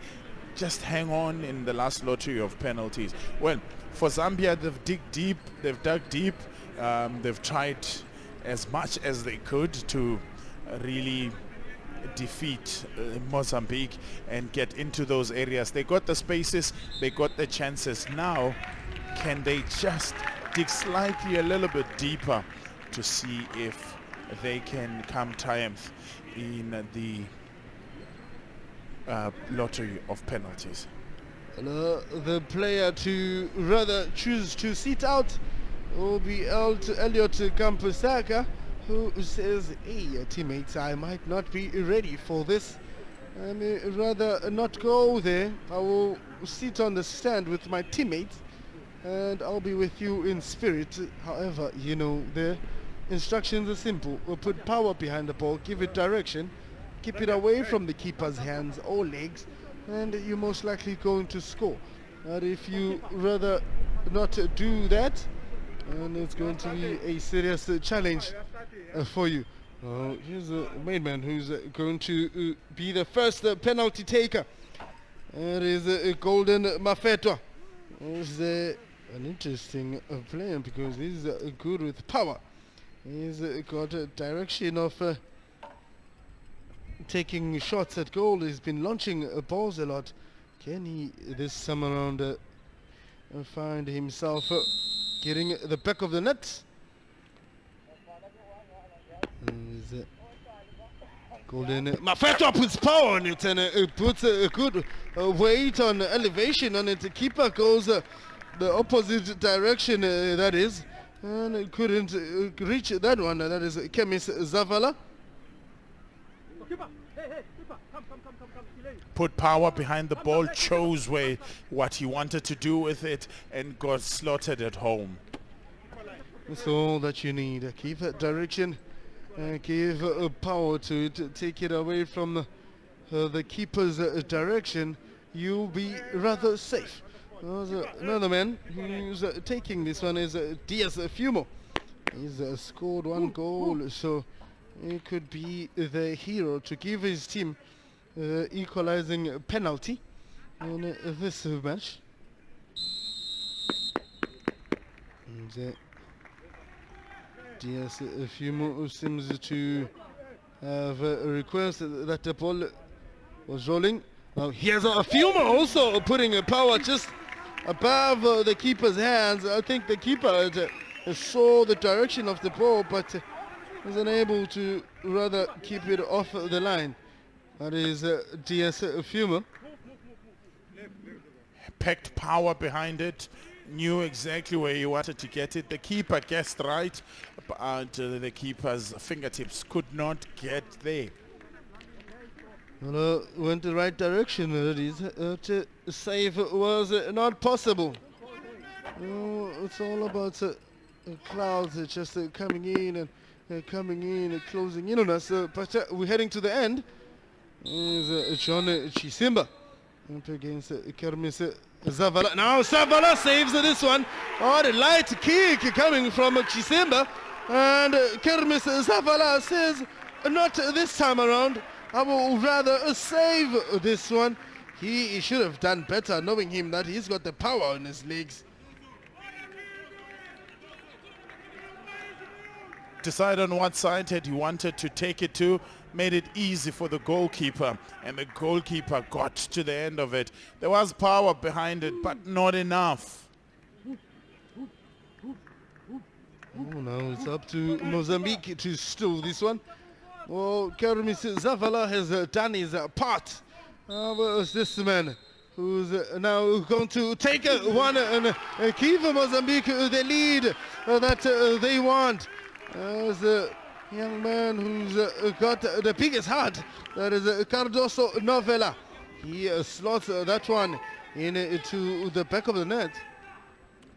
just hang on in the last lottery of penalties? Well, for Zambia, they've dug deep. They've tried as much as they could to really defeat Mozambique and get into those areas. They got the spaces, they got the chances. Now, can they just dig slightly a little bit deeper to see if they can come triumph in the lottery of penalties? The player to rather choose to sit out will be Elliot Kampusaka, who says, hey teammates, I might not be ready for this. I may rather not go there. I will sit on the stand with my teammates and I'll be with you in spirit. However, you know, the instructions are simple. We'll put power behind the ball, give it direction, keep it away from the keeper's hands or legs, and you're most likely going to score. But if you rather not do that, and it's going to be a serious challenge for you. Here's the main man who's going to be the first penalty taker. It is Golden Mafetwa. He's an interesting player because he's good with power. He's got a direction of taking shots at goal. He's been launching balls a lot. Can he this time around find himself getting the back of the net? Golden Mafetwa puts power on it and it puts a good weight on elevation on it. The keeper goes the opposite direction, that is, and it couldn't reach that one. That is Kemis Zavala. Put power behind the ball, chose what he wanted to do with it, and got slaughtered at home. That's all that you need. Keep that direction, give power to it, take it away from the keeper's direction. You'll be rather safe. Another man who's taking this one is Diaz Fumo. He's scored one goal, so he could be the hero to give his team equalizing penalty in this match. Yes, a few more seems to have a request that the ball was rolling. Now here's a few more also putting a power just above the keeper's hands. I think the keeper saw the direction of the ball, but was unable to rather keep it off the line. That is DS Fuma. Packed power behind it, knew exactly where he wanted to get it. The keeper guessed right, but the keeper's fingertips could not get there. Well, went the right direction. To save was not possible. It's all about clouds just coming in and closing in on us. But we're heading to the end. Is John Chisimba up against Kermis Zavala. Now Zavala saves this one. Oh, the light kick coming from Chisimba. And Kermis Zavala says, not this time around. I will rather save this one. He should have done better, knowing him that he's got the power on his legs. Decide on what side he wanted to take it to, made it easy for the goalkeeper, and the goalkeeper got to the end of it. There was power behind it, but not enough. Oh, now it's up to Mozambique to steal this one. Well, Kermis Zavala has done his part. Where's this man who's now going to take one and give Mozambique the lead that they want. There's a young man who's got the biggest heart. That is Cardoso Novella. He slots that one into the back of the net.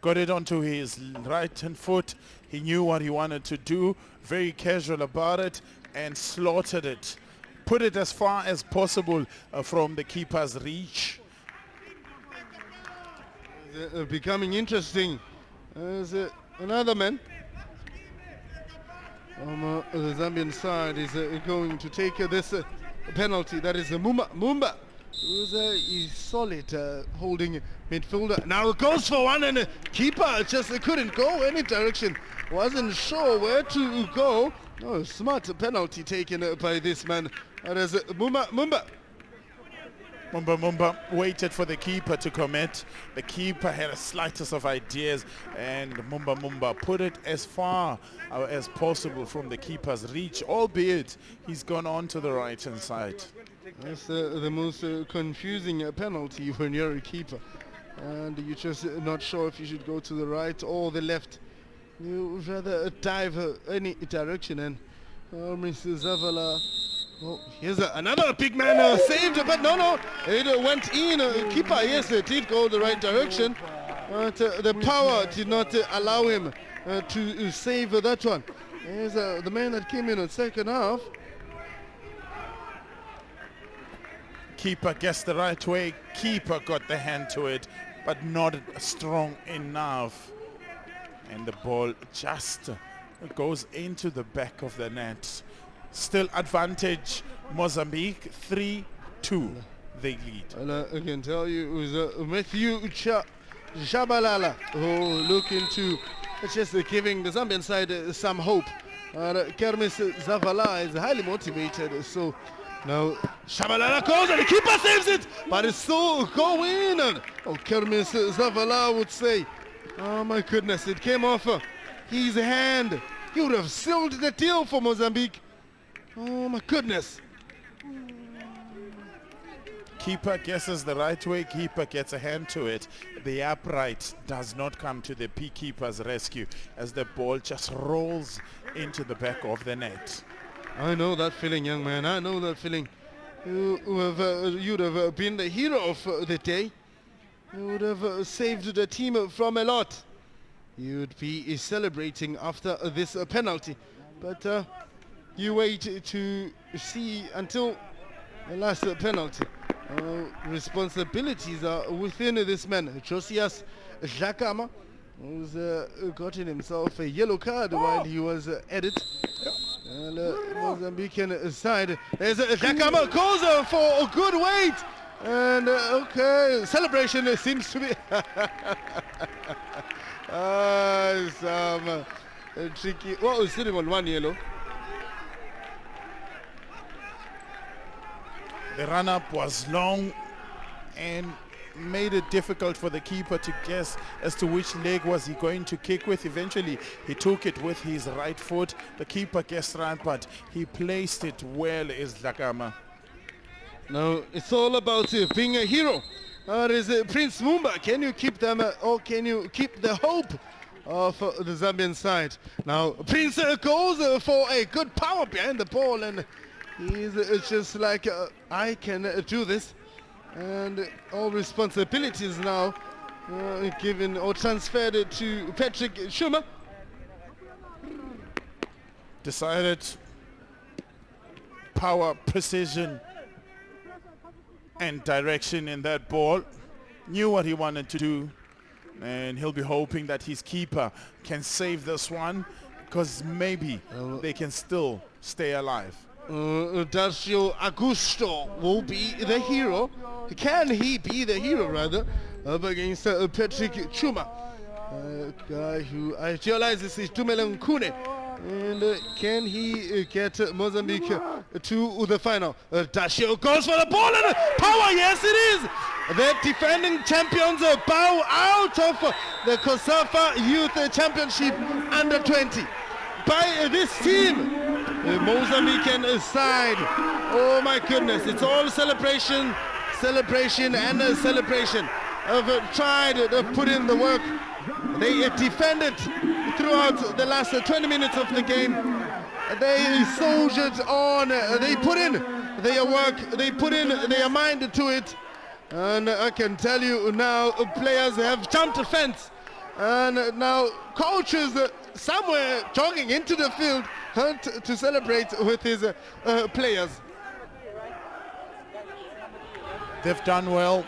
Got it onto his right hand foot. He knew what he wanted to do. Very casual about it, and slaughtered it. Put it as far as possible from the keeper's reach. Becoming interesting. There's another man on the Zambian side is going to take this penalty. That is Mumba, who's a solid holding midfielder. Now it goes for one, and the keeper just couldn't go any direction. Wasn't sure where to go. Oh, smart penalty taken by this man. That is Mumba. Mumba waited for the keeper to commit. The keeper had a slightest of ideas, and Mumba put it as far as possible from the keeper's reach, albeit he's gone on to the right hand side. That's the most confusing penalty when you're a keeper, and you're just not sure if you should go to the right or the left. You rather dive any direction, and Mr. Zavala. Oh, here's another big man saved, but no, it went in. Keeper, yes, it did go the right direction, but the power did not allow him to save that one. Here's the man that came in second half. Keeper guessed the right way. Keeper got the hand to it, but not strong enough. And the ball just goes into the back of the net. Still advantage Mozambique, 3-2 they lead. Well, I can tell you it was Matthew Shabalala who looking to just giving the Zambian side some hope. Kermis Zavala is highly motivated, so now Shabalala goes and the keeper saves it, but it's still going. Oh, Kermis Zavala would say, oh my goodness, it came off his hand. He would have sealed the deal for Mozambique. Oh my goodness. Keeper guesses the right way. Keeper gets a hand to it. The upright does not come to the keeper's rescue as the ball just rolls into the back of the net. I know that feeling, young man. I know that feeling. You'd have been the hero of the day. You would have saved the team from a lot. You'd be celebrating after this penalty. But you wait to see until the last penalty. Responsibilities are within this man, Josias Jakama, who's gotten himself a yellow card while he was at it. And Mozambican side, there's Jakama goes for a good weight. And okay, celebration seems to be Some tricky. Oh, he's sitting on one yellow. The run-up was long and made it difficult for the keeper to guess as to which leg was he going to kick with. Eventually, he took it with his right foot. The keeper guessed right, but he placed it well, is Dlakama. Now, it's all about being a hero. Is Prince Mumba. Can you keep them, or can you keep the hope of the Zambian side? Now, Prince goes for a good power behind the ball, and he's just like, I can do this. And all responsibilities now given or transferred to Patrick Schumer. Decided power, precision, and direction in that ball. Knew what he wanted to do, and he'll be hoping that his keeper can save this one, because maybe they can still stay alive. Dacio Augusto will be the hero. Can he be the hero, rather, up against Patrick Chuma, a guy who idealizes his Tumela Nkune. And can he get Mozambique to the final? Dacio goes for the ball and power, yes it is! The defending champions bow out of the COSAFA Youth Championship under 20 by this team. The Mozambican side, oh my goodness, it's all celebration, celebration and celebration. Have tried to put in the work. They defended throughout the last 20 minutes of the game. They soldiered on, they put in their work, they put in their mind to it. And I can tell you now, players have jumped the fence. And now coaches somewhere jogging into the field to celebrate with his players. They've done well.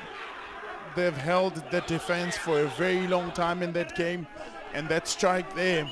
They've held the defense for a very long time in that game, and that strike there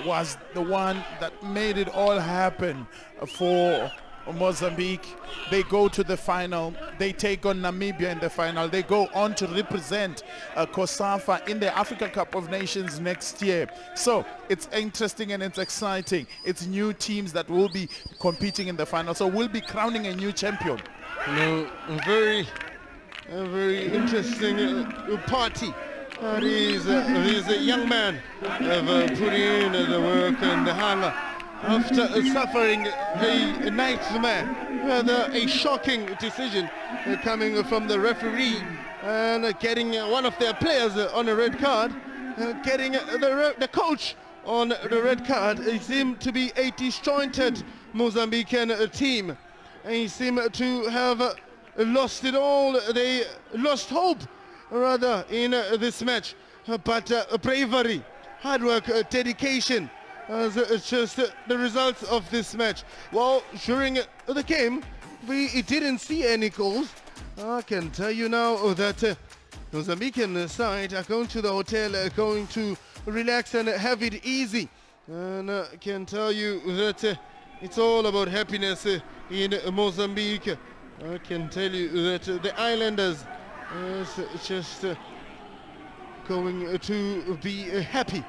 was the one that made it all happen for Mozambique. They go to the final. They take on Namibia in the final. They go on to represent COSAFA in the Africa Cup of Nations next year. So it's interesting and it's exciting. It's new teams that will be competing in the final. So we'll be crowning a new champion. You know, a very interesting party. These young men have put in the work and the hunger after suffering a nightmare, rather a shocking decision coming from the referee and getting one of their players on a red card, getting the coach on the red card. It seemed to be a disjointed Mozambican team, and he seemed to have lost it all. They lost hope, rather, in this match. But bravery, hard work, dedication as just the results of this match. Well, during the game, we didn't see any goals. I can tell you now that Mozambican side are going to the hotel, going to relax and have it easy. And I can tell you that it's all about happiness in Mozambique. I can tell you that the Islanders is just going to be happy.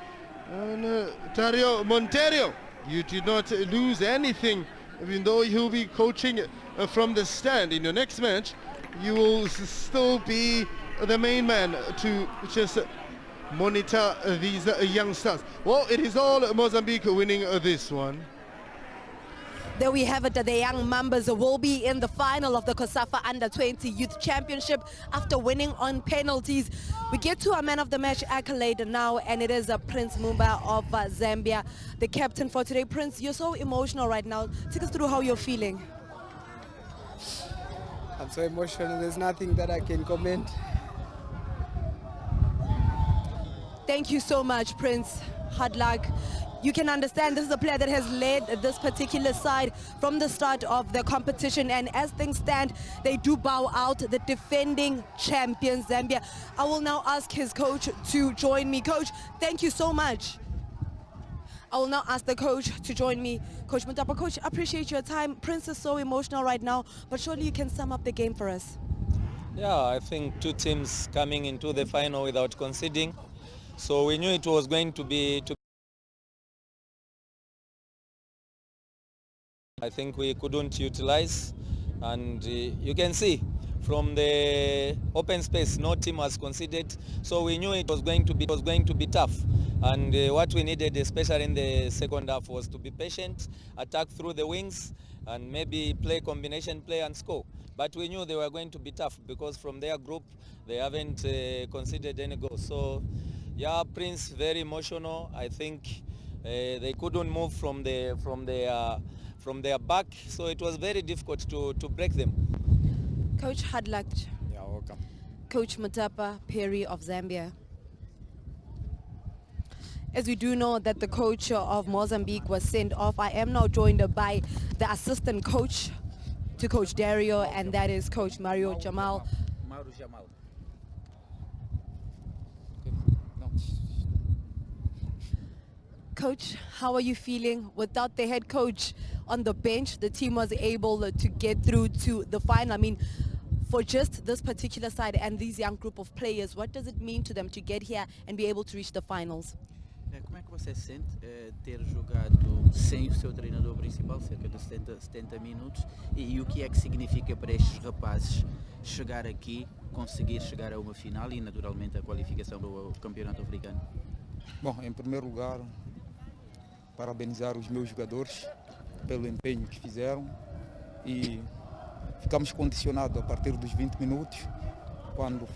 And Dario Monteiro, you did not lose anything, even though you'll be coaching from the stand. In your next match, you will still be the main man to just monitor these youngsters. Well, it is all Mozambique winning this one. There we have it. The young Mambas will be in the final of the COSAFA Under 20 Youth Championship after winning on penalties. We get to our man of the match accolade now, and it is Prince Mumba of Zambia, the captain for today. Prince, you're so emotional right now. Take us through how you're feeling. I'm so emotional. There's nothing that I can comment. Thank you so much, Prince. Hard luck. You can understand this is a player that has led this particular side from the start of the competition, and as things stand, they do bow out, the defending champions, Zambia. I will now ask his coach to join me. Coach, thank you so much. I will now ask the coach to join me. Coach Mutapa. Coach, I appreciate your time. Prince is so emotional right now, but surely you can sum up the game for us. Yeah, I think two teams coming into the final without conceding. So we knew it was going to be. I think we couldn't utilize, and you can see from the open space no team has conceded, so we knew it was going to be tough, and what we needed, especially in the second half, was to be patient, attack through the wings, and maybe play combination play and score. But we knew they were going to be tough because from their group they haven't conceded any goals. So yeah, Prince, very emotional. I think they couldn't move from their back, so it was very difficult to break them. Coach Hadlak, Yeah, welcome. Coach Matapa Perry of Zambia. As we do know that the coach of Mozambique was sent off, I am now joined by the assistant coach to Coach Dario, and that is Coach Mario Jamal. Coach, how are you feeling? Without the head coach on the bench, the team was able to get through to the final. I mean, for just this particular side and these young group of players, what does it mean to them to get here and be able to reach the finals? Como é que você se sente ter jogado sem o seu treinador principal, cerca de 70 minutos, e o que é que significa para estes rapazes chegar aqui, conseguir chegar a uma final e naturalmente a qualificação do Campeonato Africano? Bom, em primeiro lugar, parabenizar os meus jogadores pelo empenho que fizeram e ficamos condicionados a partir dos 20 minutos, quando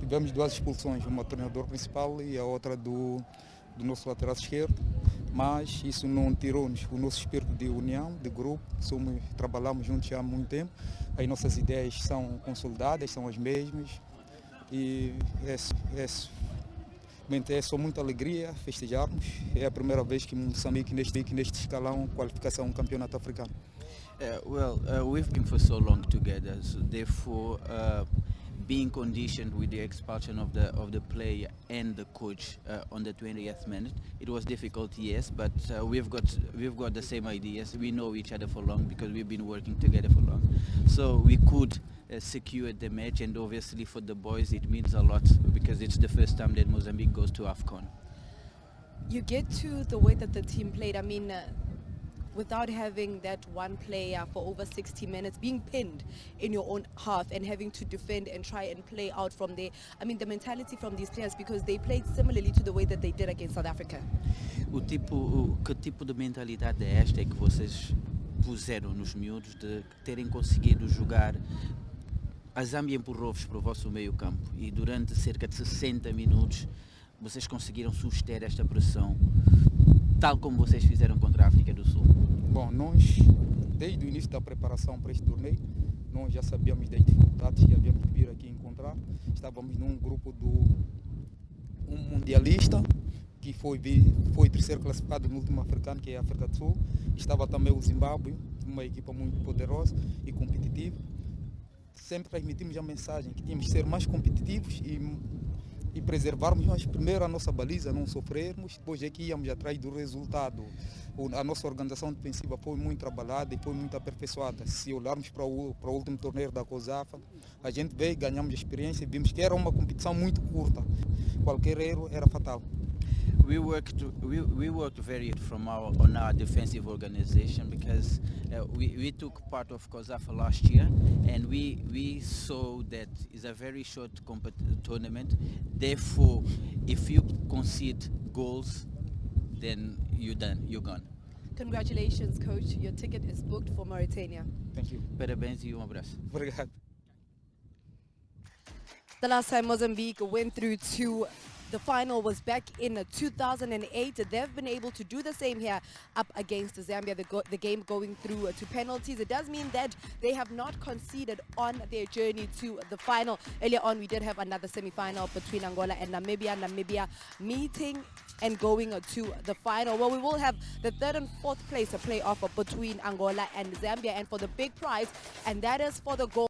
tivemos duas expulsões, uma do treinador principal e a outra do nosso lateral esquerdo, mas isso não tirou-nos o nosso espírito de união, de grupo. Trabalhamos juntos já há muito tempo, as nossas ideias são consolidadas, são as mesmas e é só muita alegria festejarmos. É a primeira vez que Moçambique neste escalão qualificação campeonato africano. We've been for so long together, so therefore being conditioned with the expulsion of the player and the coach on the 20th minute, it was difficult, yes, but we've got the same ideas. We know each other for long because we've been working together for long, so we could secure the match, and obviously for the boys it means a lot because it's the first time that Mozambique goes to AFCON. You get to the way that the team played. I mean, without having that one player for over 60 minutes, being pinned in your own half and having to defend and try and play out from there. I mean, the mentality from these players, because they played similarly to the way that they did against South Africa. Que tipo de mentalidade é esta que vocês puseram nos miúdos de terem conseguido jogar? A Zâmbia empurrou-vos para o vosso meio campo e durante cerca de 60 minutos vocês conseguiram suster esta pressão, tal como vocês fizeram contra a África do Sul. Bom, nós, desde o início da preparação para este torneio, nós já sabíamos das dificuldades que havíamos de vir aqui encontrar. Estávamos num grupo um mundialista, que foi terceiro classificado no último africano, que é a África do Sul. Estava também o Zimbábue, uma equipa muito poderosa e competitiva. Sempre transmitimos a mensagem que tínhamos que ser mais competitivos e preservarmos mas primeiro a nossa baliza, não sofrermos, depois é que íamos atrás do resultado. A nossa organização defensiva foi muito trabalhada e foi muito aperfeiçoada. Se olharmos para o último torneio da COSAFA, a gente veio, ganhamos experiência e vimos que era uma competição muito curta. Qualquer erro era fatal. We worked very on our defensive organization because we took part of COSAFA last year, and we saw that it's a very short tournament. Therefore, if you concede goals, then you're gone. Congratulations, coach. Your ticket is booked for Mauritania. Thank you. Parabéns e abraço. Obrigado. The last time Mozambique went through to the final was back in 2008. They've been able to do the same here up against Zambia, the game going through to penalties. It does mean that they have not conceded on their journey to the final. Earlier on, we did have another semi-final between Angola and Namibia. Namibia meeting and going to the final. Well, we will have the third and fourth place a playoff between Angola and Zambia, and for the big prize, and that is for the gold.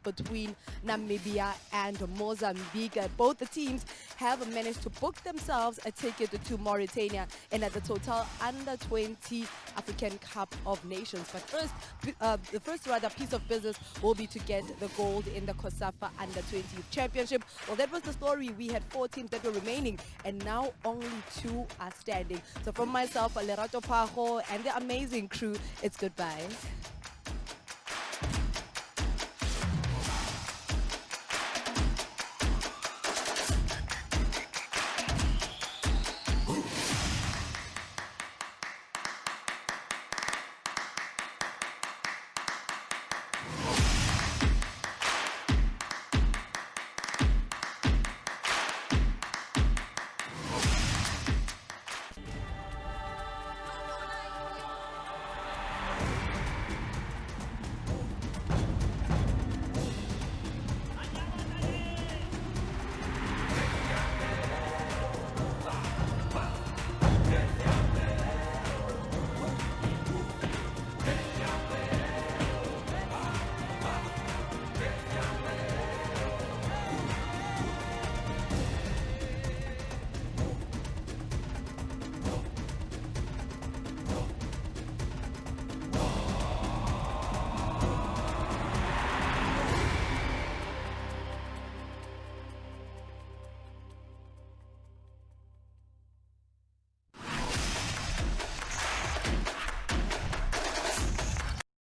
between Namibia and Mozambique. Both the teams have managed to book themselves a ticket to Mauritania and at the Total Under-20 African Cup of Nations. But first, the first piece of business will be to get the gold in the COSAFA Under-20 Championship. Well, that was the story. We had 4 teams that were remaining, and now only 2 are standing. So from myself, Lerato Pajo, and the amazing crew, it's goodbye.